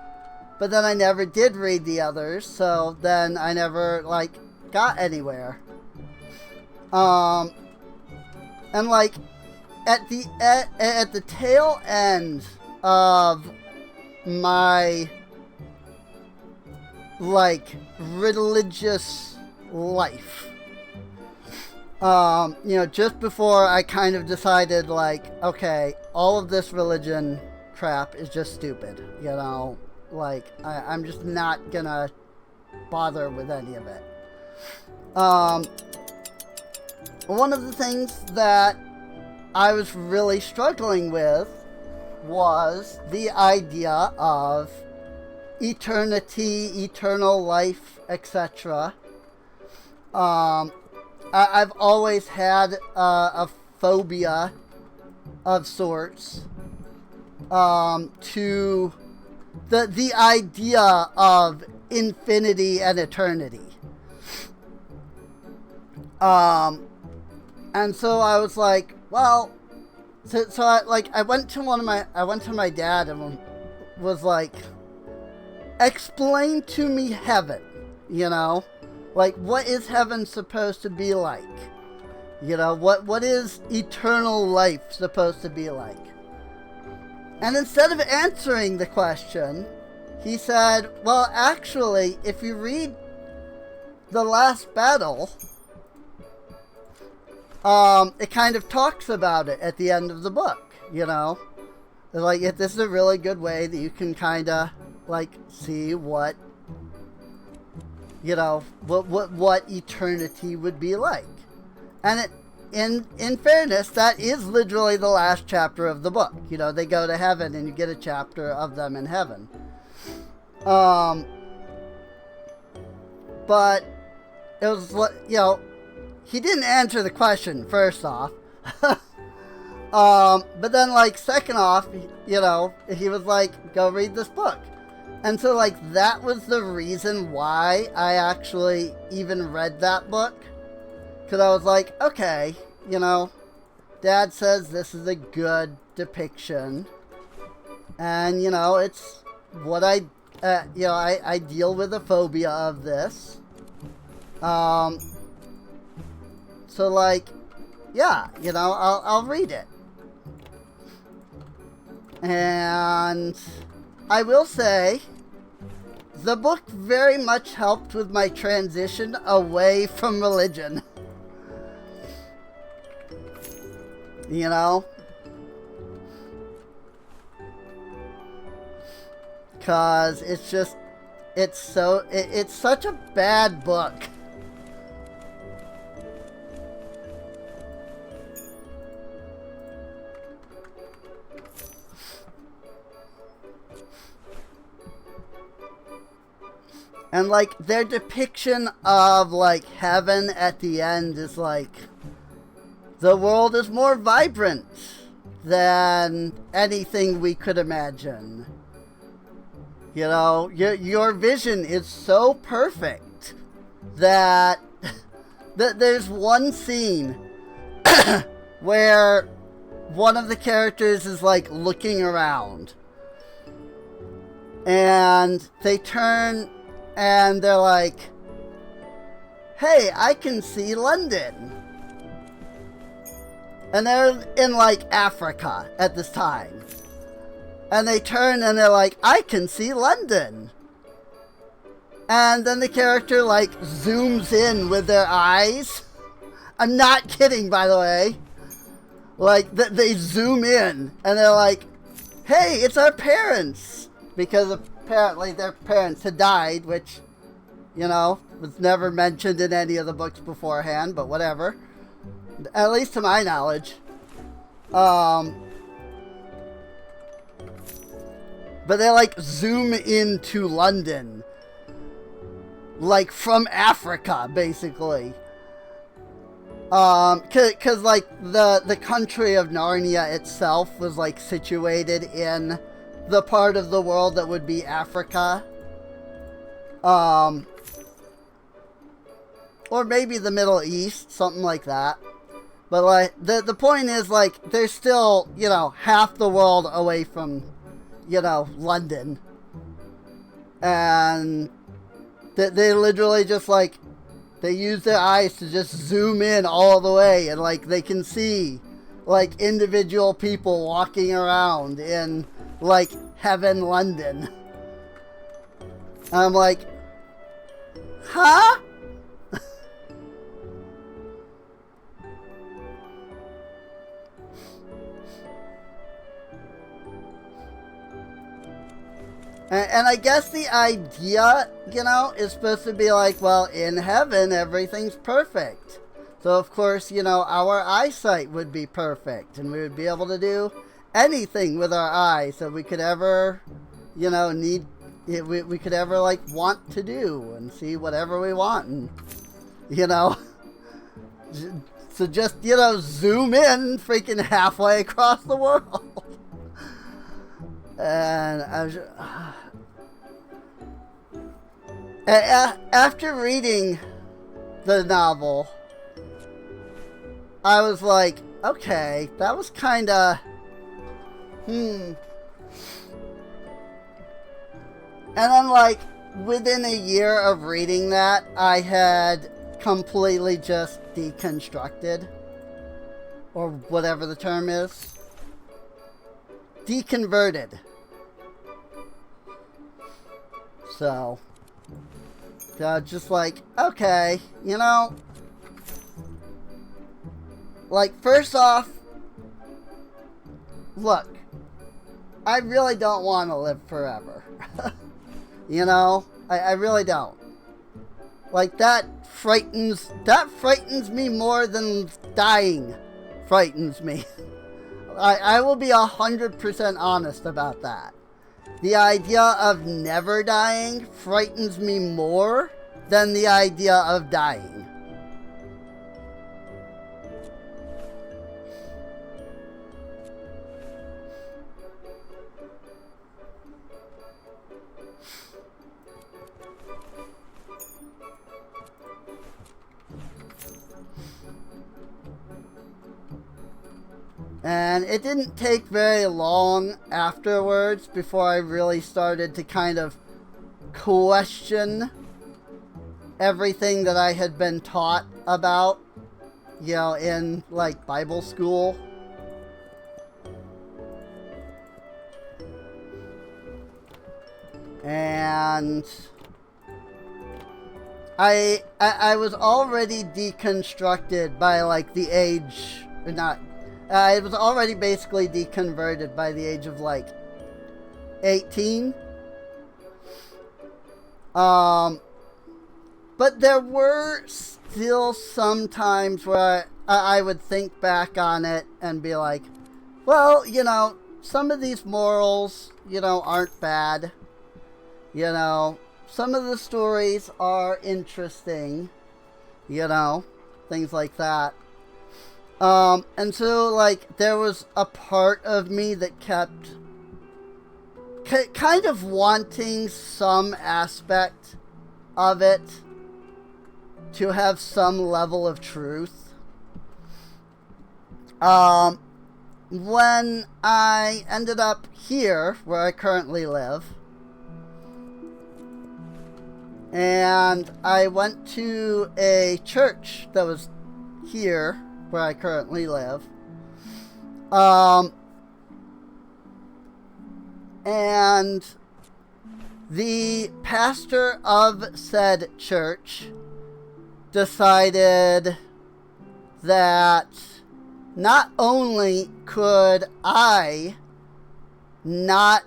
But then I never did read the others, so then I never, like, got anywhere. And, like, at the tail end of my, like, religious life, you know, just before I kind of decided, like, okay, all of this religion crap is just stupid, you know, like, I'm just not gonna bother with any of it. One of the things that I was really struggling with was the idea of eternity, eternal life, etc. I've always had a phobia of sorts to the idea of infinity and eternity. And so I was like, well, so I went to my dad and was like, explain to me heaven, you know? Like, what is heaven supposed to be like? You know, what is eternal life supposed to be like? And instead of answering the question, he said, well, actually, if you read The Last Battle, it kind of talks about it at the end of the book, you know? Like, this is a really good way that you can kind of, like, see what, you know, what eternity would be like. And in fairness, that is literally the last chapter of the book. You know, they go to heaven and you get a chapter of them in heaven. But it was, you know, he didn't answer the question, first off. But then, like, second off, you know, he was like, go read this book. And so, like, that was the reason why I actually even read that book. Because I was like, okay, you know, Dad says this is a good depiction. And, you know, it's what I deal with a phobia of this. So, like, yeah, you know, I'll read it. And I will say, the book very much helped with my transition away from religion. You know? Because it's just, it's such a bad book. And, like, their depiction of, like, heaven at the end is, like, the world is more vibrant than anything we could imagine. You know, your vision is so perfect that, that there's one scene where one of the characters is, like, looking around. And they turn and they're like, hey, I can see London. And they're in, like, Africa at this time. And they turn and they're like, I can see London. And then the character, like, zooms in with their eyes. I'm not kidding, by the way. Like, they zoom in and they're like, hey, it's our parents. Because apparently their parents had died, which, you know, was never mentioned in any of the books beforehand, but whatever. At least to my knowledge. But they, like, zoom into London. Like, from Africa, basically. Cause like, the country of Narnia itself was, like, situated in the part of the world that would be Africa. Or maybe the Middle East, something like that. But, like, the point is, like, they're still, you know, half the world away from, you know, London. And they literally just, like, they use their eyes to just zoom in all the way. And, like, they can see, like, individual people walking around in, like, heaven, London. And I'm like, huh? And I guess the idea, you know, is supposed to be like, well, in heaven, everything's perfect. So, of course, you know, our eyesight would be perfect. And we would be able to do anything with our eyes that we could ever, you know, we could ever, like, want to do. And see whatever we want. And, you know, so just, you know, zoom in freaking halfway across the world. And I was after reading the novel, I was like, okay, that was kind of, And then, like, within a year of reading that, I had completely just deconstructed, or whatever the term is. Deconverted. So, just like, okay, you know, like, first off, look, I really don't want to live forever. You know, I really don't. Like, that frightens me more than dying frightens me. I will be 100% honest about that. The idea of never dying frightens me more than the idea of dying. And it didn't take very long afterwards before I really started to kind of question everything that I had been taught about, you know, in, like, Bible school. And I was already deconstructed by, like, the age, I was already basically deconverted by the age of, like, 18. But there were still some times where I would think back on it and be like, well, you know, some of these morals, you know, aren't bad. You know, some of the stories are interesting, you know, things like that. And so, like, there was a part of me that kept kind of wanting some aspect of it to have some level of truth. When I ended up here, where I currently live, and I went to a church that was here, where I currently live, and the pastor of said church decided that not only could I not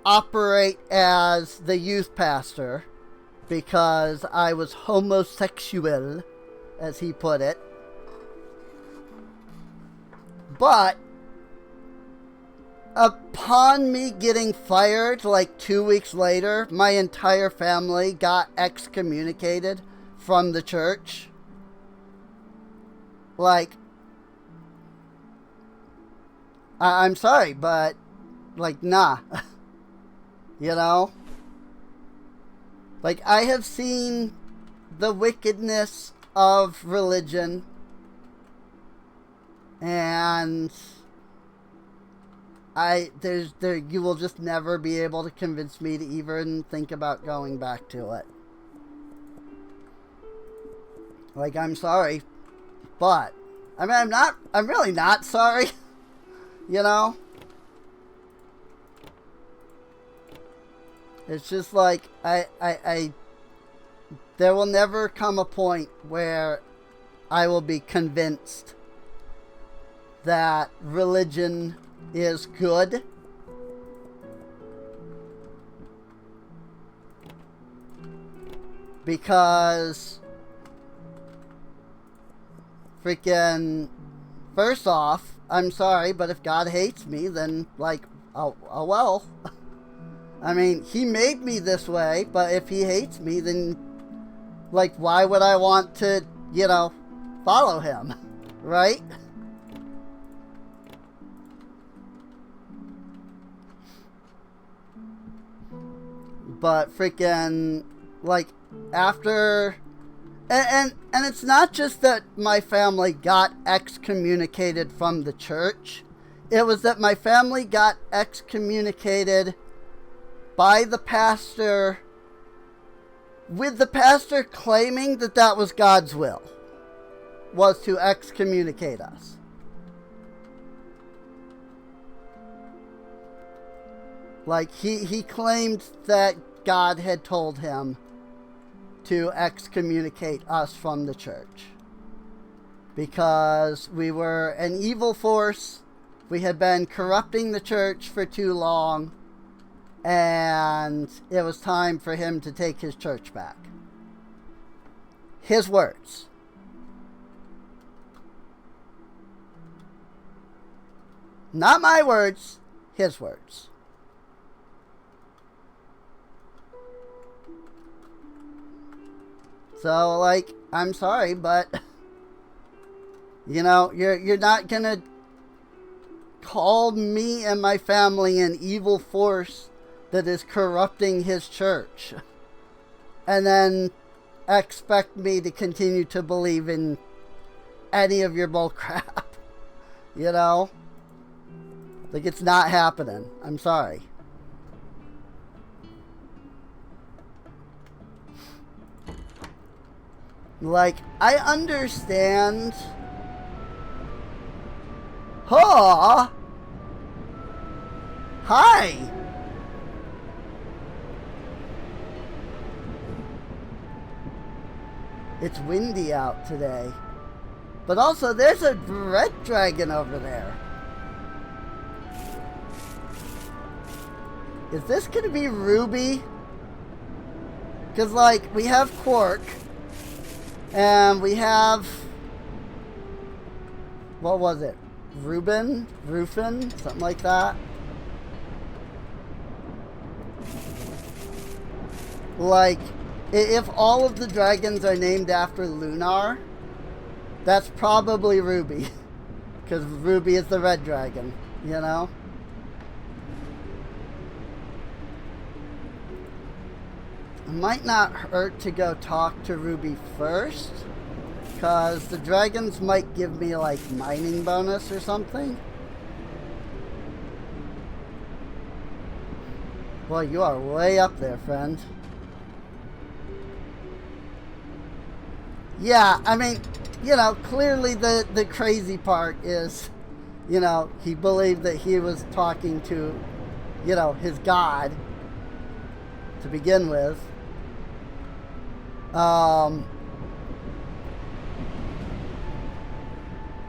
operate as the youth pastor because I was homosexual, as he put it, but upon me getting fired, like 2 weeks later, my entire family got excommunicated from the church. Like, I'm sorry, but, like, nah. You know? Like, I have seen the wickedness of religion, and you will just never be able to convince me to even think about going back to it. Like, I'm sorry, but, I mean, I'm really not sorry, you know? It's just like, there will never come a point where I will be convinced that religion is good. Because freaking, first off, I'm sorry, but if God hates me, then, like, oh well. I mean, he made me this way, but if he hates me, then, like, why would I want to, you know, follow him, right? But freaking, like, after, and it's not just that my family got excommunicated from the church. It was that my family got excommunicated by the pastor, with the pastor claiming that that was God's will, was to excommunicate us. Like, he claimed that God had told him to excommunicate us from the church because we were an evil force. We had been corrupting the church for too long, and it was time for him to take his church back. His words. Not my words, his words. So, like, I'm sorry, but, you know, you're not gonna call me and my family an evil force that is corrupting his church, and then expect me to continue to believe in any of your bull crap. You know? Like, it's not happening. I'm sorry. Like, I understand. Huh? Hi! It's windy out today. But also, there's a red dragon over there. Is this gonna be Ruby? Because, like, we have Quark. And we have, what was it? Rufin? Something like that. Like, if all of the dragons are named after Lunar, that's probably Ruby. Because Ruby is the red dragon, you know? It might not hurt to go talk to Ruby first, because the dragons might give me, like, mining bonus or something. Well, you are way up there, friend. Yeah, I mean, you know, clearly the crazy part is, you know, he believed that he was talking to, you know, his god to begin with.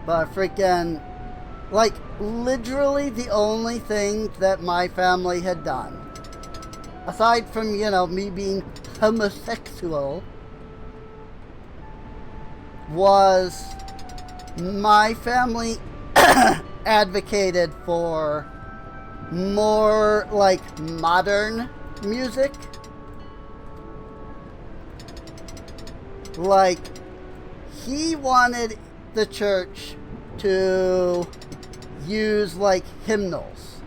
But freaking, like, literally the only thing that my family had done, aside from, you know, me being homosexual, was my family advocated for more, like, modern music. Like, he wanted the church to use, like, hymnals.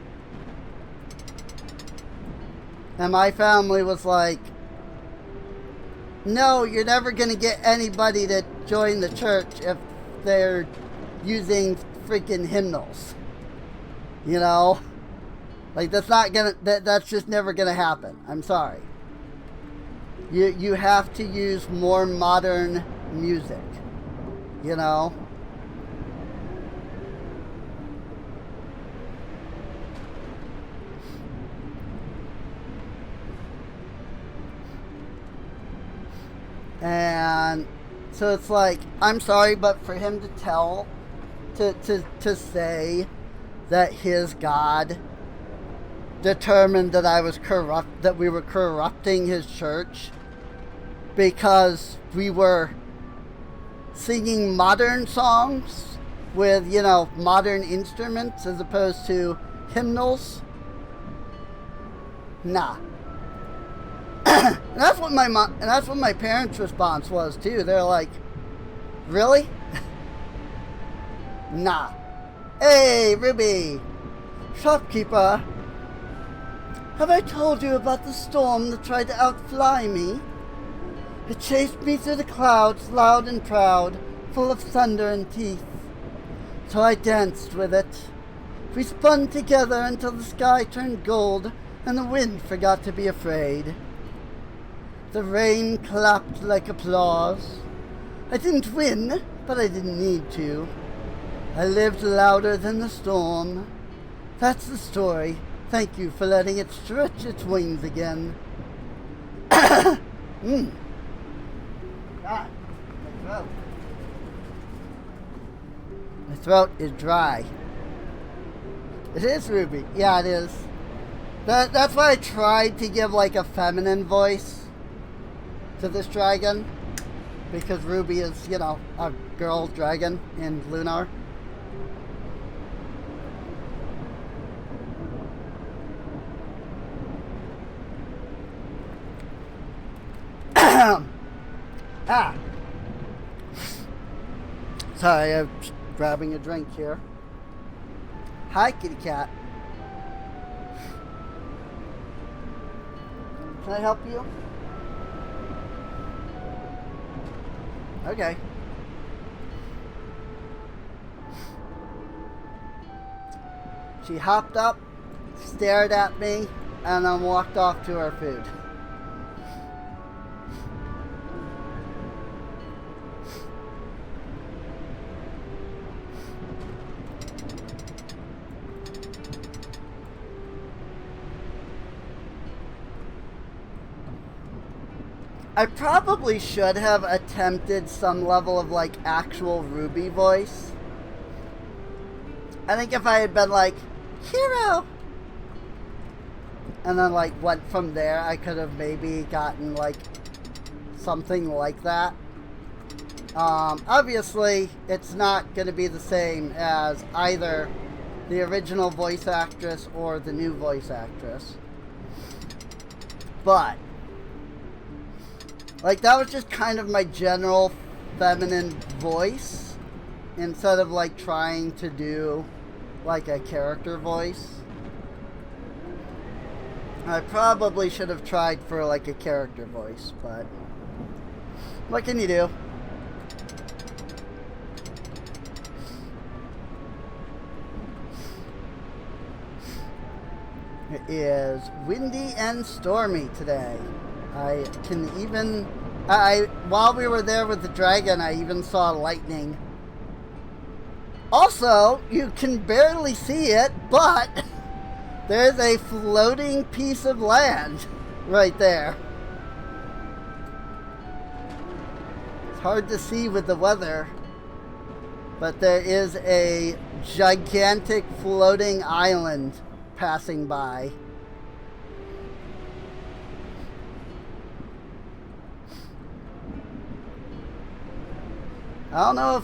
And my family was like, no, you're never going to get anybody to join the church if they're using freaking hymnals. You know? Like, that's not gonna, that's just never gonna happen. I'm sorry. You have to use more modern music. You know? And so it's like, I'm sorry, but for him to tell, to say that his God determined that I was corrupt, that we were corrupting his church because we were singing modern songs with, you know, modern instruments as opposed to hymnals. Nah. And that's what my mom, and that's what my parents' response was too. They're like, "Really? Nah." Hey, Ruby, shopkeeper. Have I told you about the storm that tried to outfly me? It chased me through the clouds, loud and proud, full of thunder and teeth. So I danced with it. We spun together until the sky turned gold and the wind forgot to be afraid. The rain clapped like applause. I didn't win, but I didn't need to. I lived louder than the storm. That's the story. Thank you for letting it stretch its wings again. God, my throat. My throat is dry. It is Ruby. Yeah, it is. That's why I tried to give like a feminine voice to this dragon, because Ruby is, you know, a girl dragon in Lunar. Sorry, I'm just grabbing a drink here. Hi, kitty cat. Can I help you? Okay. She hopped up, stared at me, and then walked off to her food. I probably should have attempted some level of like actual Ruby voice. I think if I had been like, hero, and then like went from there, I could have maybe gotten like something like that. Obviously, it's not going to be the same as either the original voice actress or the new voice actress. But Like, that was just kind of my general feminine voice, instead of, like, trying to do, like, a character voice. I probably should have tried for, like, a character voice, but what can you do? It is windy and stormy today. I can even... while we were there with the dragon, I even saw lightning. Also, you can barely see it, but there's a floating piece of land right there. It's hard to see with the weather, but there is a gigantic floating island passing by. I don't know if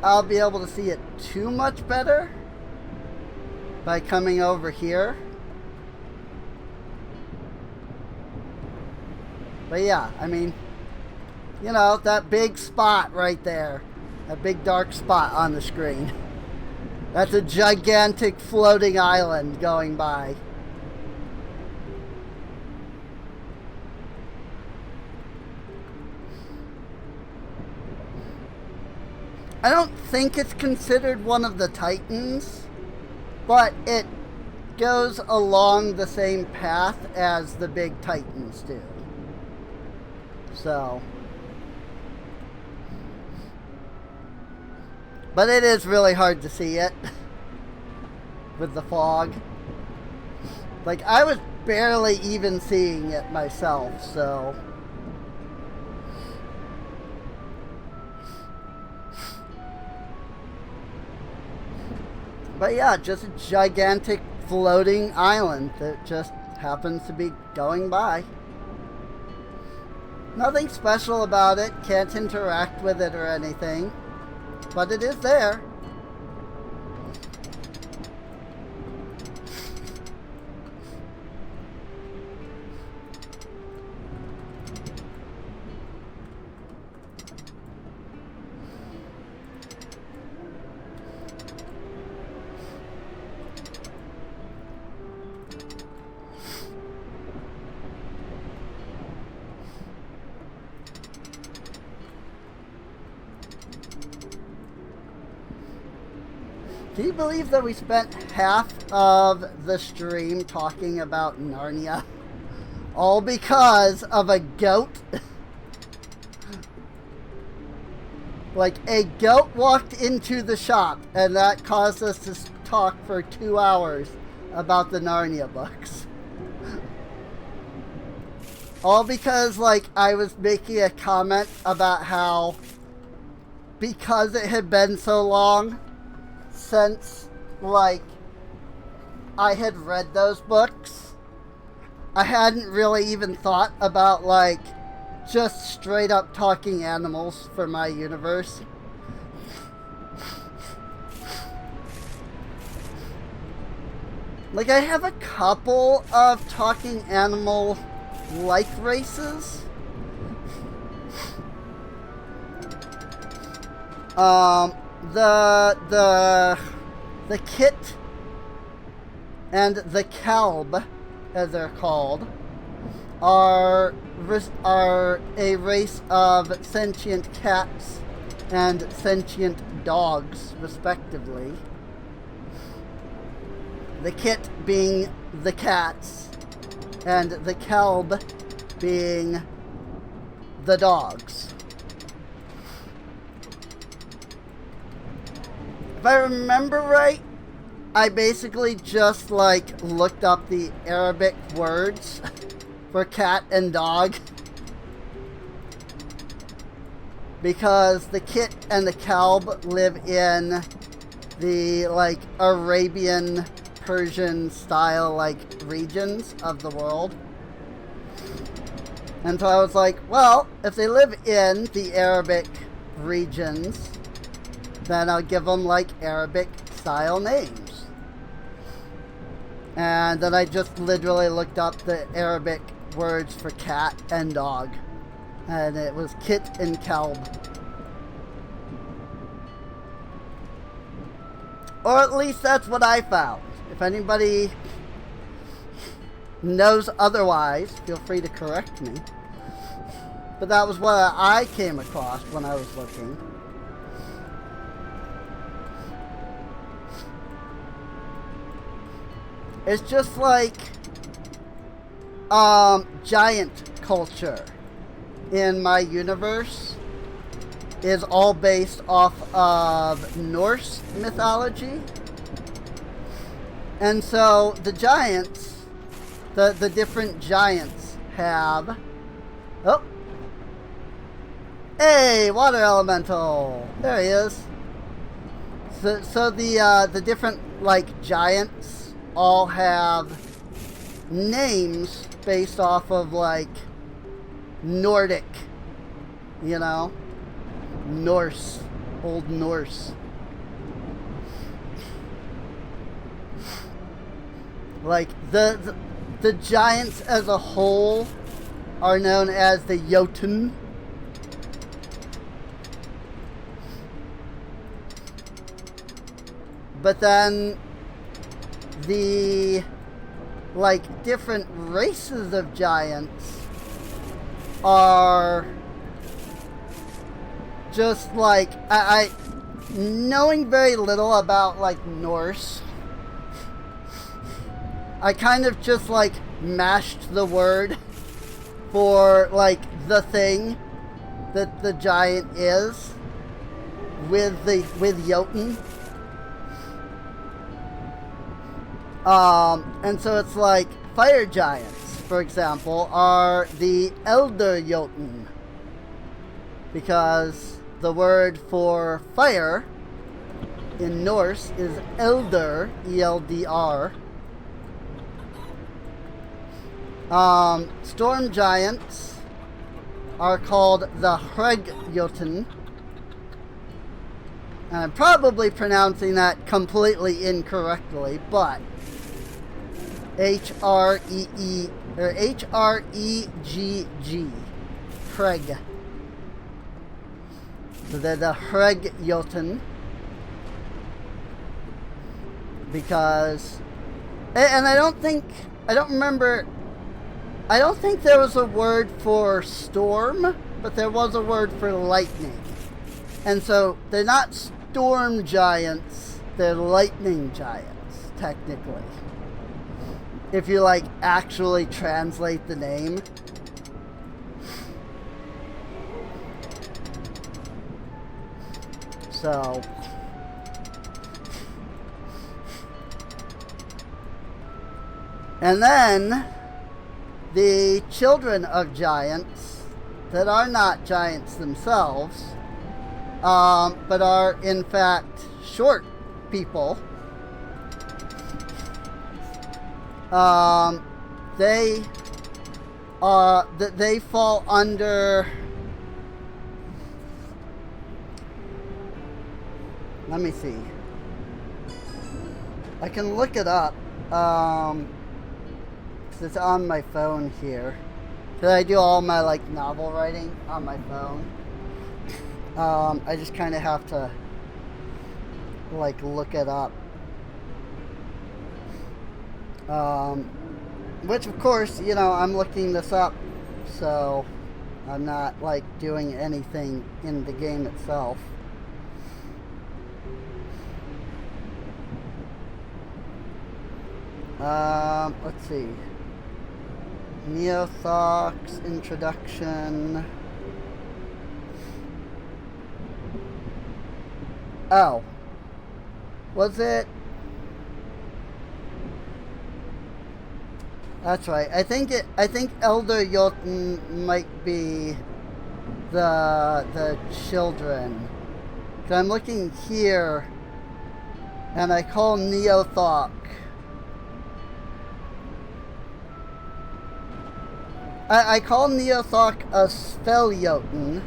I'll be able to see it too much better by coming over here. But yeah, I mean, you know, that big spot right there. That big dark spot on the screen. That's a gigantic floating island going by. I don't think it's considered one of the Titans, but it goes along the same path as the big Titans do. So, but it is really hard to see it with the fog. Like, I was barely even seeing it myself, so. But yeah, just a gigantic floating island that just happens to be going by. Nothing special about it, can't interact with it or anything, but it is there. Can you believe that we spent half of the stream talking about Narnia? All because of a goat? Like, a goat walked into the shop, and that caused us to talk for 2 hours about the Narnia books. All because, like, I was making a comment about how, because it had been so long since, like, I had read those books, I hadn't really even thought about, like, just straight up talking animals for my universe. Like, I have a couple of talking animal like races. The kit and the kalb, as they're called, are a race of sentient cats and sentient dogs, respectively. The kit being the cats, and the kalb being the dogs. If I remember right, I basically just, like, looked up the Arabic words for cat and dog, because the kit and the kalb live in the, like, Arabian, Persian style, like, regions of the world. And so I was like, well, if they live in the Arabic regions, then I'll give them, like, Arabic style names. And then I just literally looked up the Arabic words for cat and dog. And it was Kit and Kalb. Or at least that's what I found. If anybody knows otherwise, feel free to correct me. But that was what I came across when I was looking. It's just like giant culture in my universe is all based off of Norse mythology. And so the giants, the different giants have... Oh! Hey, water elemental! There he is. So the different, like, giants all have names based off of, like, Nordic, you know? Norse. Old Norse. Like, the giants as a whole are known as the Jotun. But then the, like, different races of giants are just like, I knowing very little about, like, Norse, I kind of just, like, mashed the word for, like, the thing that the giant is with Jotun. And so it's like fire giants, for example, are the Elder Jotun, because the word for fire in Norse is Elder, E-L-D-R. Storm giants are called the Hreg Jotun. And I'm probably pronouncing that completely incorrectly, but H-R-E-E, or H-R-E-G-G, Hreg. So they're the Hreg Jotun. Because, and I don't think there was a word for storm, but there was a word for lightning. And so they're not storm giants, they're lightning giants, technically. If you, like, actually translate the name. So, and then the children of giants that are not giants themselves, but are in fact short people, they fall under, let me see, I can look it up, because it's on my phone here, because I do all my, like, novel writing on my phone. I just kind of have to, like, look it up. Which, of course, you know, I'm looking this up, so I'm not, like, doing anything in the game itself. Let's see. Neothox introduction. Oh. Was it? That's right. I think Elder Jotun might be the children. 'Cause I'm looking here, and I call Neothok. I call Neothok a Sveljotun,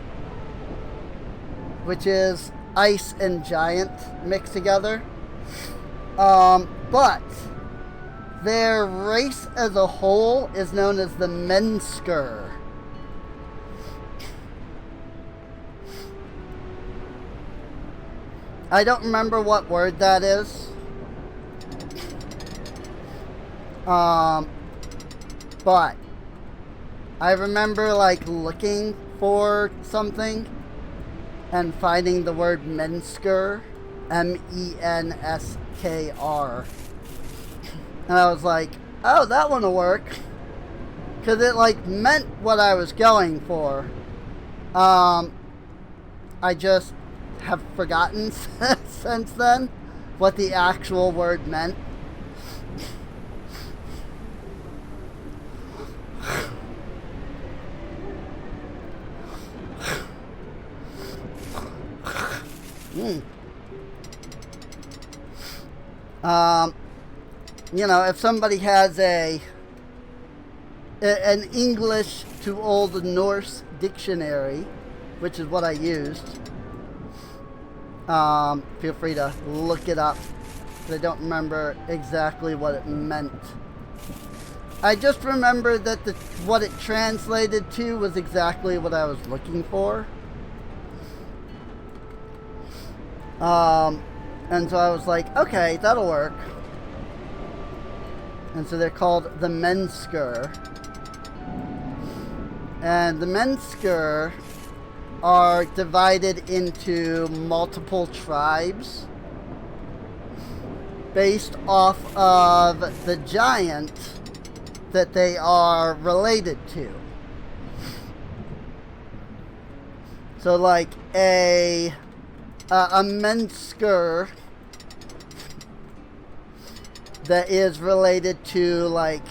which is ice and giant mixed together. But their race as a whole is known as the Mensker. I don't remember what word that is. But I remember like looking for something and finding the word Menskr, M-E-N-S-K-R. And I was like, oh, that one will work. Because it like meant what I was going for. I just have forgotten since then what the actual word meant. You know, if somebody has an English to Old Norse dictionary, which is what I used, feel free to look it up. I don't remember exactly what it meant. I just remember that what it translated to was exactly what I was looking for. And so I was like, okay, that'll work. And so they're called the Menskr. And the Menskr are divided into multiple tribes based off of the giant that they are related to. So like a Menskr that is related to like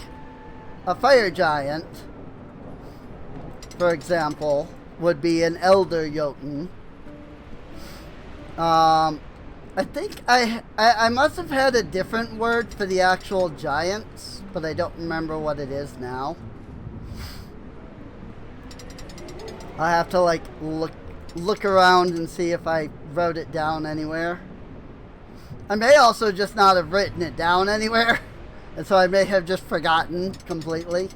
a fire giant, for example, would be an Elder Jotun. I think I must have had a different word for the actual giants, but I don't remember what it is now. I have to like look around and see if I wrote it down anywhere. I may also just not have written it down anywhere, and so I may have just forgotten completely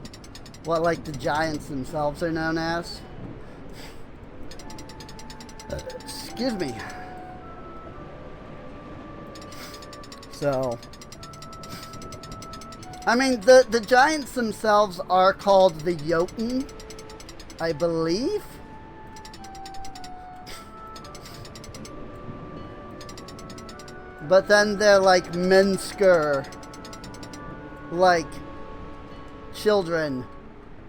what like the giants themselves are known as. Excuse me. So, I mean, the giants themselves are called the Jotun, I believe. But then they're like Menskr, like children,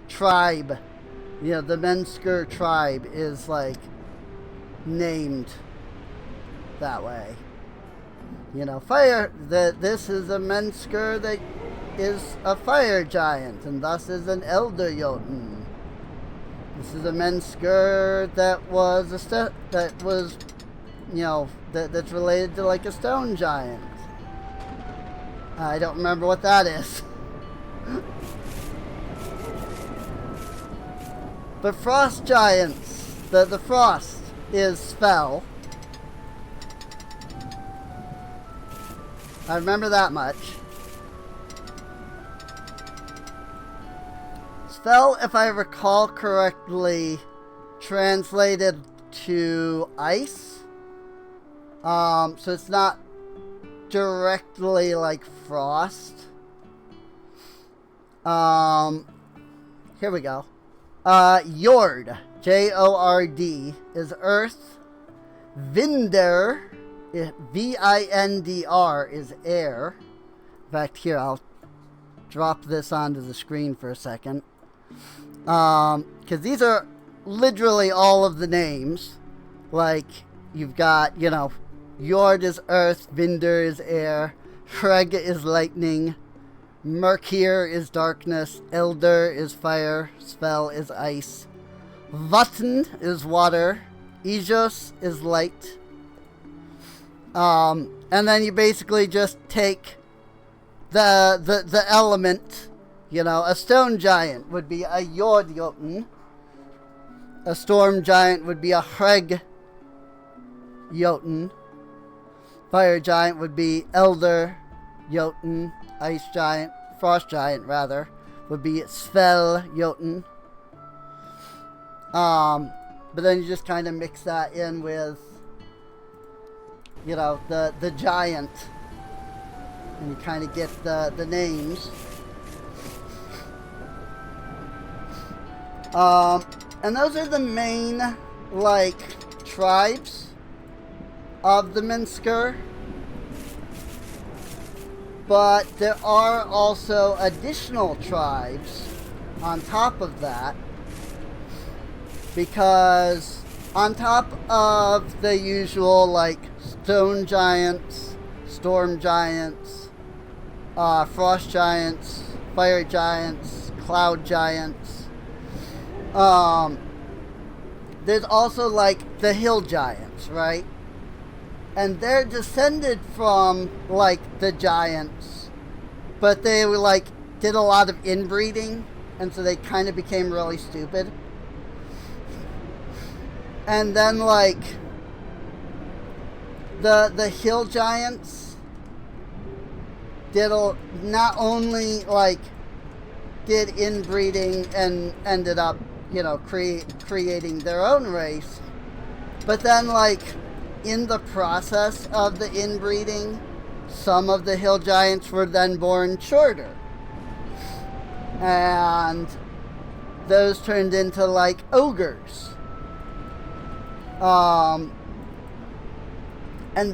tribe. You know, the Menskr tribe is like named that way. You know, this is a Menskr that is a fire giant, and thus is an Elder Jotun. This is a Menskr that was you know, that's related to like a stone giant. I don't remember what that is. But frost giants, the frost is Svel. I remember that much. Svel, if I recall correctly, translated to ice. So it's not directly like frost. Here we go. Jord, J-O-R-D, is earth. Vindr, V-I-N-D-R, is air. In fact, here, I'll drop this onto the screen for a second. Because these are literally all of the names. Like, you've got, you know, Jord is earth, Vindr is air, Freg is lightning, Myrkir is darkness, Elder is fire, Svel is ice, Vatn is water, Ijos is light. And then you basically just take the element. You know, a stone giant would be a Jord Jotun. A storm giant would be a Freg Jotun. Fire giant would be Elder Jotun. Ice giant, frost giant rather, would be Svel Jotun. But then you just kind of mix that in with you know, the giant. And you kind of get the names. And those are the main, like, tribes of the Minsker. But there are also additional tribes on top of that. Because on top of the usual, like, stone giants, storm giants, frost giants, fire giants, cloud giants, there's also, like, the hill giants, right? And they're descended from, like, the giants, but they were, like, did a lot of inbreeding, and so they kind of became really stupid. And then, like, the hill giants did not only, like, did inbreeding and ended up, you know, creating their own race, but then, like, in the process of the inbreeding, some of the hill giants were then born shorter. And those turned into, like, ogres. And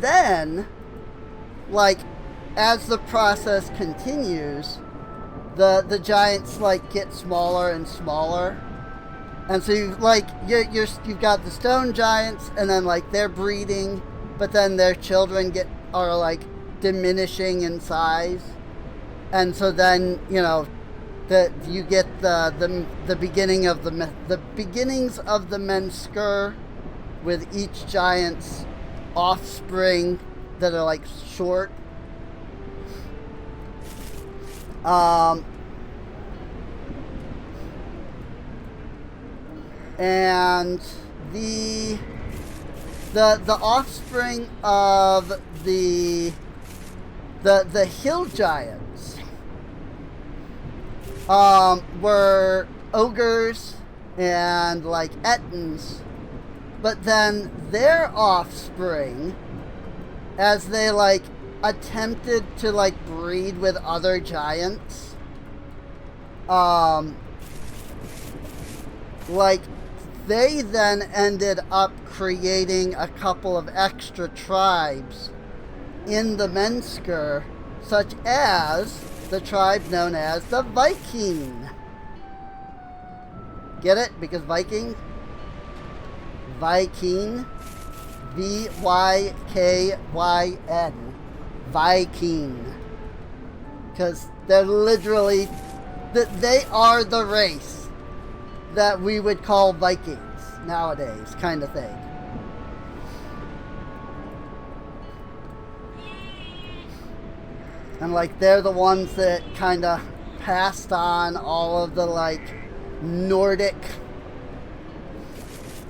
then, like, as the process continues, the giants, like, get smaller and smaller. And so you've got the stone giants, and then, like, they're breeding, but then their children are like diminishing in size, and so then, you know, you get the beginning of the beginnings of the Minsker, with each giant's offspring that are, like, short. And the offspring of the hill giants were ogres and, like, ettins, but then their offspring, as they, like, attempted to, like, breed with other giants, like, they then ended up creating a couple of extra tribes in the Minsker, such as the tribe known as the Viking. Get it? Because Viking? Viking. V-Y-K-Y-N. Viking. Because they're literally, they are the race that we would call Vikings nowadays, kind of thing. And, like, they're the ones that kind of passed on all of the, like, Nordic,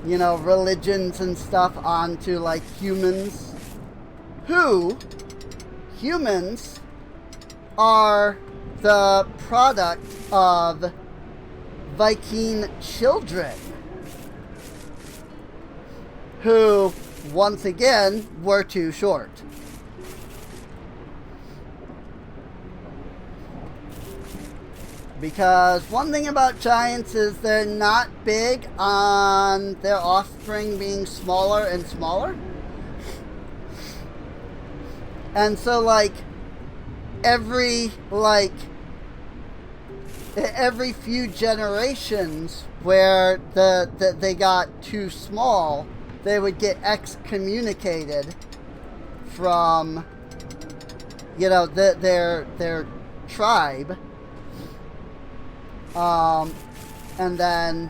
you know, religions and stuff onto, like, humans. Humans are the product of Viking children, who, once again, were too short. Because one thing about giants is they're not big on their offspring being smaller and smaller. And so, like, every few generations where they got too small, they would get excommunicated from, you know, their tribe. And then,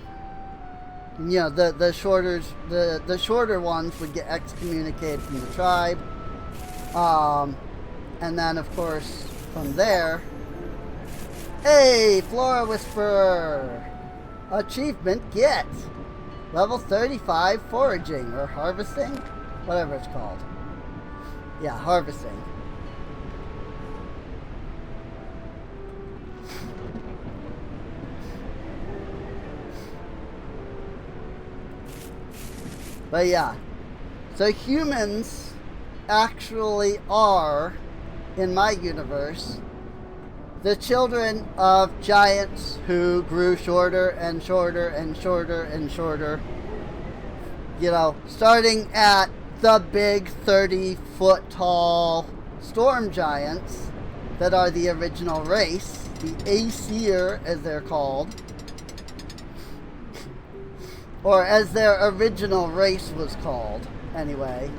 you know, the shorter ones would get excommunicated from the tribe. And then, of course, from there, hey, Flora Whisperer! Achievement get! Level 35 foraging, or harvesting? Whatever it's called. Yeah, harvesting. But yeah, so humans actually are, in my universe, the children of giants who grew shorter and shorter and shorter and shorter. You know, starting at the big 30-foot tall storm giants that are the original race, the Aesir as they're called, or as their original race was called, anyway.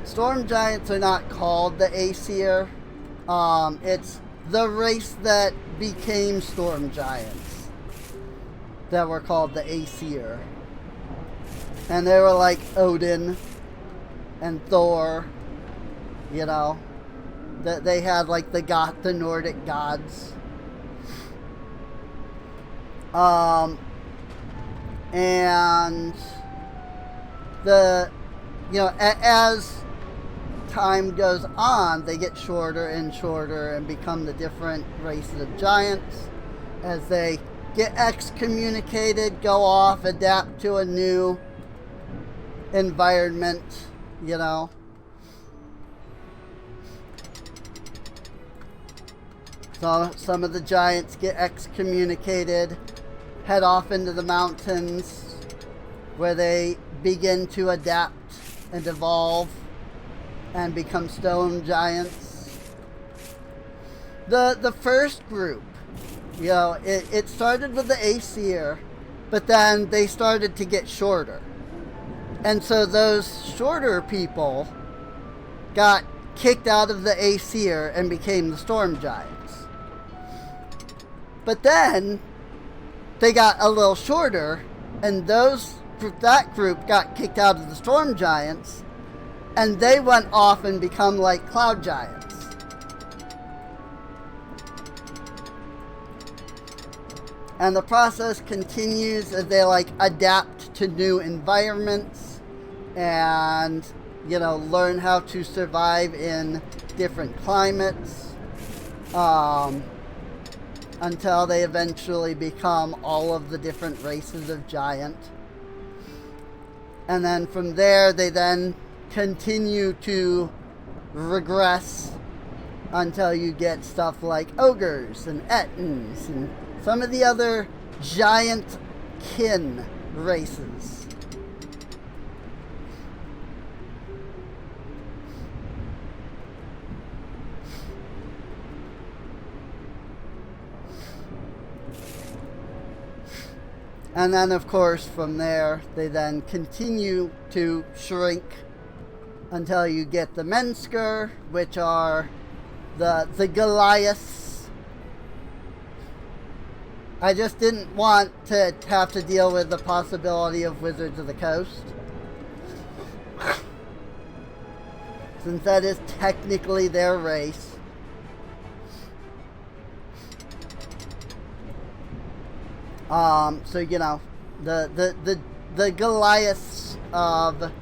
Storm giants are not called the Aesir. It's the race that became storm giants that were called the Aesir. And they were like Odin and Thor, you know. That they had like the Nordic gods. And as time goes on, they get shorter and shorter and become the different races of giants. As they get excommunicated, go off, adapt to a new environment, you know. So some of the giants get excommunicated, head off into the mountains, where they begin to adapt and evolve and become stone giants. The first group, you know, it started with the Aesir, but then they started to get shorter. And so those shorter people got kicked out of the Aesir and became the storm giants. But then they got a little shorter, and that group got kicked out of the storm giants, and they went off and become like cloud giants. And the process continues as they like adapt to new environments and, you know, learn how to survive in different climates, until they eventually become all of the different races of giant. And then from there, they then continue to regress until you get stuff like ogres and ettins and some of the other giant kin races. And then, of course, from there, they then continue to shrink until you get the Mensker, which are the Goliaths. I just didn't want to have to deal with the possibility of Wizards of the Coast, since that is technically their race. So, you know, the Goliaths of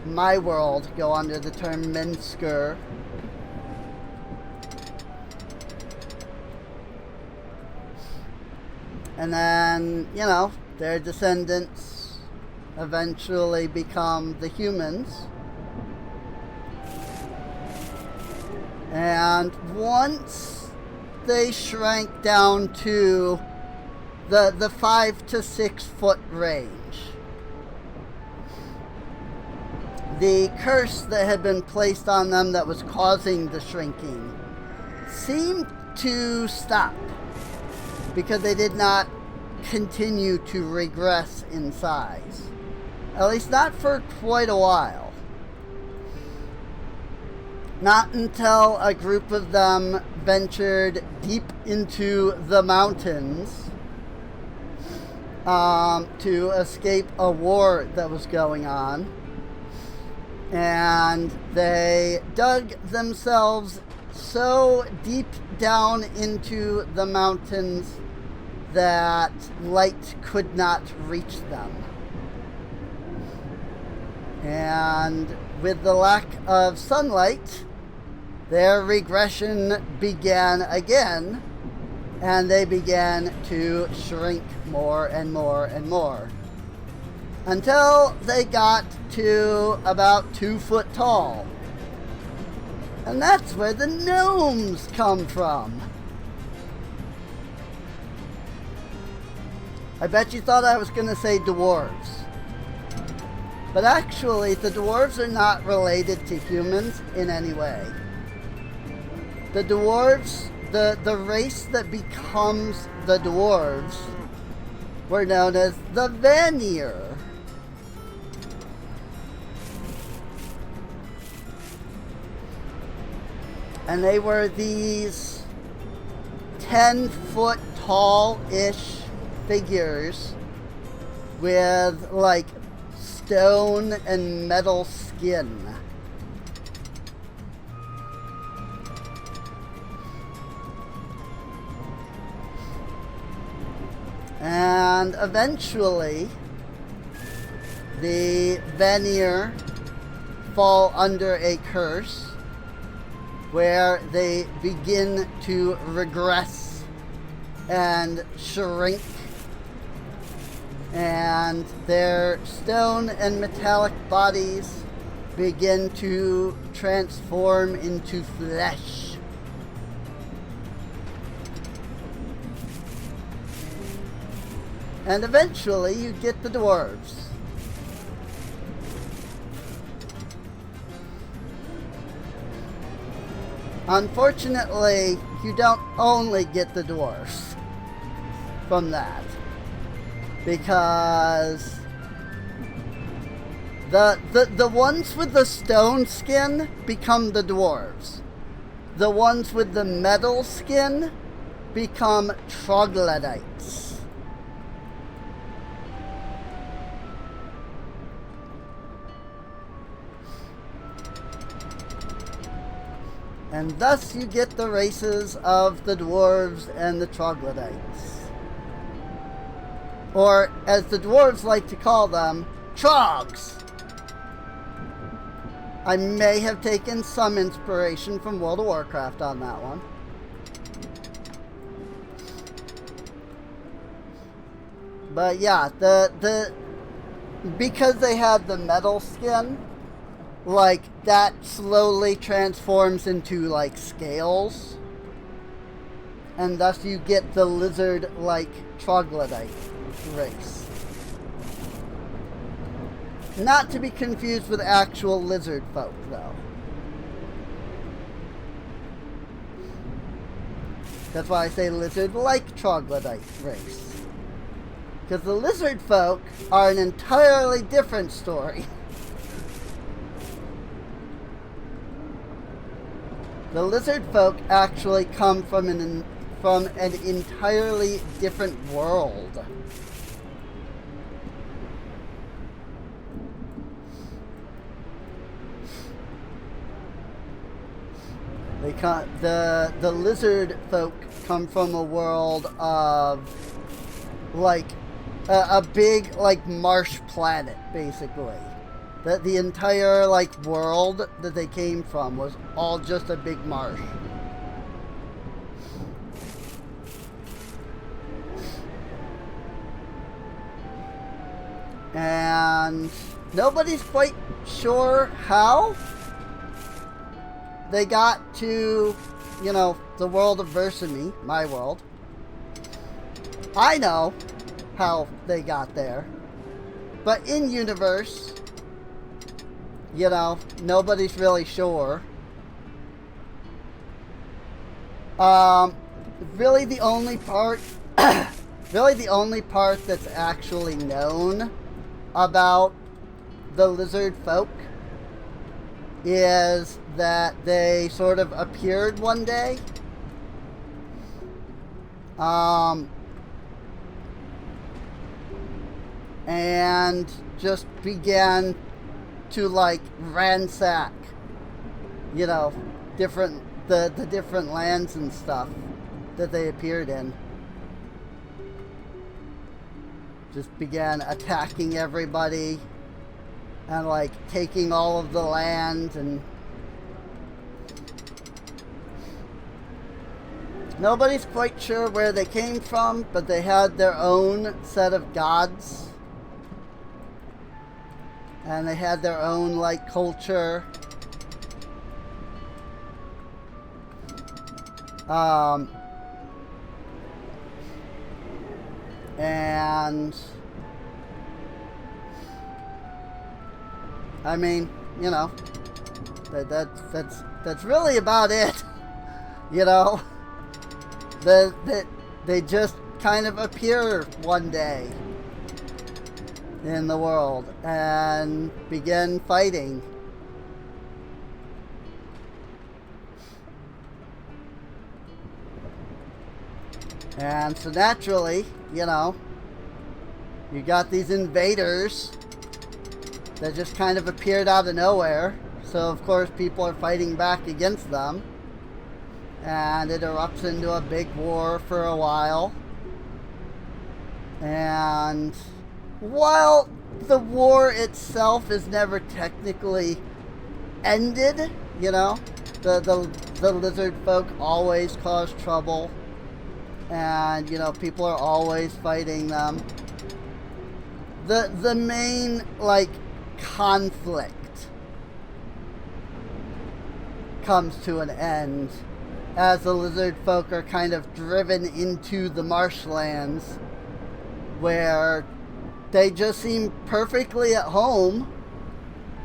my world go under the term Mensker. And then, you know, their descendants eventually become the humans. And once they shrank down to the 5 to 6 foot range, the curse that had been placed on them that was causing the shrinking seemed to stop, because they did not continue to regress in size. At least not for quite a while. Not until a group of them ventured deep into the mountains to escape a war that was going on. And they dug themselves so deep down into the mountains that light could not reach them. And with the lack of sunlight, their regression began again, and they began to shrink more and more and more. until they got to about 2 foot tall. And that's where the gnomes come from. I bet you thought I was going to say dwarves. But actually, the dwarves are not related to humans in any way. The dwarves, the race that becomes the dwarves, were known as the Vanir. And they were these 10-foot tall-ish figures with like stone and metal skin. And eventually the Vanir fall under a curse where they begin to regress and shrink, and their stone and metallic bodies begin to transform into flesh. And eventually you get the dwarves. Unfortunately, you don't only get the dwarves from that, because the ones with the stone skin become the dwarves. The ones with the metal skin become troglodytes. And thus you get the races of the dwarves and the troglodytes. Or, as the dwarves like to call them, trogs. I may have taken some inspiration from World of Warcraft on that one. But yeah, because they had the metal skin, like, that slowly transforms into, like, scales. And thus you get the lizard-like troglodyte race. Not to be confused with actual lizard folk, though. That's why I say lizard-like troglodyte race. Because the lizard folk are an entirely different story. The lizard folk actually come from an entirely different world. The lizard folk come from a world of like a big like marsh planet, basically. The entire like world that they came from was all just a big marsh. And nobody's quite sure how they got to, you know, the world of Versamy, my world. I know how they got there. But in universe, you know, nobody's really sure. Really the only part that's actually known about the lizard folk is that they sort of appeared one day. And just began to like ransack, you know, the different lands and stuff that they appeared in. Just began attacking everybody and like taking all of the land, and nobody's quite sure where they came from, but they had their own set of gods. And they had their own, like, culture. And I mean, you know, that's really about it. You know, they just kind of appear one day in the world and begin fighting. And so naturally, you know, you got these invaders that just kind of appeared out of nowhere. So of course people are fighting back against them. And it erupts into a big war for a while. And while the war itself is never technically ended, you know, the lizard folk always cause trouble. And, you know, people are always fighting them. The main, like, conflict comes to an end as the lizard folk are kind of driven into the marshlands where they just seem perfectly at home,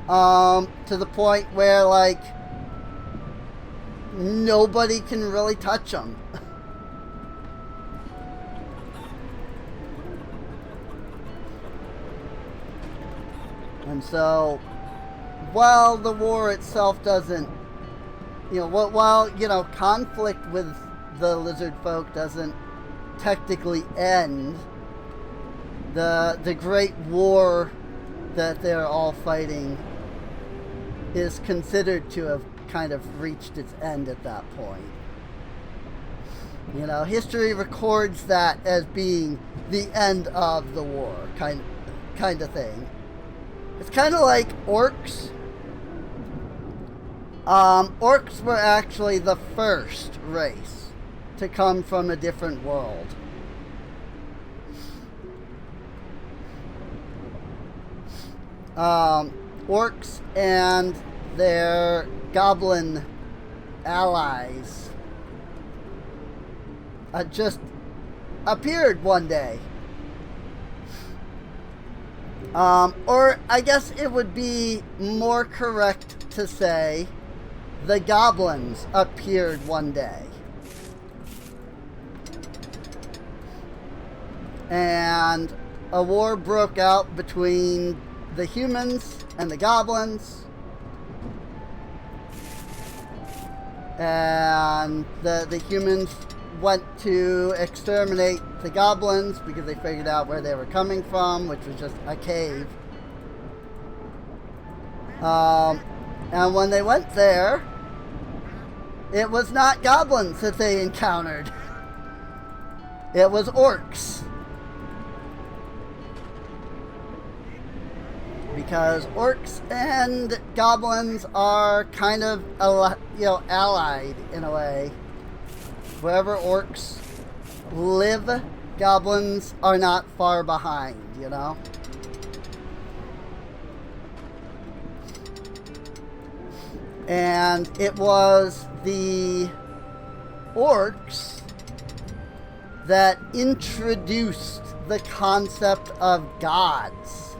to the point where, like, nobody can really touch them. And so, while the war itself doesn't, you know, while, you know, conflict with the lizard folk doesn't technically end, the great war that they're all fighting is considered to have kind of reached its end at that point. You know, history records that as being the end of the war, kind of thing. It's kind of like orcs. Orcs were actually the first race to come from a different world. Orcs and their goblin allies just appeared one day. Or I guess it would be more correct to say the goblins appeared one day. And a war broke out between the humans and the goblins. And the humans went to exterminate the goblins because they figured out where they were coming from, which was just a cave. And when they went there, it was not goblins that they encountered. It was orcs. Because orcs and goblins are kind of, you know, allied in a way. Wherever orcs live, goblins are not far behind, you know? And it was the orcs that introduced the concept of gods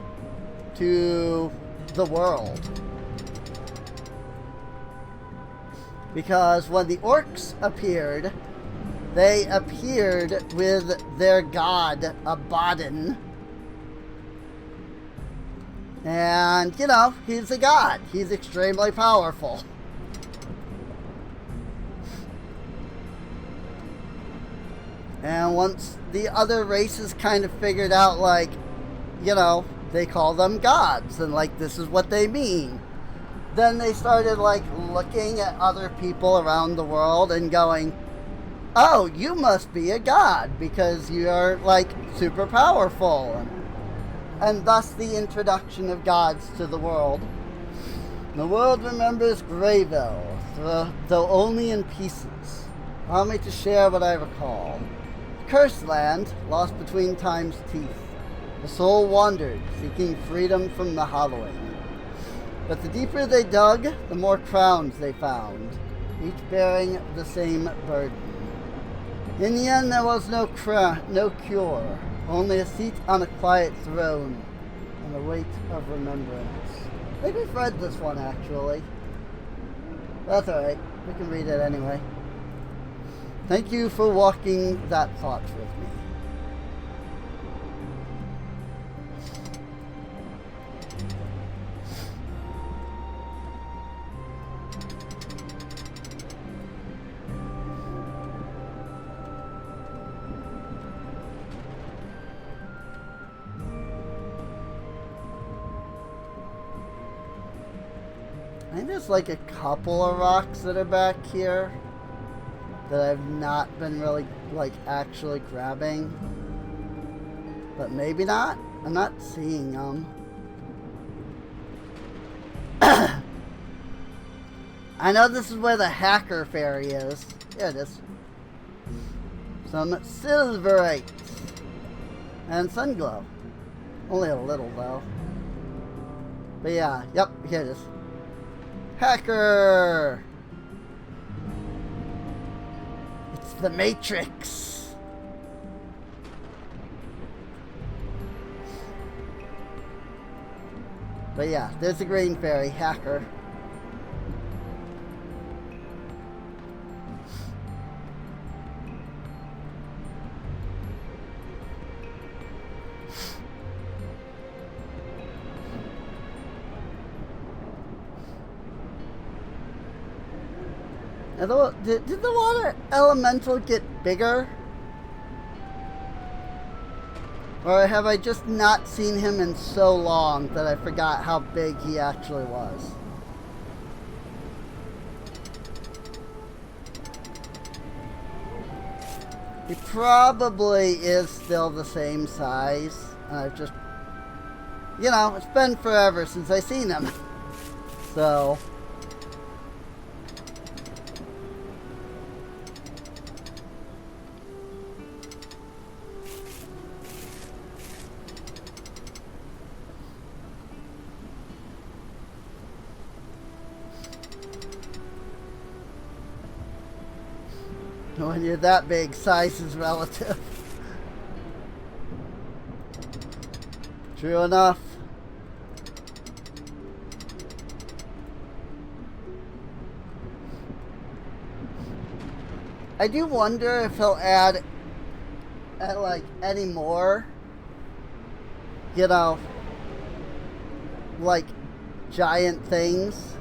to the world. Because when the orcs appeared, they appeared with their god, Abaddon. And, you know, he's a god. He's extremely powerful. And once the other races kind of figured out, like, you know, they call them gods, and, like, this is what they mean. Then they started, like, looking at other people around the world and going, oh, you must be a god because you're, like, super powerful. And thus the introduction of gods to the world. The world remembers Greyville, though only in pieces. Allow me to share what I recall. Cursed land, lost between time's teeth. The soul wandered, seeking freedom from the hollowing. But the deeper they dug, the more crowns they found, each bearing the same burden. In the end, there was no cure, only a seat on a quiet throne and the weight of remembrance. I think we've read this one, actually. That's alright. We can read it anyway. Thank you for walking that thought with me. I think there's like a couple of rocks that are back here that I've not been really like actually grabbing, but maybe not. I'm not seeing them. I know this is where the hacker fairy is. Here it is. Some silverites and sunglow. Only a little though. But yeah, yep, here it is. Hacker! It's the Matrix! But yeah, there's the green fairy, Hacker. Did the water elemental get bigger? Or have I just not seen him in so long that I forgot how big he actually was? He probably is still the same size. I've just, you know, it's been forever since I've seen him. So... when you're that big, size is relative. True enough. I do wonder if he'll add like any more, you know, like giant things.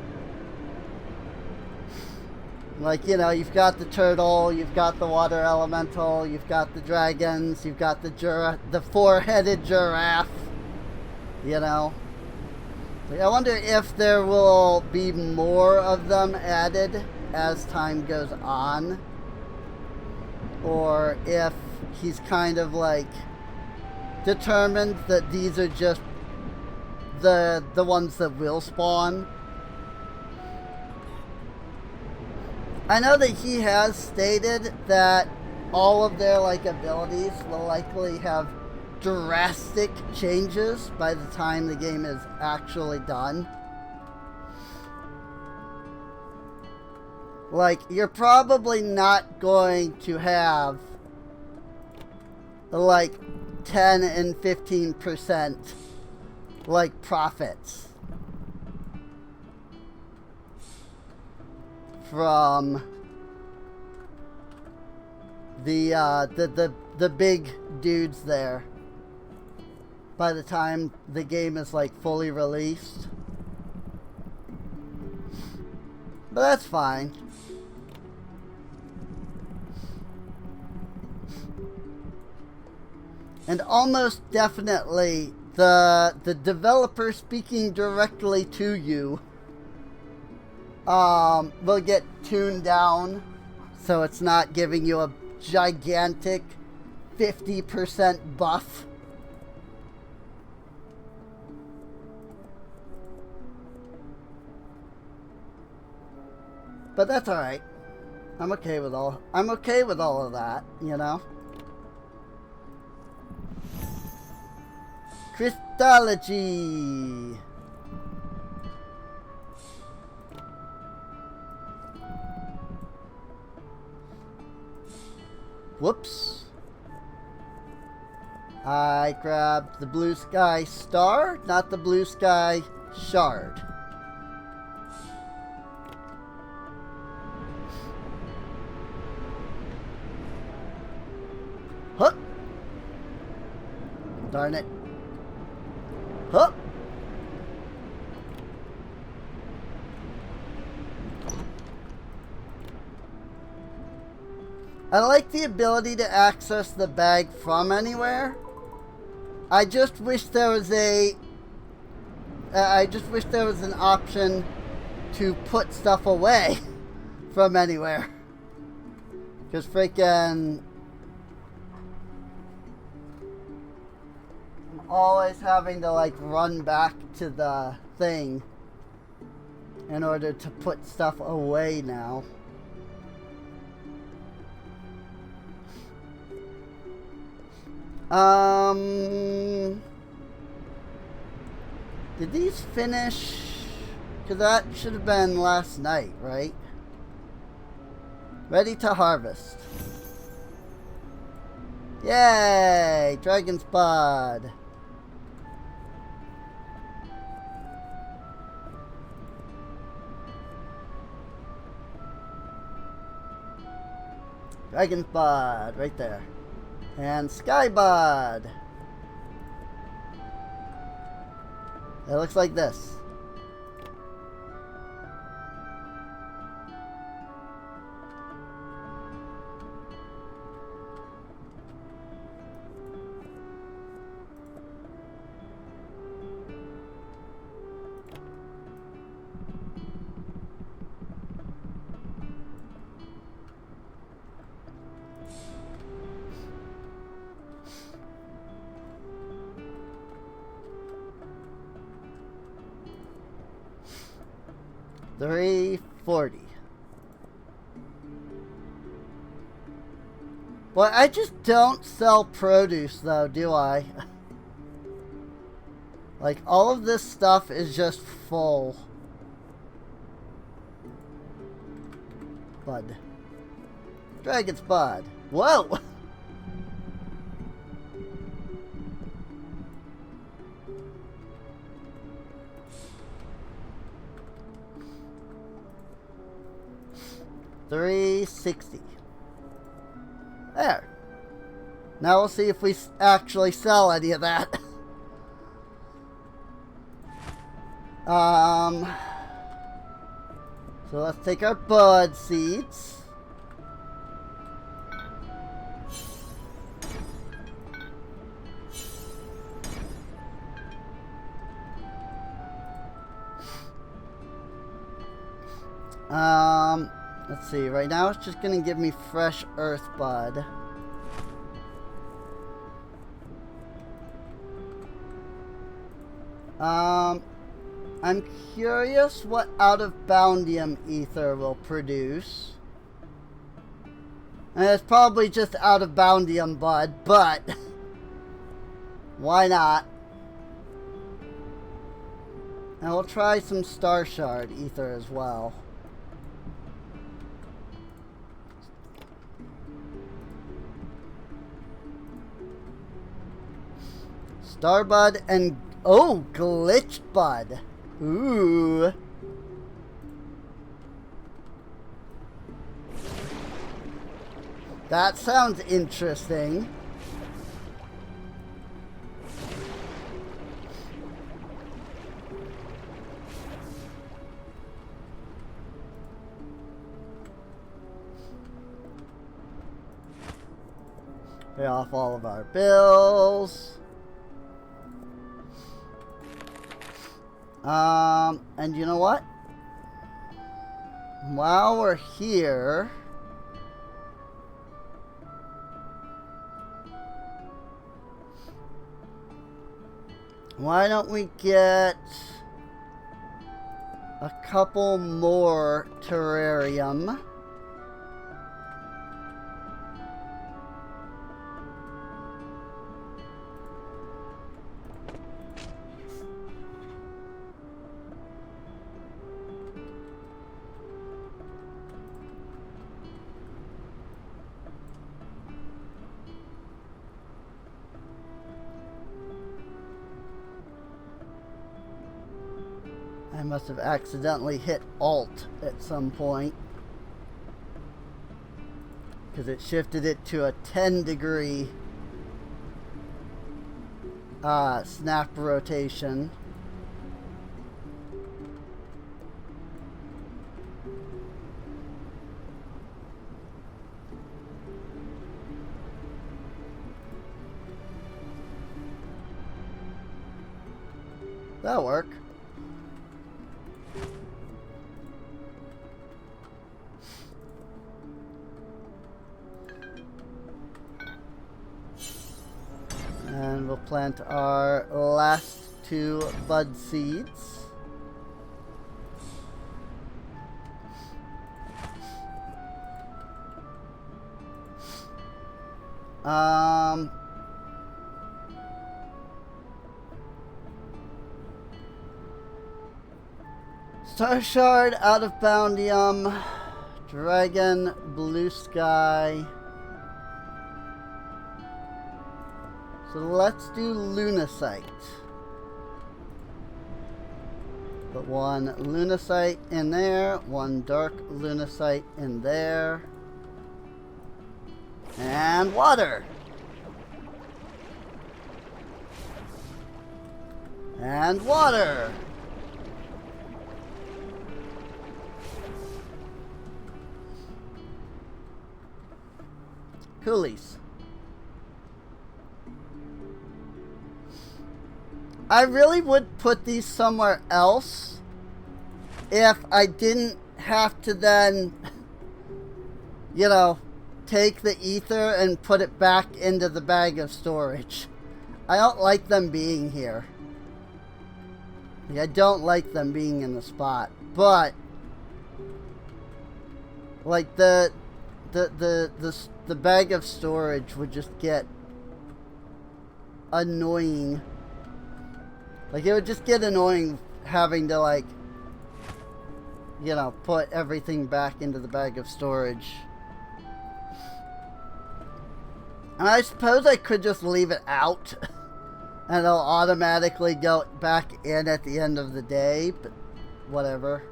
Like, you know, you've got the turtle, you've got the water elemental, you've got the dragons, you've got the four-headed giraffe, you know. Like, I wonder if there will be more of them added as time goes on. Or if he's kind of like determined that these are just the ones that will spawn. I know that he has stated that all of their like abilities will likely have drastic changes by the time the game is actually done. Like, you're probably not going to have like 10 and 15% like profits from the big dudes there by the time the game is like fully released. But that's fine. And almost definitely the developer speaking directly to you will get tuned down, so it's not giving you a gigantic 50% buff. But that's alright. I'm okay with all of that, you know? Crystology. Whoops. I grabbed the blue sky star, not the blue sky shard. Huh. Darn it. Huh. I like the ability to access the bag from anywhere. I just wish there was an option to put stuff away from anywhere. Because freaking, I'm always having to like run back to the thing in order to put stuff away now. Did these finish? Because that should have been last night, right? Ready to harvest. Yay! Dragon's Bud. Dragon's Bud, right there. And Skybud. It looks like this. $3.40. Well, I just don't sell produce though, do I? Like, all of this stuff is just full. Bud. Dragon's Bud. Whoa! $3.60. There. Now we'll see if we actually sell any of that. So let's take our bud seeds. Let's see, right now it's just gonna give me fresh earth bud. I'm curious what out of boundium ether will produce. And it's probably just out of boundium bud, but why not? And we'll try some star shard ether as well. Starbud and, oh, glitch bud. Ooh. That sounds interesting. Pay off all of our bills. And you know what? While we're here, why don't we get a couple more terrarium? I must have accidentally hit Alt at some point, because it shifted it to a 10-degree snap rotation. That'll work. And we'll plant our last 2 bud seeds. Star Shard, Out of Boundium, Dragon, Blue Sky. So let's do Lunacite. Put 1 Lunacite in there, 1 Dark Lunacite in there. And water! And water! Coolies. I really would put these somewhere else if I didn't have to then, you know, take the ether and put it back into the bag of storage. I don't like them being here. Like, I don't like them being in the spot. But like the bag of storage would just get annoying. Like, it would just get annoying having to, like, you know, put everything back into the bag of storage. And I suppose I could just leave it out and it'll automatically go back in at the end of the day, but whatever.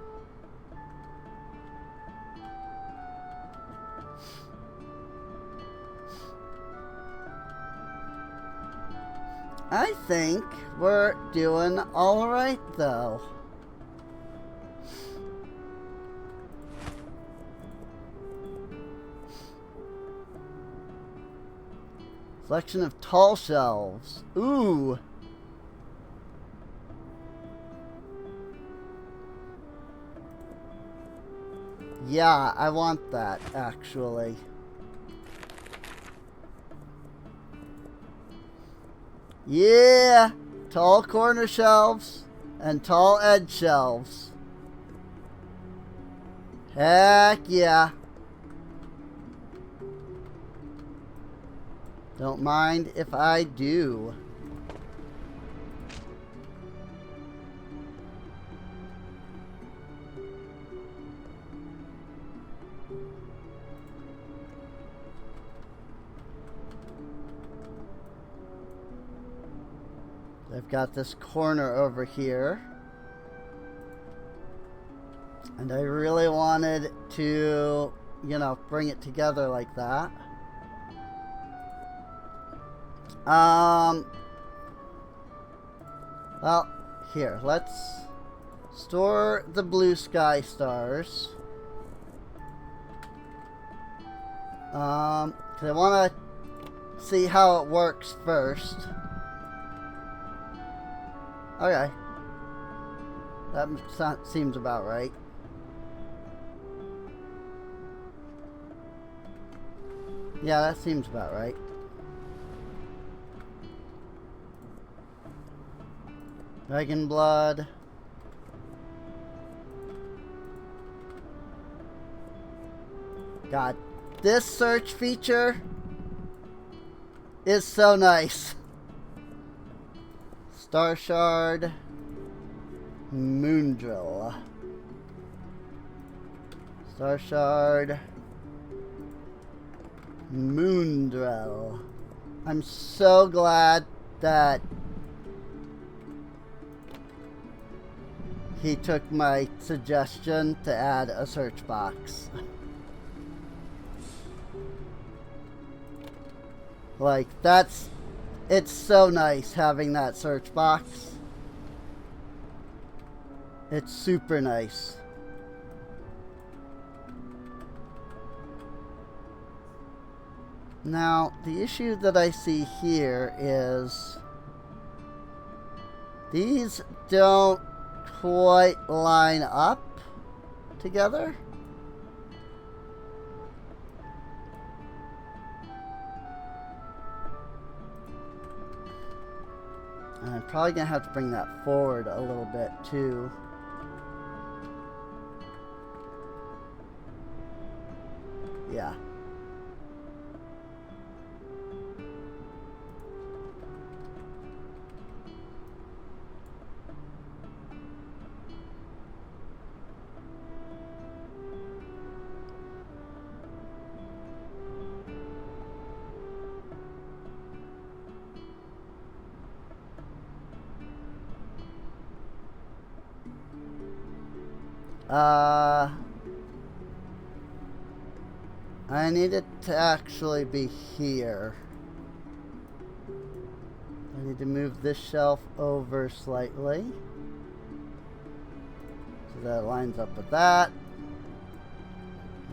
I think we're doing all right, though. Selection of tall shelves. Ooh. Yeah, I want that, actually. Yeah, tall corner shelves and tall edge shelves. Heck yeah. Don't mind if I do. I've got this corner over here, and I really wanted to, you know, bring it together like that. Well, here, let's store the blue sky stars. 'Cause I want to see how it works first. Okay. That seems about right. Yeah, that seems about right. Dragon blood. God, this search feature is so nice. Star Shard, Moondrill. Star Shard, Moondrill. I'm so glad that he took my suggestion to add a search box. Like, it's so nice having that search box. It's super nice. Now, the issue that I see here is these don't quite line up together. And I'm probably going to have to bring that forward a little bit too. Yeah. I need it to actually be here. I need to move this shelf over slightly so that it lines up with that.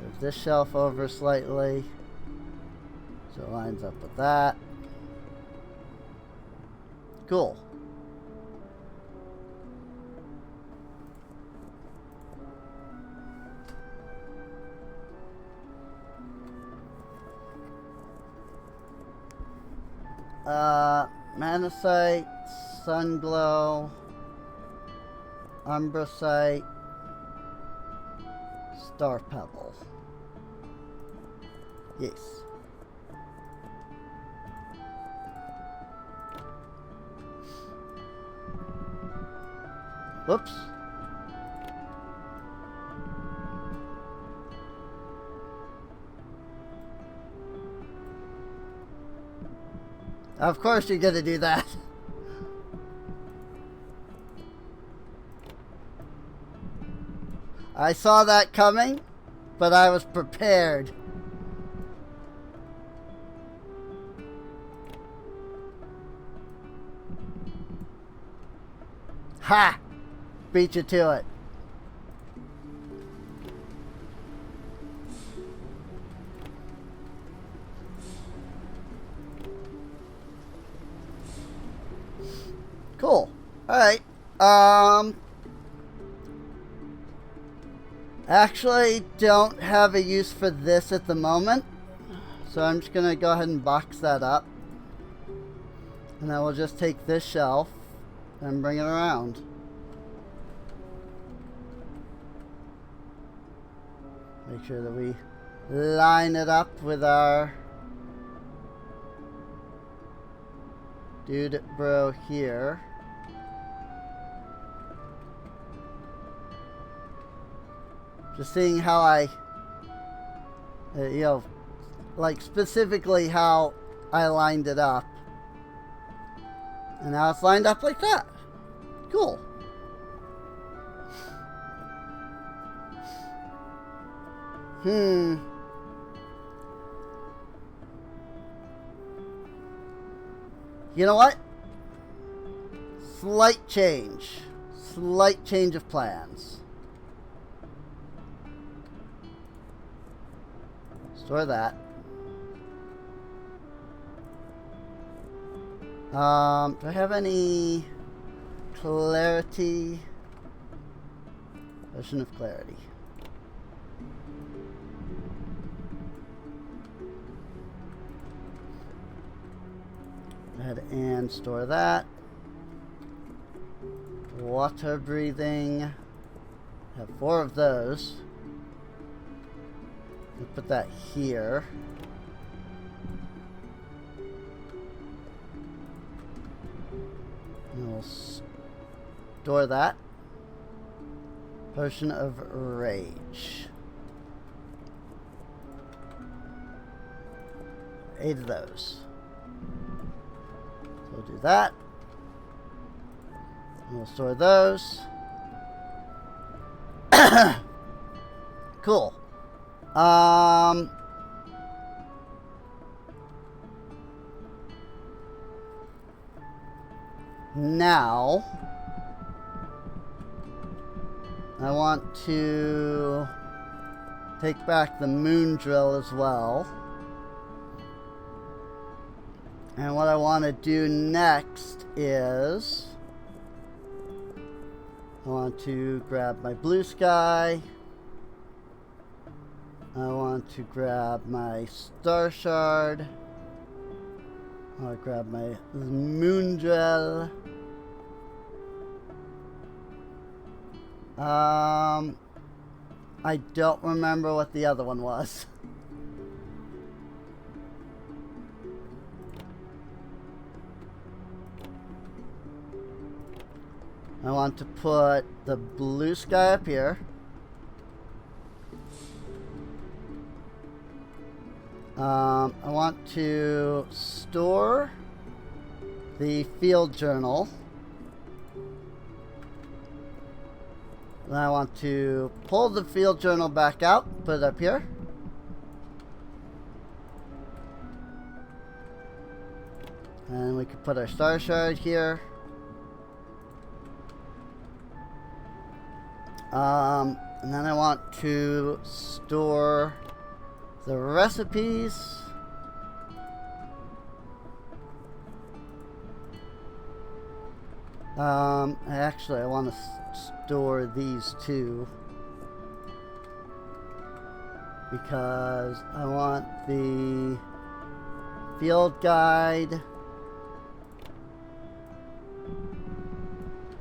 Move this shelf over slightly so it lines up with that. Cool. Manasite, Sunglow, Umbrasite, Star Pebble. Yes. Whoops. Of course you're gonna do that. I saw that coming, but I was prepared. Ha! Beat you to it. Cool. Alright. Actually don't have a use for this at the moment. So I'm just gonna go ahead and box that up. And then we'll just take this shelf and bring it around. Make sure that we line it up with our dude bro here. Just seeing how I, you know, like specifically how I lined it up. And now it's lined up like that. Cool. You know what? Slight change. Slight change of plans. Store that. Do I have any clarity? Potion of clarity. Go ahead and store that. Water breathing. Have 4 of those. We'll put that here. And we'll store that. Potion of Rage. 8 of those. So we'll do that. And we'll store those. Cool. Now I want to take back the moon drill as well. And what I want to do next is I want to grab my blue sky. I want to grab my star shard. I want to grab my moon drill. I don't remember what the other one was. I want to put the blue sky up here. I want to store the field journal. Then I want to pull the field journal back out, put it up here. And we could put our star shard here. And then I want to store the recipes. Actually, I want to store these two because I want the field guide.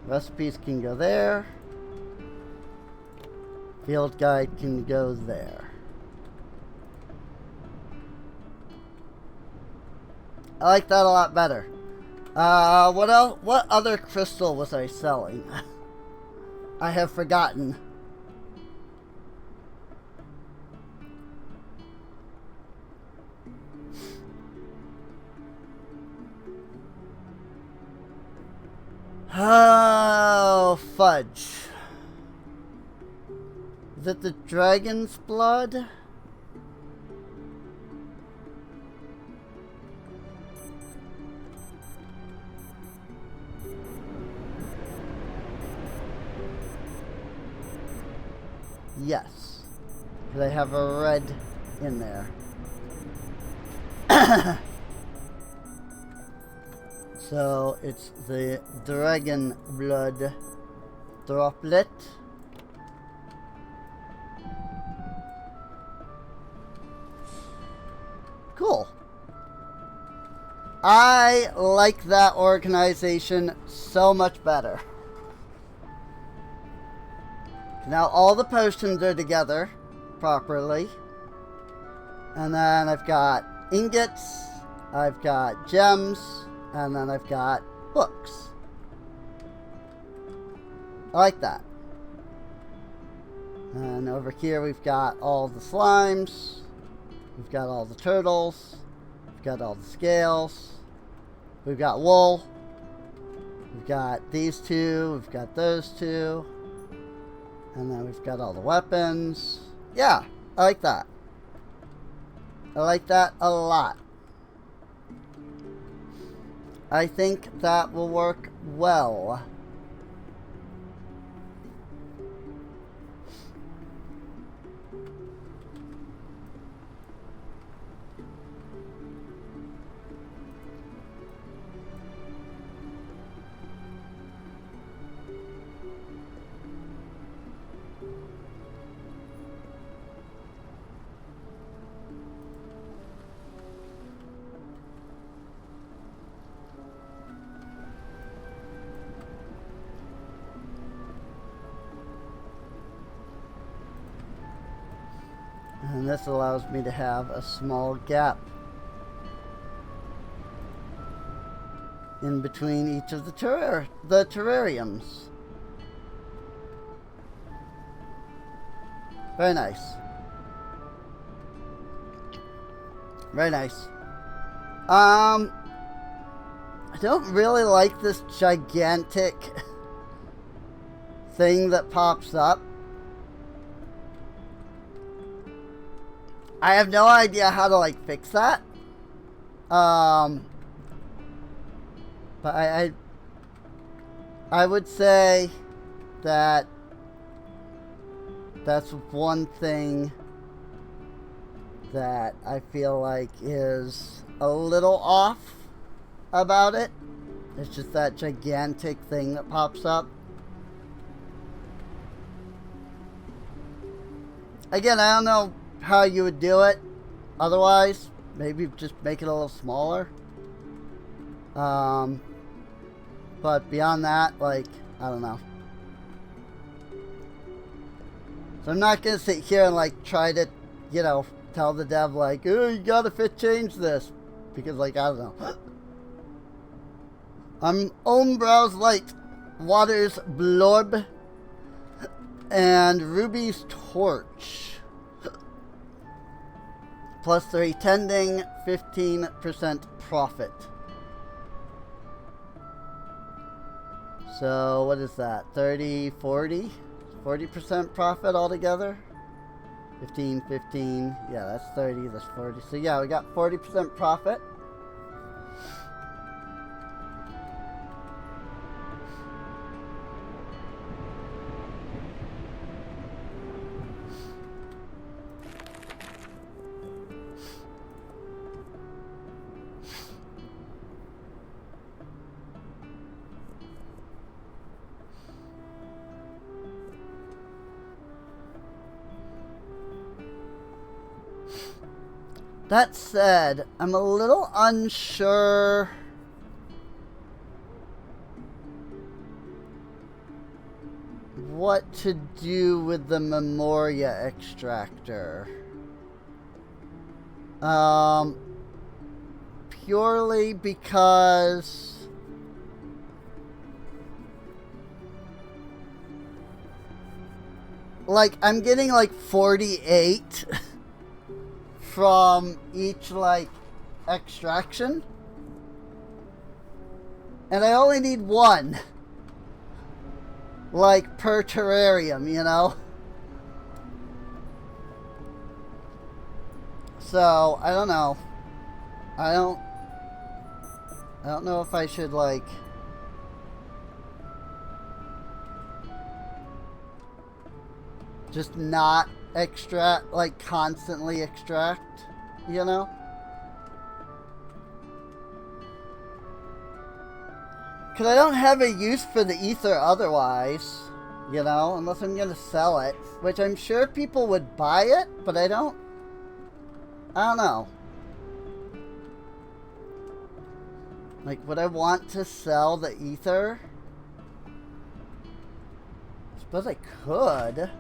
Recipes can go there. Field guide can go there. I like that a lot better. What else? What other crystal was I selling? I have forgotten. Oh, fudge. Is it the dragon's blood? Yes. They have a red in there. So it's the dragon blood droplet. Cool. I like that organization so much better. Now all the potions are together properly. And then I've got ingots, I've got gems, and then I've got books. I like that. And over here we've got all the slimes. We've got all the turtles. We've got all the scales. We've got wool. We've got these two. We've got those two. And then we've got all the weapons. Yeah, I like that. I like that a lot. I think that will work well. And this allows me to have a small gap in between each of the terrariums. Very nice. Very nice. I don't really like this gigantic thing that pops up. I have no idea how to like fix that. But I would say that that's one thing that I feel like is a little off about it. It's just that gigantic thing that pops up. Again, I don't know how you would do it otherwise. Maybe just make it a little smaller. But beyond that, like, I don't know. So I'm not going to sit here and like try to, you know, tell the dev like, oh, you gotta change this. Because like, I don't know. I'm Ombrow's Light, Water's Blorb, and Ruby's Torch. Plus 3 tending, 15% profit. So what is that? 30, 40? 40% profit altogether? 15, 15. Yeah, that's 30, that's 40. So yeah, we got 40% profit. That said, I'm a little unsure what to do with the Memoria extractor. Purely because like I'm getting like 48 from each like extraction, and I only need one like per terrarium, you know. So I don't know. I don't know if I should like just not extract, like constantly extract, you know? Because I don't have a use for the ether otherwise, you know, unless I'm going to sell it, which I'm sure people would buy it, but I don't know. Like, would I want to sell the ether? I suppose I could.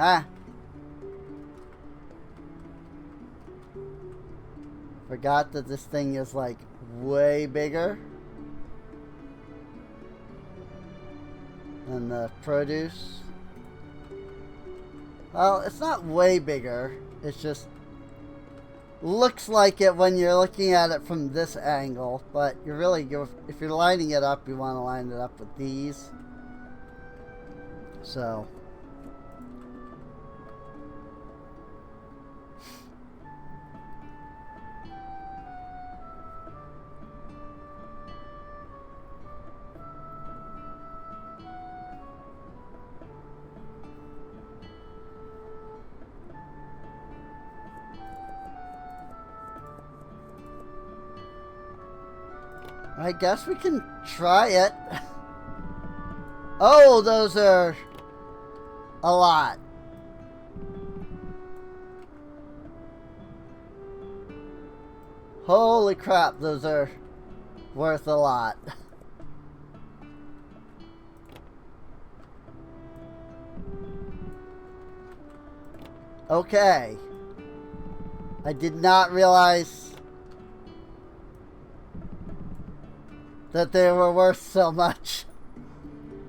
Ah. Forgot that this thing is like way bigger than the produce. Well, it's not way bigger. It's just looks like it when you're looking at it from this angle, but if you're lining it up, you want to line it up with these. So I guess we can try it. Oh, those are a lot. Holy crap, those are worth a lot. Okay. I did not realize that they were worth so much.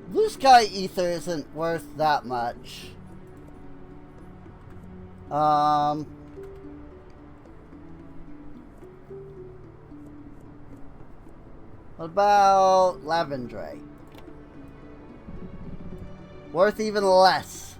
Blue Sky Ether isn't worth that much. What about Lavendray? Worth even less.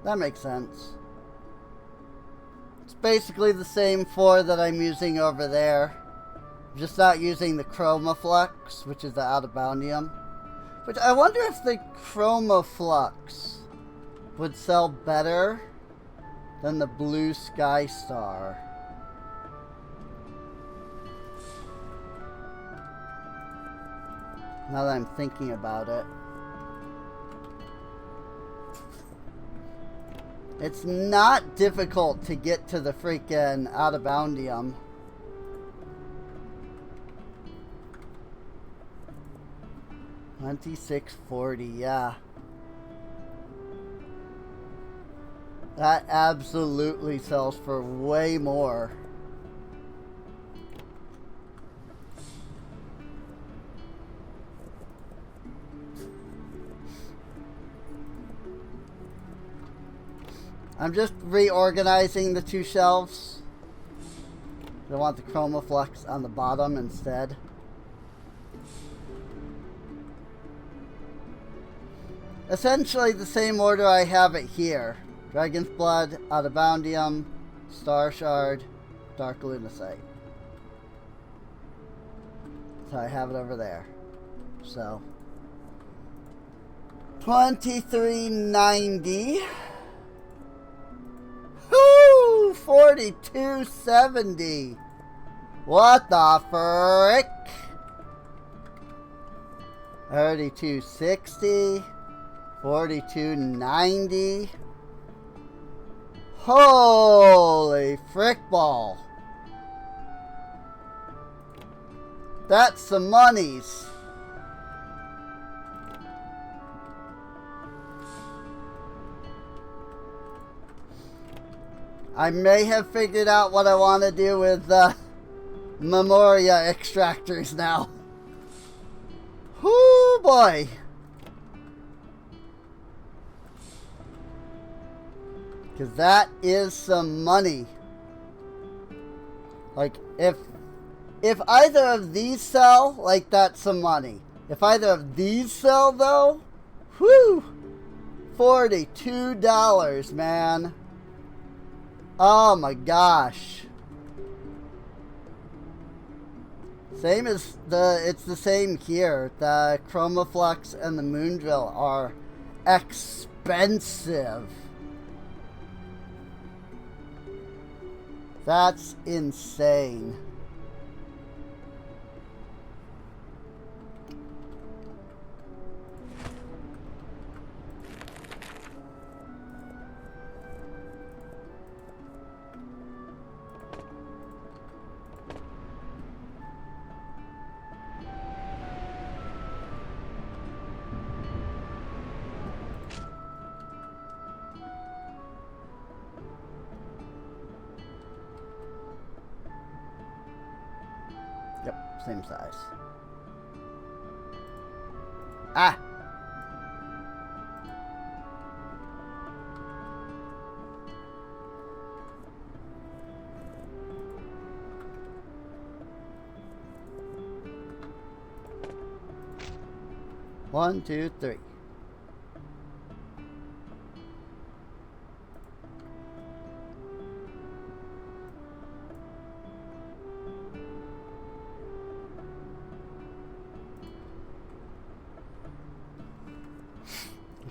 That makes sense. It's basically the same 4 that I'm using over there. I'm just not using the Chromaflux, which is the Out-of-Boundium. Which I wonder if the Chromaflux would sell better than the Blue Sky Star. Now that I'm thinking about it. It's not difficult to get to the freaking Out-of-Boundium. $26.40, yeah. That absolutely sells for way more. I'm just reorganizing the 2 shelves. I want the Chromaflux on the bottom instead. Essentially the same order I have it here. Dragon's Blood, Out-of-Boundium, Star Shard, Dark Lunacite. So I have it over there. So $23.90. Whoo! $42.70. What the frick? $32.60. $42.90. Holy frick ball. That's some monies. I may have figured out what I want to do with Memoria extractors now. Whoo boy. Because that is some money. Like, if either of these sell, like, that's some money. If either of these sell, though, whew, $42, man. Oh my gosh. Same as it's the same here. The Chromaflux and the Moondrill are expensive. That's insane. Same size. Ah! One, two, three.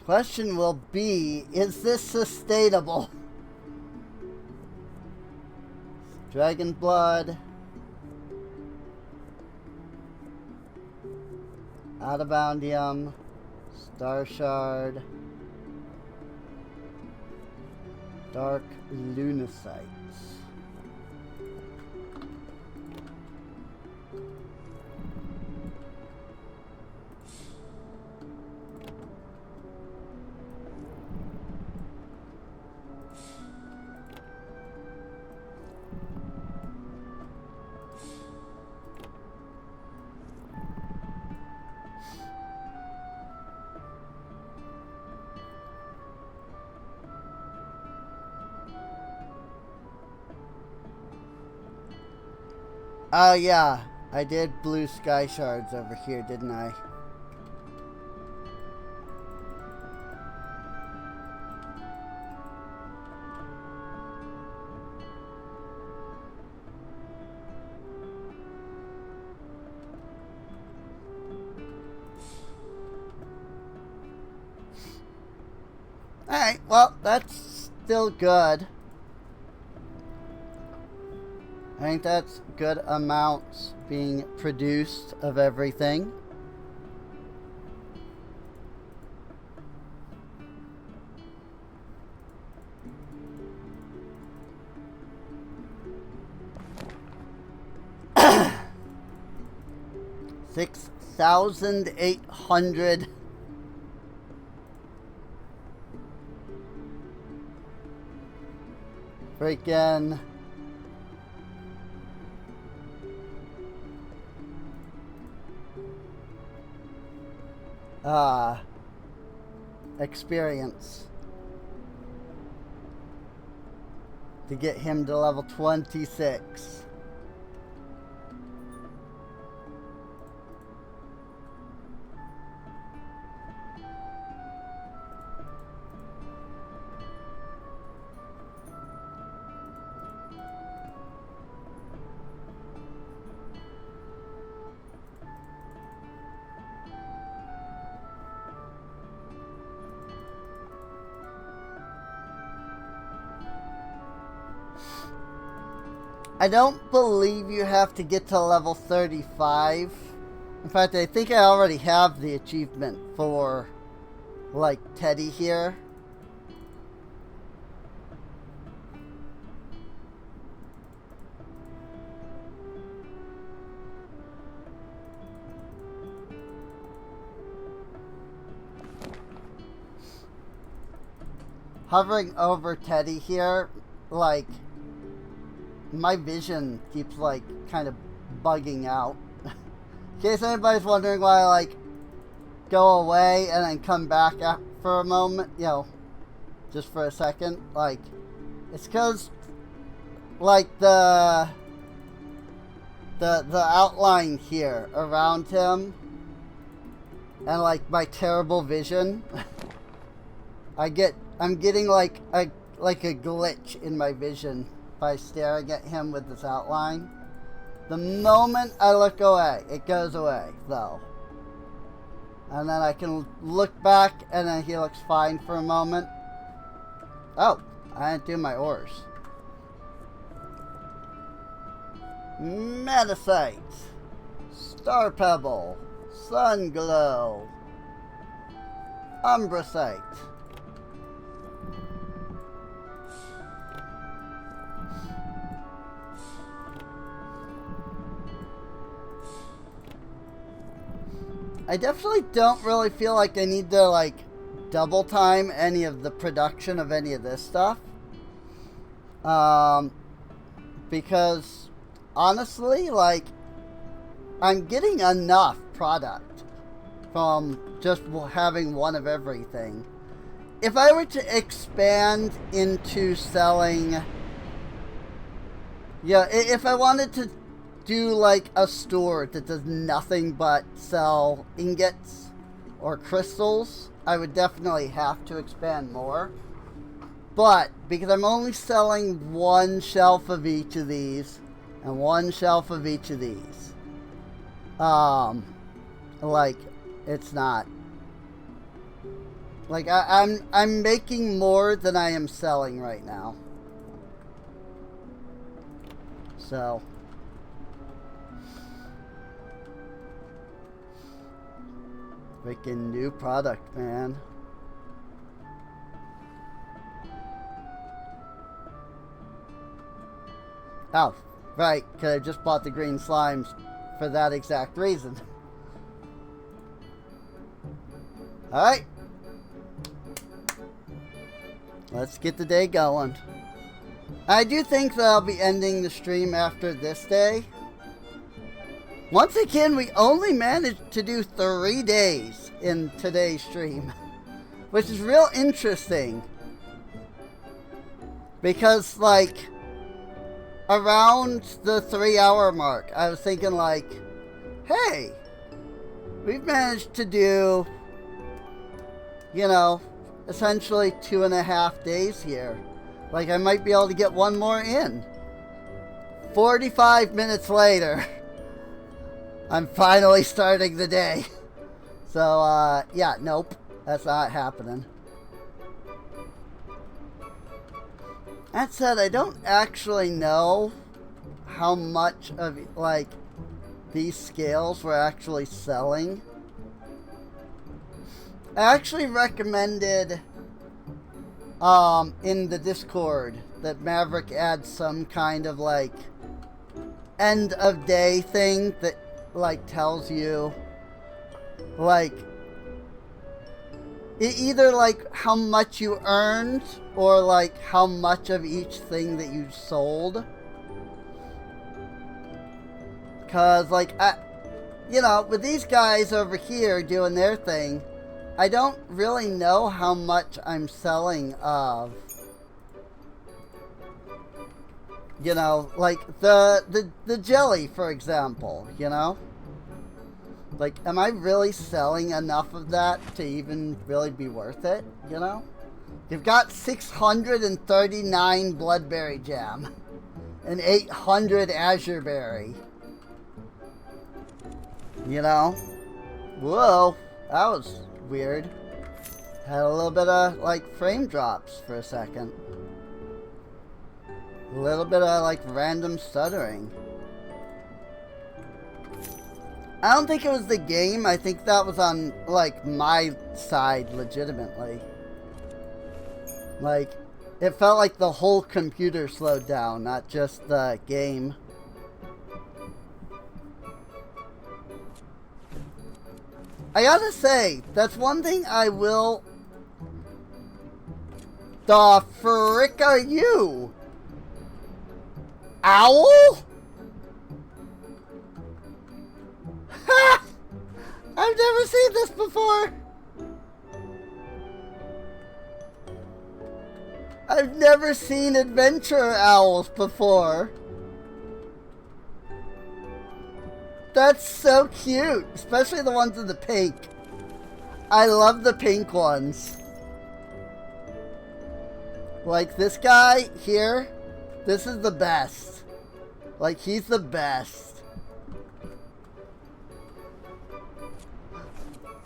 Question will be, is this sustainable? Dragon Blood. Out-of-Boundium. Star Shard. Dark Lunacites. Oh yeah, I did blue sky shards over here, didn't I? Alright, well, that's still good. I think that's good amounts being produced of everything. $6,800. Freaking experience to get him to level 26. I don't believe you have to get to level 35. In fact, I think I already have the achievement for, like, Teddy here. Hovering over Teddy here, like, my vision keeps, like, kind of bugging out. In case anybody's wondering why I, like, go away and then come back for a moment, you know, just for a second, like, it's because, like, the outline here around him and, like, my terrible vision, I'm getting, like a glitch in my vision by staring at him with this outline. The moment I look away, it goes away, though. And then I can look back, and then he looks fine for a moment. Oh, I didn't do my ores. Metasite, Star Pebble, Sun Glow, Umbrasite. I definitely don't really feel like I need to, like, double time any of the production of any of this stuff. Because, honestly, like, I'm getting enough product from just having one of everything. If I were to expand into selling... Yeah, if I wanted to do like a store that does nothing but sell ingots or crystals, I would definitely have to expand more. But because I'm only selling one shelf of each of these and one shelf of each of these, like, it's not like I'm making more than I am selling right now. So freaking new product, man. Oh, right, because I just bought the green slimes for that exact reason. Alright. Let's get the day going. I do think that I'll be ending the stream after this day. Once again, we only managed to do 3 days in today's stream, which is real interesting. Because, like, around the 3-hour mark, I was thinking like, hey, we've managed to do, you know, essentially 2.5 days here. Like, I might be able to get one more in. 45 minutes later, I'm finally starting the day. So, yeah, nope, that's not happening. That said, I don't actually know how much of, like, these scales were actually selling. I actually recommended, in the Discord that Maverick add some kind of, like, end of day thing that, like, tells you, like, either like how much you earned or like how much of each thing that you sold. Cause like, you know, with these guys over here doing their thing, I don't really know how much I'm selling of, you know, like the jelly, for example, you know? Like, am I really selling enough of that to even really be worth it, you know? You've got 639 Bloodberry Jam and 800 Azure Berry. You know? Whoa, that was weird. Had a little bit of, like, frame drops for a second. A little bit of, like, random stuttering. I don't think it was the game. I think that was on, like, my side legitimately. Like, it felt like the whole computer slowed down, not just the game. I gotta say, that's one thing I will... The frick are you? Owl? Ha! I've never seen this before. I've never seen adventure owls before. That's so cute, especially the ones in the pink. I love the pink ones. Like this guy here, this is the best. Like, he's the best.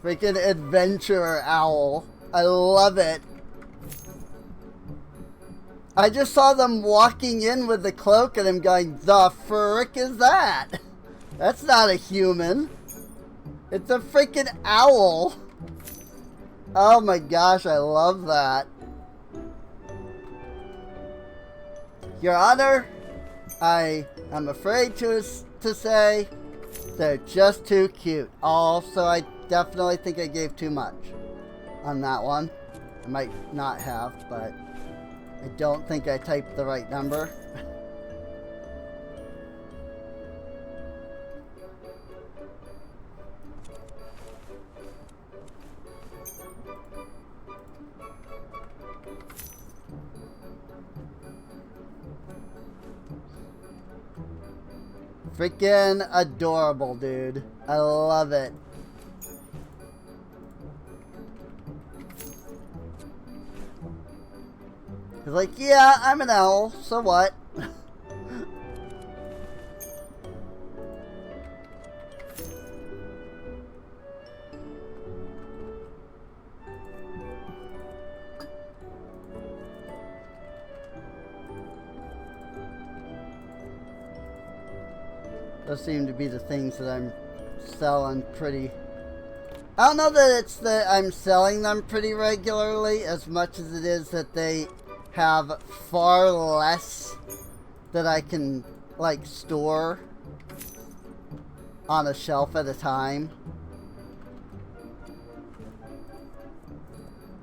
Freaking adventurer owl. I love it. I just saw them walking in with the cloak and I'm going, the frick is that? That's not a human. It's a freaking owl. Oh my gosh, I love that. Your Honor, I am afraid to say they're just too cute. Also, I definitely think I gave too much on that one. I might not have, but I don't think I typed the right number. Freaking adorable, dude. I love it. He's like, yeah, I'm an owl, so what? Those seem to be the things that I'm selling pretty... I don't know that it's that I'm selling them pretty regularly as much as it is that they have far less that I can, like, store on a shelf at a time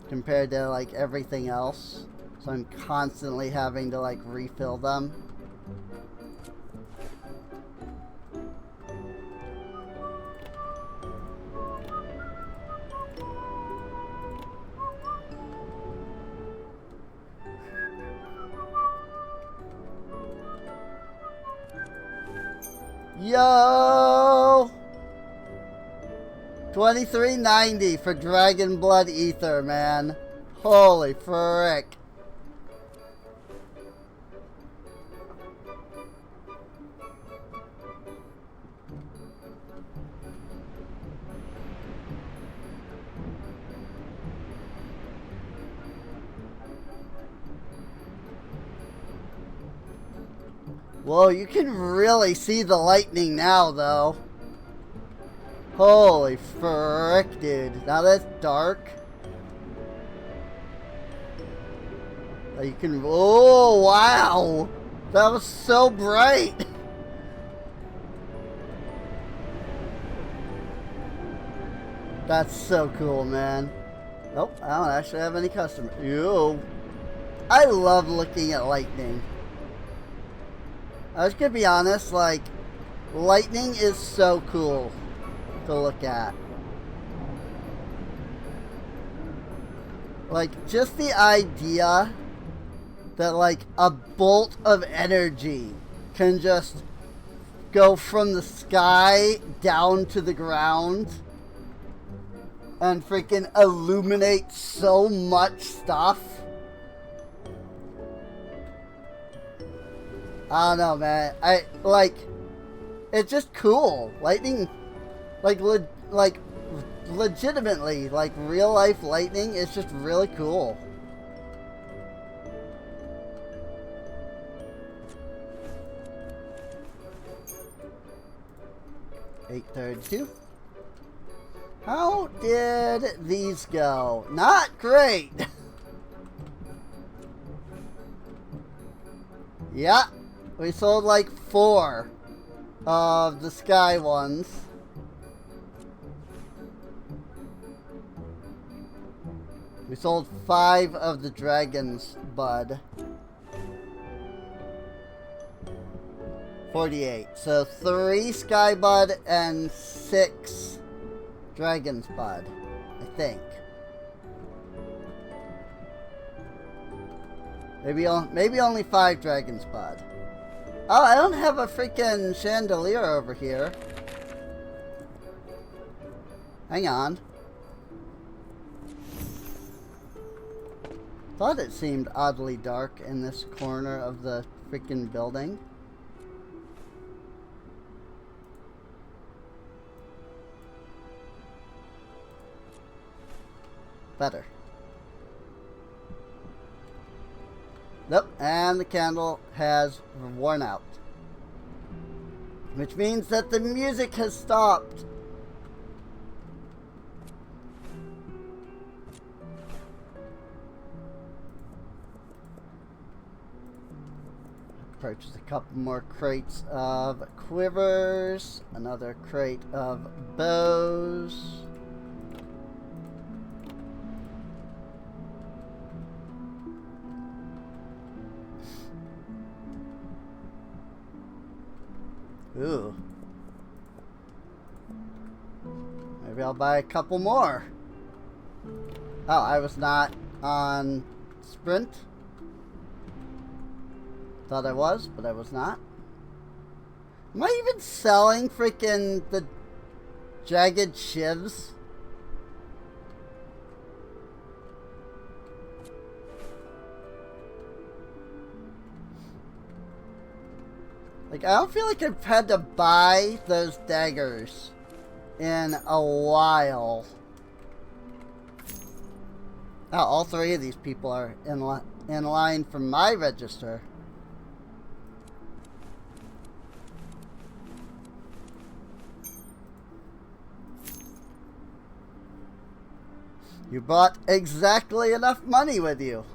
compared to, like, everything else. So I'm constantly having to, like, refill them. Yo! 23.90 for Dragon Blood Ether, man. Holy frick. Whoa, you can really see the lightning now, though. Holy frick, dude. Now that's dark. You can... Oh, wow. That was so bright. That's so cool, man. Nope, I don't actually have any customers. Ew. I love looking at lightning. I was gonna be honest, like, lightning is so cool to look at. Like, just the idea that, like, a bolt of energy can just go from the sky down to the ground and freaking illuminate so much stuff. I don't know, man. It's just cool. Lightning, legitimately, like, real life lightning is just really cool. $8.32. How did these go? Not great. Yeah. We sold like 4 of the sky ones. We sold 5 of the dragon's bud. 48. So 3 sky bud and 6 dragon's bud, I think. Maybe only 5 dragon's bud. Oh, I don't have a freaking chandelier over here. Hang on. Thought it seemed oddly dark in this corner of the freaking building. Better. Nope, and the candle has worn out. Which means that the music has stopped. Purchase a couple more crates of quivers, another crate of bows. Ooh. Maybe I'll buy a couple more. Oh, I was not on Sprint. Thought I was, but I was not. Am I even selling freaking the jagged shivs? Like, I don't feel like I've had to buy those daggers in a while. Oh, all 3 of these people are in line for my register. You brought exactly enough money with you.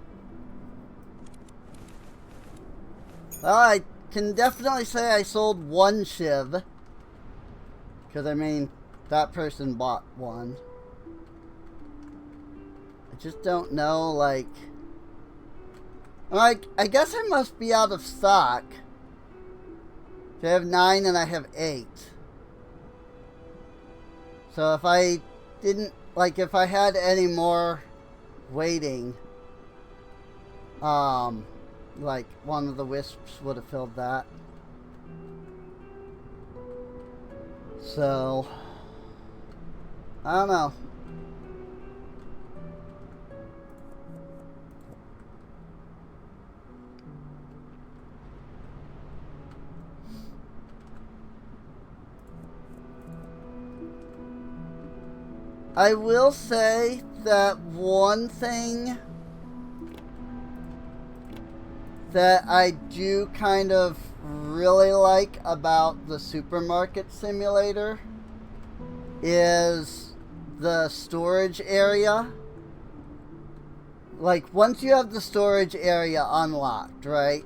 Well, I can definitely say I sold 1 shiv. Because, I mean, that person bought 1. I just don't know, like... I guess I must be out of stock. I have 9 and I have 8. So if I didn't... Like, if I had any more waiting... like, one of the wisps would have filled that. So, I don't know. I will say that one thing that I do kind of really like about the supermarket simulator is the storage area. Like, once you have the storage area unlocked, right,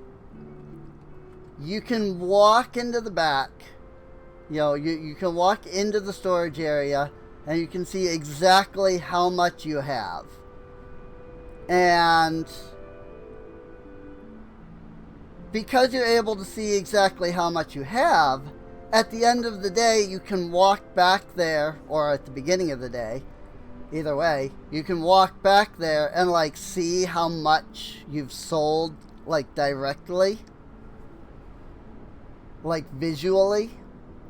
you can walk into the back. You know, you can walk into the storage area and you can see exactly how much you have. And because you're able to see exactly how much you have, at the end of the day, you can walk back there, or at the beginning of the day, either way, you can walk back there and, like, see how much you've sold, like, directly. Like, visually.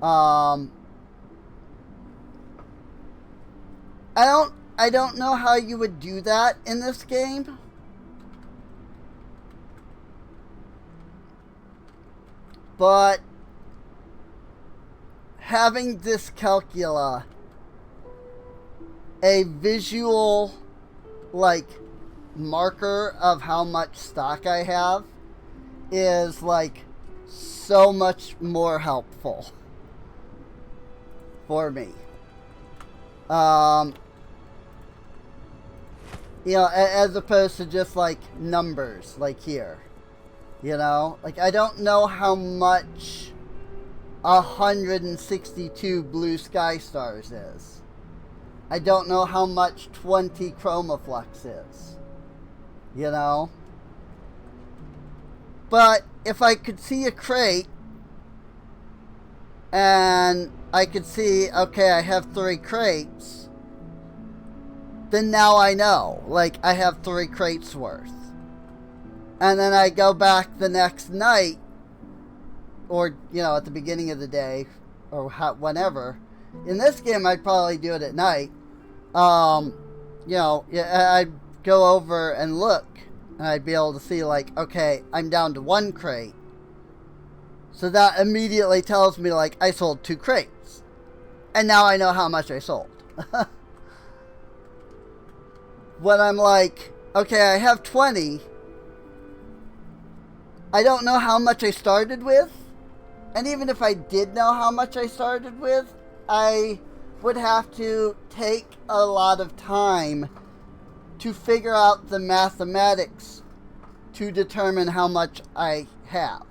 I don't know how you would do that in this game. But having Dyscalculia, a visual, like, marker of how much stock I have, is, like, so much more helpful for me. You know, as opposed to just, like, numbers, like here. You know? Like, I don't know how much 162 blue sky stars is. I don't know how much 20 chromaflux is. You know? But if I could see a crate, and I could see, okay, I have 3 crates, then now I know. Like, I have 3 crates worth. And then I go back the next night, or, you know, at the beginning of the day, or whenever. In this game, I'd probably do it at night. You know, I'd go over and look, and I'd be able to see, like, okay, I'm down to 1 crate. So that immediately tells me, like, I sold 2 crates. And now I know how much I sold. When I'm like, okay, I have 20. I don't know how much I started with. And even if I did know how much I started with, I would have to take a lot of time to figure out the mathematics to determine how much I have.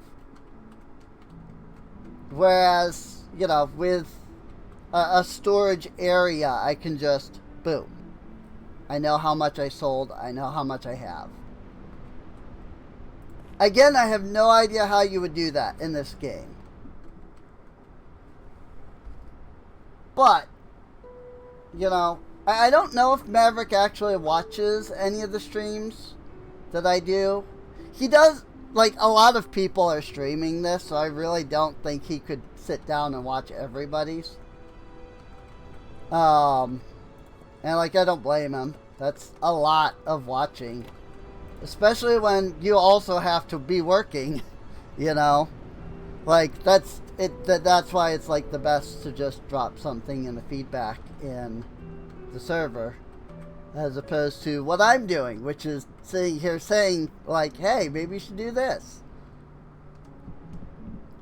Whereas, you know, with a storage area, I can just, boom. I know how much I sold. I know how much I have. Again, I have no idea how you would do that in this game. But, you know, I don't know if Maverick actually watches any of the streams that I do. He does, like, a lot of people are streaming this, so I really don't think he could sit down and watch everybody's. And, like, I don't blame him. That's a lot of watching. Especially when you also have to be working, you know? Like, that's why it's, like, the best to just drop something in the feedback in the server. As opposed to what I'm doing, which is sitting here saying, like, hey, maybe you should do this.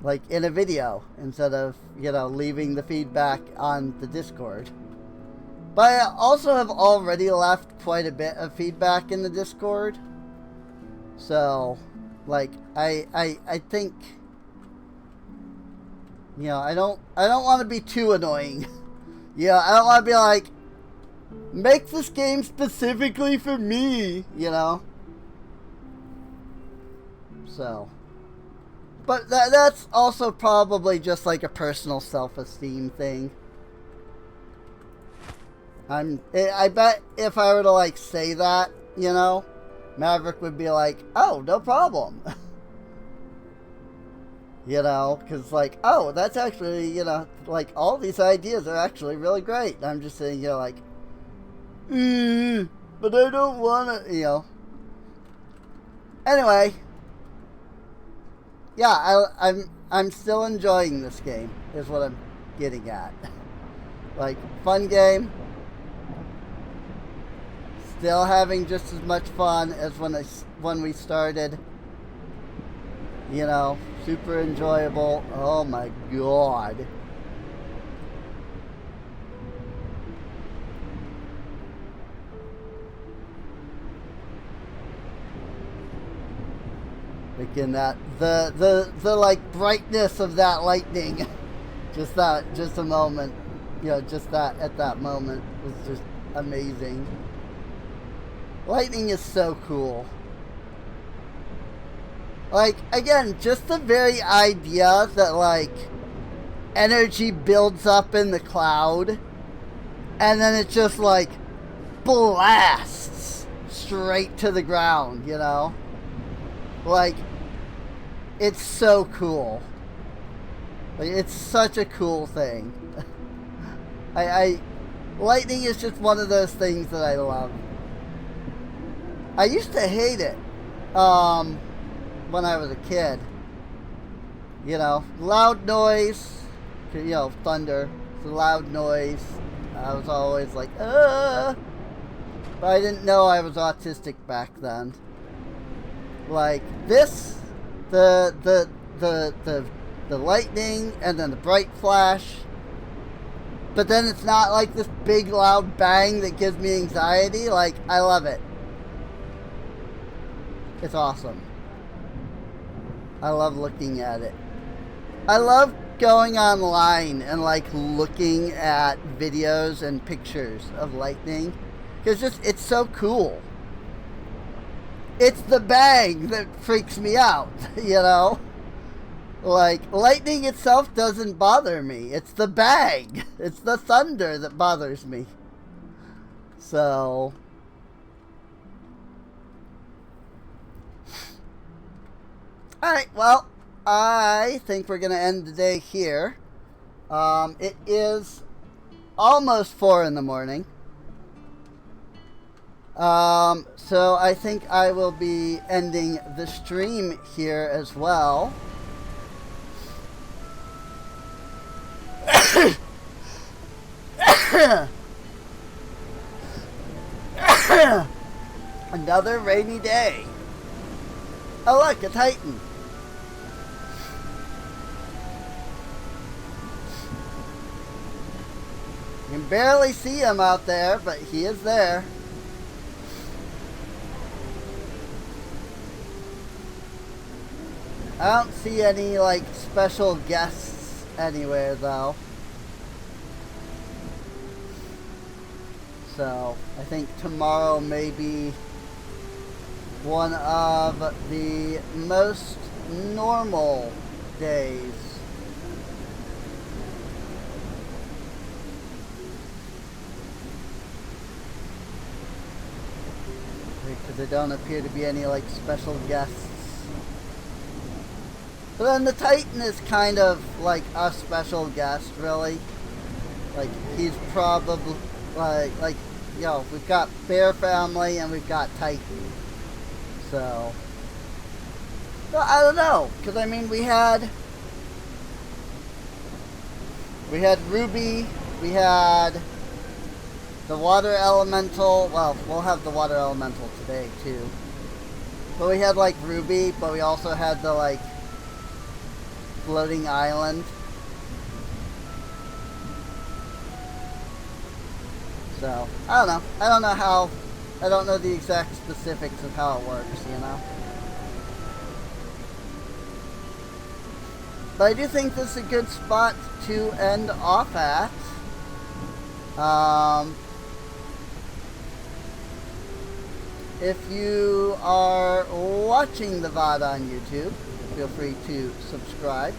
Like, in a video, instead of, you know, leaving the feedback on the Discord. But I also have already left quite a bit of feedback in the Discord. So, like, I think, you know, I don't want to be too annoying. You know, I don't want to be like, make this game specifically for me, you know. So, but that's also probably just like a personal self-esteem thing. I bet if I were to, like, say that, you know, Maverick would be like, oh, no problem. You know, because like, oh, that's actually, you know, like all these ideas are actually really great. And I'm just saying, you know, like, but I don't want to, you know. Anyway, yeah, I'm still enjoying this game. Is what I'm getting at. Like, fun game. Still having just as much fun as when we started. You know, super enjoyable. Oh my god. Again, that the like brightness of that lightning, just a moment, you know, just that at that moment was just amazing. Lightning is so cool. Like, again, just the very idea that, like, energy builds up in the cloud, and then it just, like, blasts straight to the ground, you know? Like, it's so cool. Like, it's such a cool thing. Lightning is just one of those things that I love. I used to hate it, when I was a kid. You know, loud noise, you know, thunder, it's a loud noise. I was always like, But I didn't know I was autistic back then. Like this, the lightning and then the bright flash. But then it's not like this big loud bang that gives me anxiety. Like, I love it. It's awesome. I love looking at it. I love going online and like looking at videos and pictures of lightning. Because it's so cool. It's the bang that freaks me out, you know? Like, lightning itself doesn't bother me. It's the bang. It's the thunder that bothers me. So... Alright, well, I think we're going to end the day here. It is almost 4 in the morning. So I think I will be ending the stream here as well. Another rainy day. Oh look, a Titan. You can barely see him out there, but he is there. I don't see any, like, special guests anywhere, though. So, I think tomorrow may be one of the most normal days. Because there don't appear to be any, like, special guests. But then the Titan is kind of like a special guest, really. Like, he's probably, like, you know, we've got Bear Family and we've got Titan. So, well, I don't know. Because, I mean, we had Ruby, we had the Water Elemental. Well, we'll have the Water Elemental today, too. But we had, like, Ruby, but we also had the, like, floating island. So, I don't know. I don't know the exact specifics of how it works, you know. But I do think this is a good spot to end off at. If you are watching the VOD on YouTube, feel free to subscribe.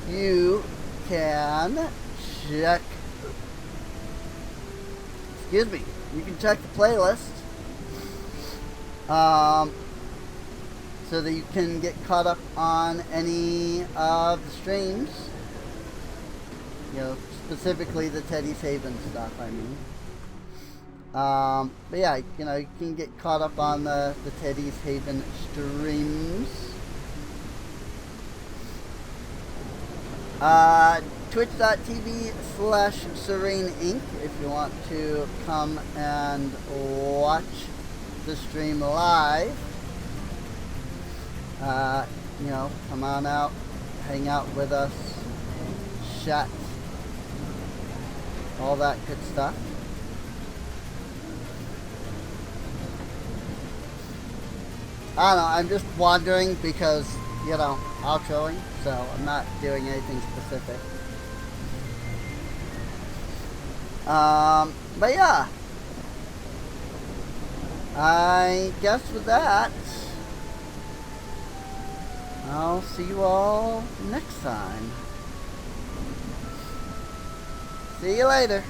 You can check, you can check the playlist. so that you can get caught up on any of the streams. You know, specifically the Teddy's Haven stuff, I mean. But yeah, you know, you can get caught up on the Teddy's Haven streams. Twitch.tv/Serene Inc. if you want to come and watch the stream live. You know, come on out, hang out with us, chat, all that good stuff. I don't know, I'm just wandering because, you know, outroing, so I'm not doing anything specific. But yeah, I guess with that, I'll see you all next time. See you later.